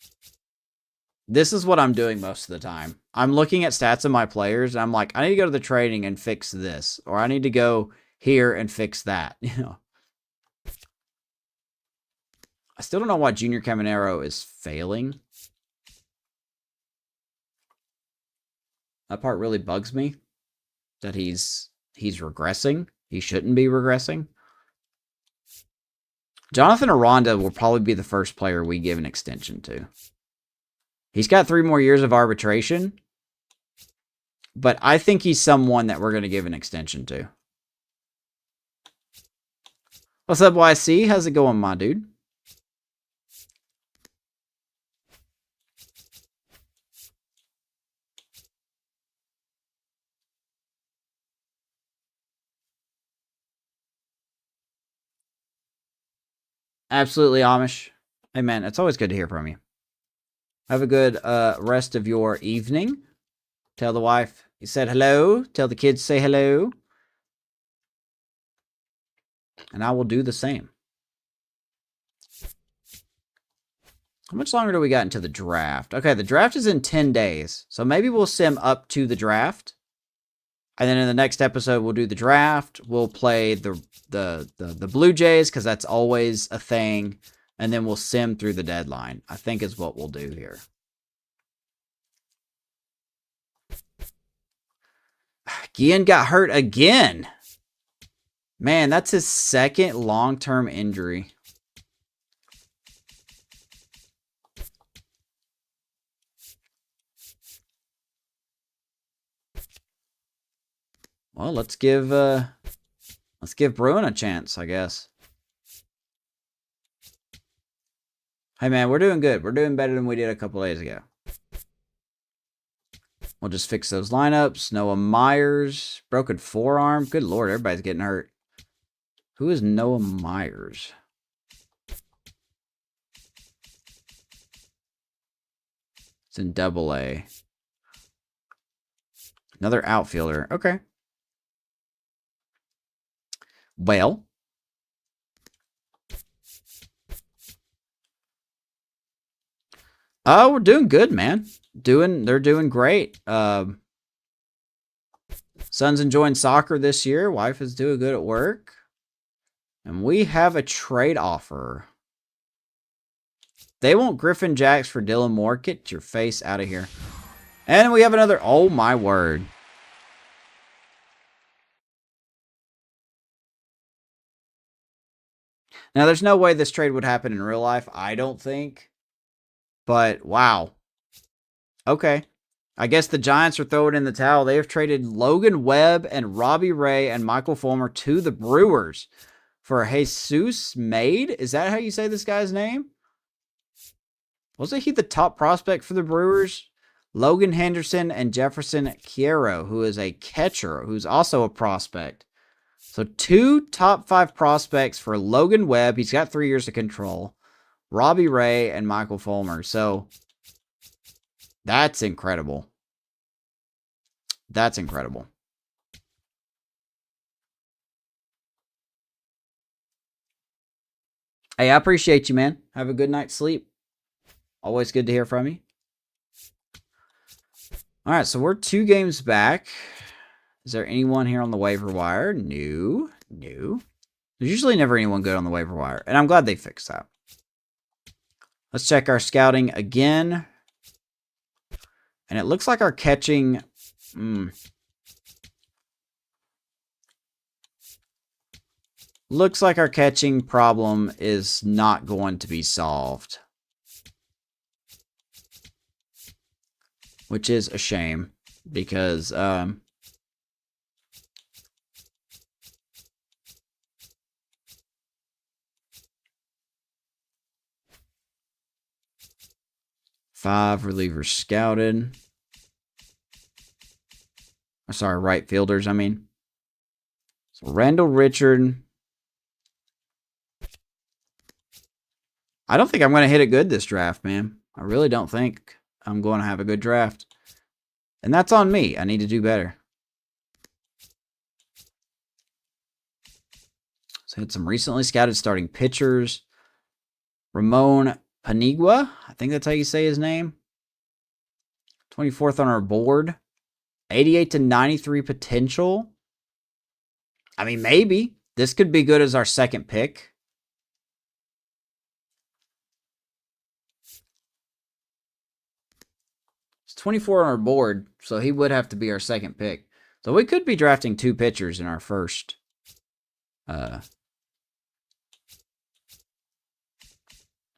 Speaker 1: this is what I'm doing most of the time. I'm looking at stats of my players, and I'm like, I need to go to the trading and fix this, or I need to go here and fix that. You know, I still don't know why Junior Caminero is failing. That part really bugs me. That he's regressing. He shouldn't be regressing. Jonathan Aranda will probably be the first player we give an extension to. He's got 3 more years of arbitration, but I think he's someone that we're going to give an extension to. What's up, YC? How's it going, my dude? Absolutely, Amish. Hey, man, it's always good to hear from you. Have a good rest of your evening. Tell the wife you said hello. Tell the kids say hello. And I will do the same. How much longer do we got until the draft? Okay, the draft is in 10 days. So maybe we'll sim up to the draft. And then in the next episode, we'll do the draft. We'll play the Blue Jays, because that's always a thing. And then we'll sim through the deadline, I think is what we'll do here. Gian got hurt again. Man, that's his second long-term injury. Well, let's give Bruin a chance, I guess. Hey, man, we're doing good. We're doing better than we did a couple days ago. We'll just fix those lineups. Noah Myers, broken forearm. Good Lord, everybody's getting hurt. Who is Noah Myers? It's in AA. Another outfielder. Okay. Well. Oh, we're doing good, man. They're doing great. Son's enjoying soccer this year. Wife is doing good at work. And we have a trade offer. They want Griffin Jacks for Dylan Moore. Get your face out of here. And we have another. Oh, my word. Now, there's no way this trade would happen in real life, I don't think. But, wow. Okay. I guess the Giants are throwing in the towel. They have traded Logan Webb and Robbie Ray and Michael Fulmer to the Brewers for Jesus Made. Is that how you say this guy's name? Wasn't he the top prospect for the Brewers? Logan Henderson and Jefferson Quiero, who is a catcher, who's also a prospect. So 2 top 5 prospects for Logan Webb. He's got 3 years of control. Robbie Ray and Michael Fulmer. So that's incredible. That's incredible. Hey, I appreciate you, man. Have a good night's sleep. Always good to hear from you. All right, so we're 2 games back. Is there anyone here on the waiver wire? No. There's usually never anyone good on the waiver wire, and I'm glad they fixed that. Let's check our scouting again. And it looks like our catching... Looks like our catching problem is not going to be solved. Which is a shame, because... 5 relievers scouted. Sorry, right fielders, I mean. So Randall Richard. I don't think I'm going to hit it good this draft, man. I really don't think I'm going to have a good draft. And that's on me. I need to do better. So had some recently scouted starting pitchers. Ramon Panigua, I think that's how you say his name. 24th on our board. 88 to 93 potential. I mean, maybe. This could be good as our second pick. It's 24 on our board, so he would have to be our second pick. So we could be drafting 2 pitchers in our first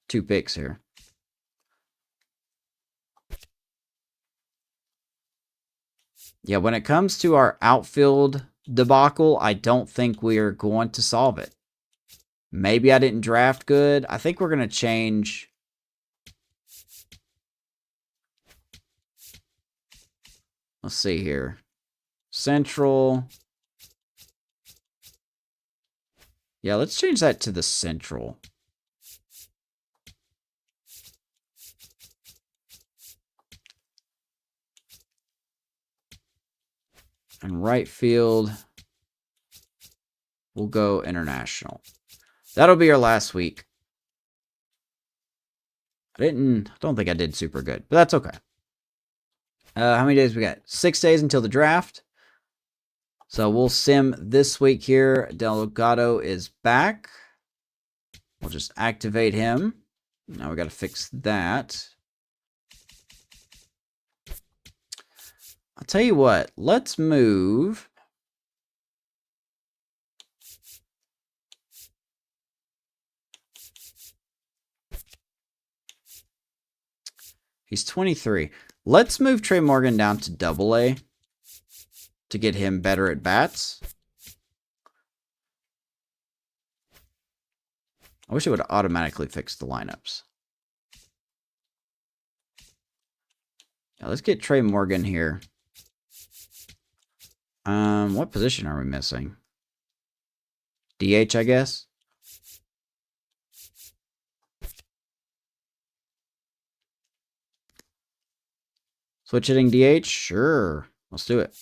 Speaker 1: 2 picks here. Yeah, when it comes to our outfield debacle, I don't think we are going to solve it. Maybe I didn't draft good. I think we're going to change. Let's see here. Central. Yeah, let's change that to the Central. And right field, we'll go International. That'll be our last week. I don't think I did super good, but that's okay. How many days we got? 6 days until the draft. So we'll sim this week here. Delgado is back. We'll just activate him. Now we got to fix that. I'll tell you what. Let's move. He's 23. Let's move Trey Morgan down to AA to get him better at bats. I wish it would automatically fix the lineups. Now let's get Trey Morgan here. What position are we missing? DH, I guess. Switch hitting DH? Sure. Let's do it.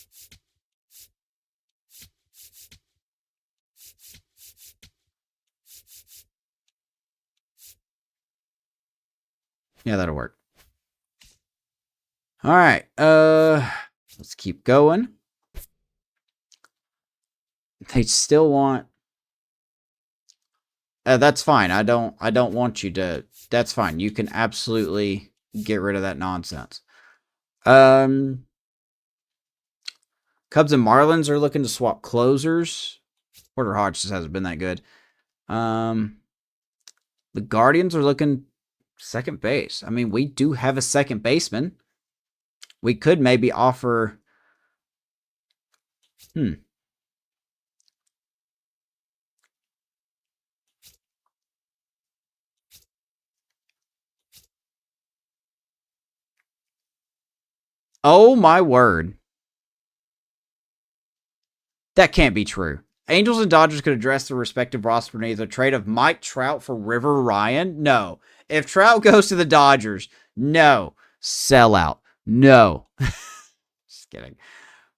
Speaker 1: Yeah, that'll work. All right. Let's keep going. They still want. That's fine. I don't want you to. That's fine. You can absolutely get rid of that nonsense. Cubs and Marlins are looking to swap closers. Porter Hodge just hasn't been that good. The Guardians are looking second base. I mean, we do have a second baseman. We could maybe offer. Oh my word. That can't be true. Angels and Dodgers could address their respective roster needs. A trade of Mike Trout for River Ryan? No. If Trout goes to the Dodgers, no. Sellout. No. Just kidding.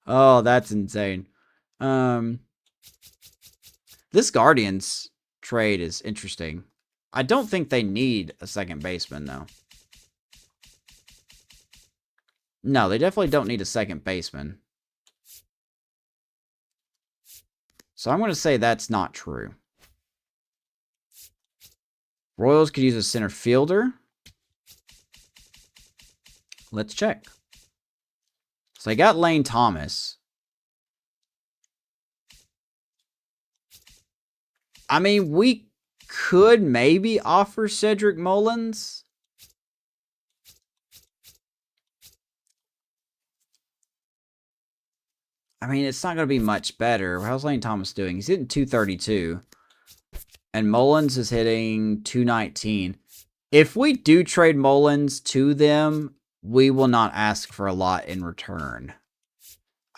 Speaker 1: Oh, that's insane. This Guardians trade is interesting. I don't think they need a second baseman, though. No, they definitely don't need a second baseman. So I'm going to say that's not true. Royals could use a center fielder. Let's check. So they got Lane Thomas. I mean, we could maybe offer Cedric Mullins. I mean, it's not going to be much better. How's Lane Thomas doing? He's hitting 232. And Mullins is hitting 219. If we do trade Mullins to them, we will not ask for a lot in return.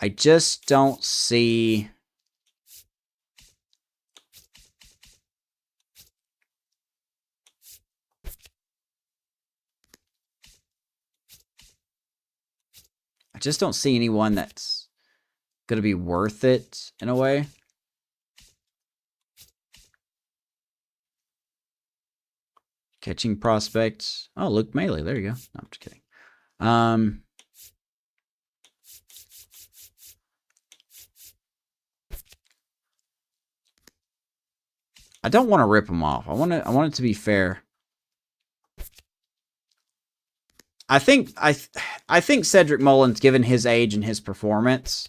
Speaker 1: I just don't see. I just don't see anyone that's going to be worth it in a way. Catching prospects. Oh, Luke Melee. There you go. No, I'm just kidding. I don't want to rip him off. I want it to be fair. I think Cedric Mullins, given his age and his performance,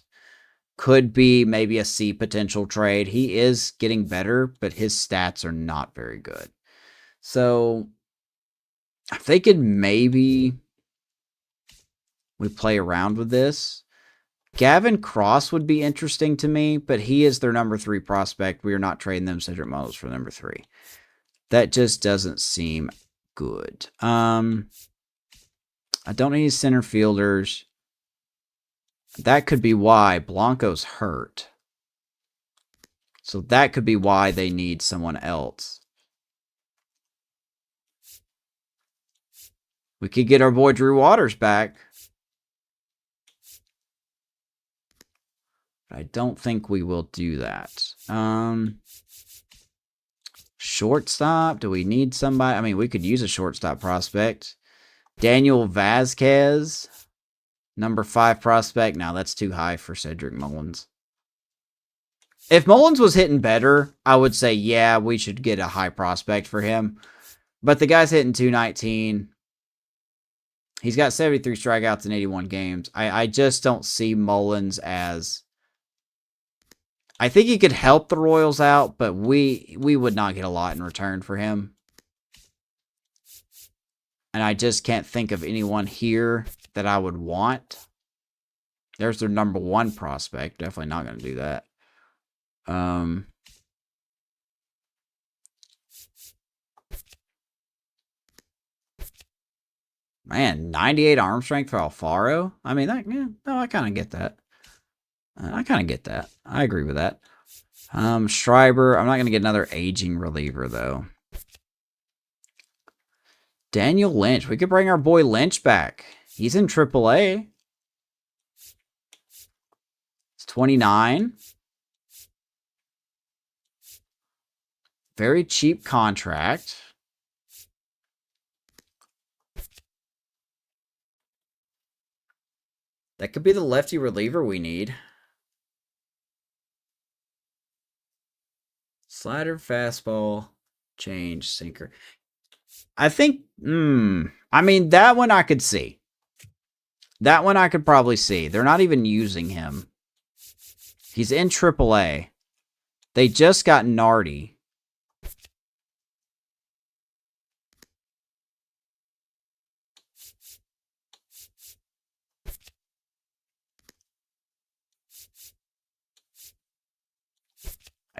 Speaker 1: could be maybe a C potential trade. He is getting better, but his stats are not very good. So I'm thinking maybe we play around with this. Gavin Cross would be interesting to me, but he is their number 3 prospect. We are not trading them Cedric Mullins for number 3. That just doesn't seem good. I don't need center fielders. That could be why Blanco's hurt. So that could be why they need someone else. We could get our boy Drew Waters back. But I don't think we will do that. Shortstop. Do we need somebody? I mean, we could use a shortstop prospect. Daniel Vazquez. Number 5 prospect. Now that's too high for Cedric Mullins. If Mullins was hitting better, I would say, yeah, we should get a high prospect for him. But the guy's hitting 219. He's got 73 strikeouts in 81 games. I just don't see Mullins as... I think he could help the Royals out, but we would not get a lot in return for him. And I just can't think of anyone here that I would want. There's their number 1 prospect. Definitely not going to do that. Man, 98 arm strength for Alfaro. I mean, that, yeah, no, I kind of get that. I agree with that. Schreiber. I'm not going to get another aging reliever, though. Daniel Lynch. We could bring our boy Lynch back. He's in AAA. It's 29. Very cheap contract. That could be the lefty reliever we need. Slider, fastball, change, sinker. I think, I mean, that one I could see. That one I could probably see. They're not even using him. He's in AAA. They just got Nardi.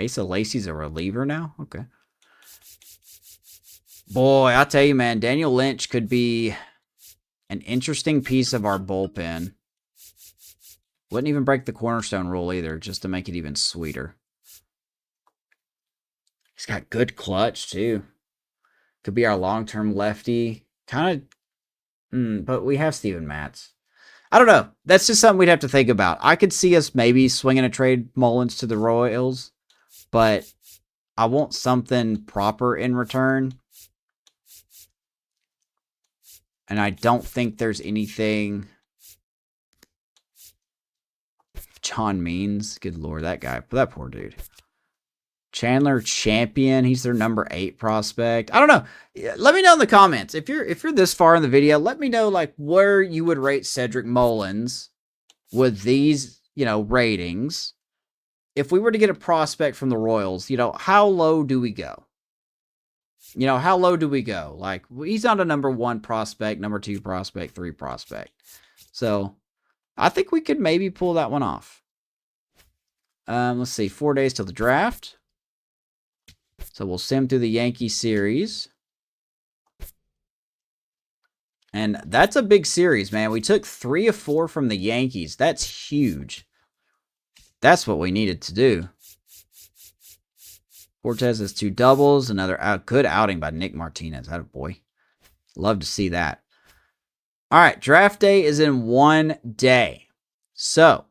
Speaker 1: Asa Lacey's a reliever now? Okay. Boy, I tell you, man, Daniel Lynch could be an interesting piece of our bullpen. Wouldn't even break the cornerstone rule either, just to make it even sweeter. He's got good clutch, too. Could be our long-term lefty. Kind of, but we have Steven Matz. I don't know. That's just something we'd have to think about. I could see us maybe swinging a trade Mullins to the Royals, but I want something proper in return. And I don't think there's anything... John Means. Good lord, that guy. That poor dude. Chandler Champion. He's their number 8 prospect. I don't know. Let me know in the comments. If you're this far in the video, let me know like where you would rate Cedric Mullins with these, ratings. If we were to get a prospect from the Royals, how low do we go? How low do we go? Like, he's not a number 1 prospect, number 2 prospect, 3 prospect. So, I think we could maybe pull that one off. Let's see, 4 days till the draft. So, we'll sim through the Yankee series. And that's a big series, man. We took 3 of 4 from the Yankees. That's huge. That's what we needed to do. Cortez has 2 doubles. Another good outing by Nick Martinez. Attaboy. Love to see that. All right, draft day is in 1 day. So,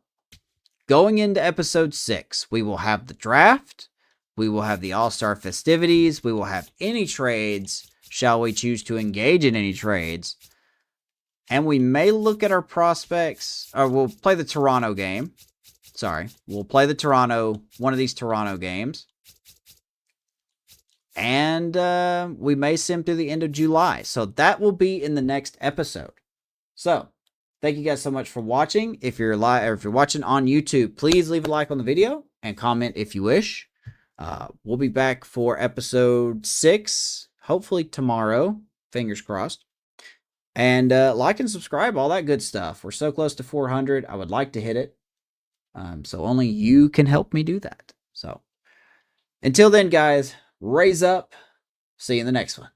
Speaker 1: going into episode 6, we will have the draft. We will have the All-Star festivities. We will have any trades. shall we choose to engage in any trades. And we may look at our prospects, or we'll play the Toronto game. Sorry, we'll play one of these Toronto games. And we may sim through the end of July. So that will be in the next episode. So thank you guys so much for watching. If you're watching on YouTube, please leave a like on the video and comment if you wish. We'll be back for episode 6, hopefully tomorrow. Fingers crossed. And like and subscribe, all that good stuff. We're so close to 400. I would like to hit it. So only you can help me do that. So until then, guys, raise up. See you in the next one.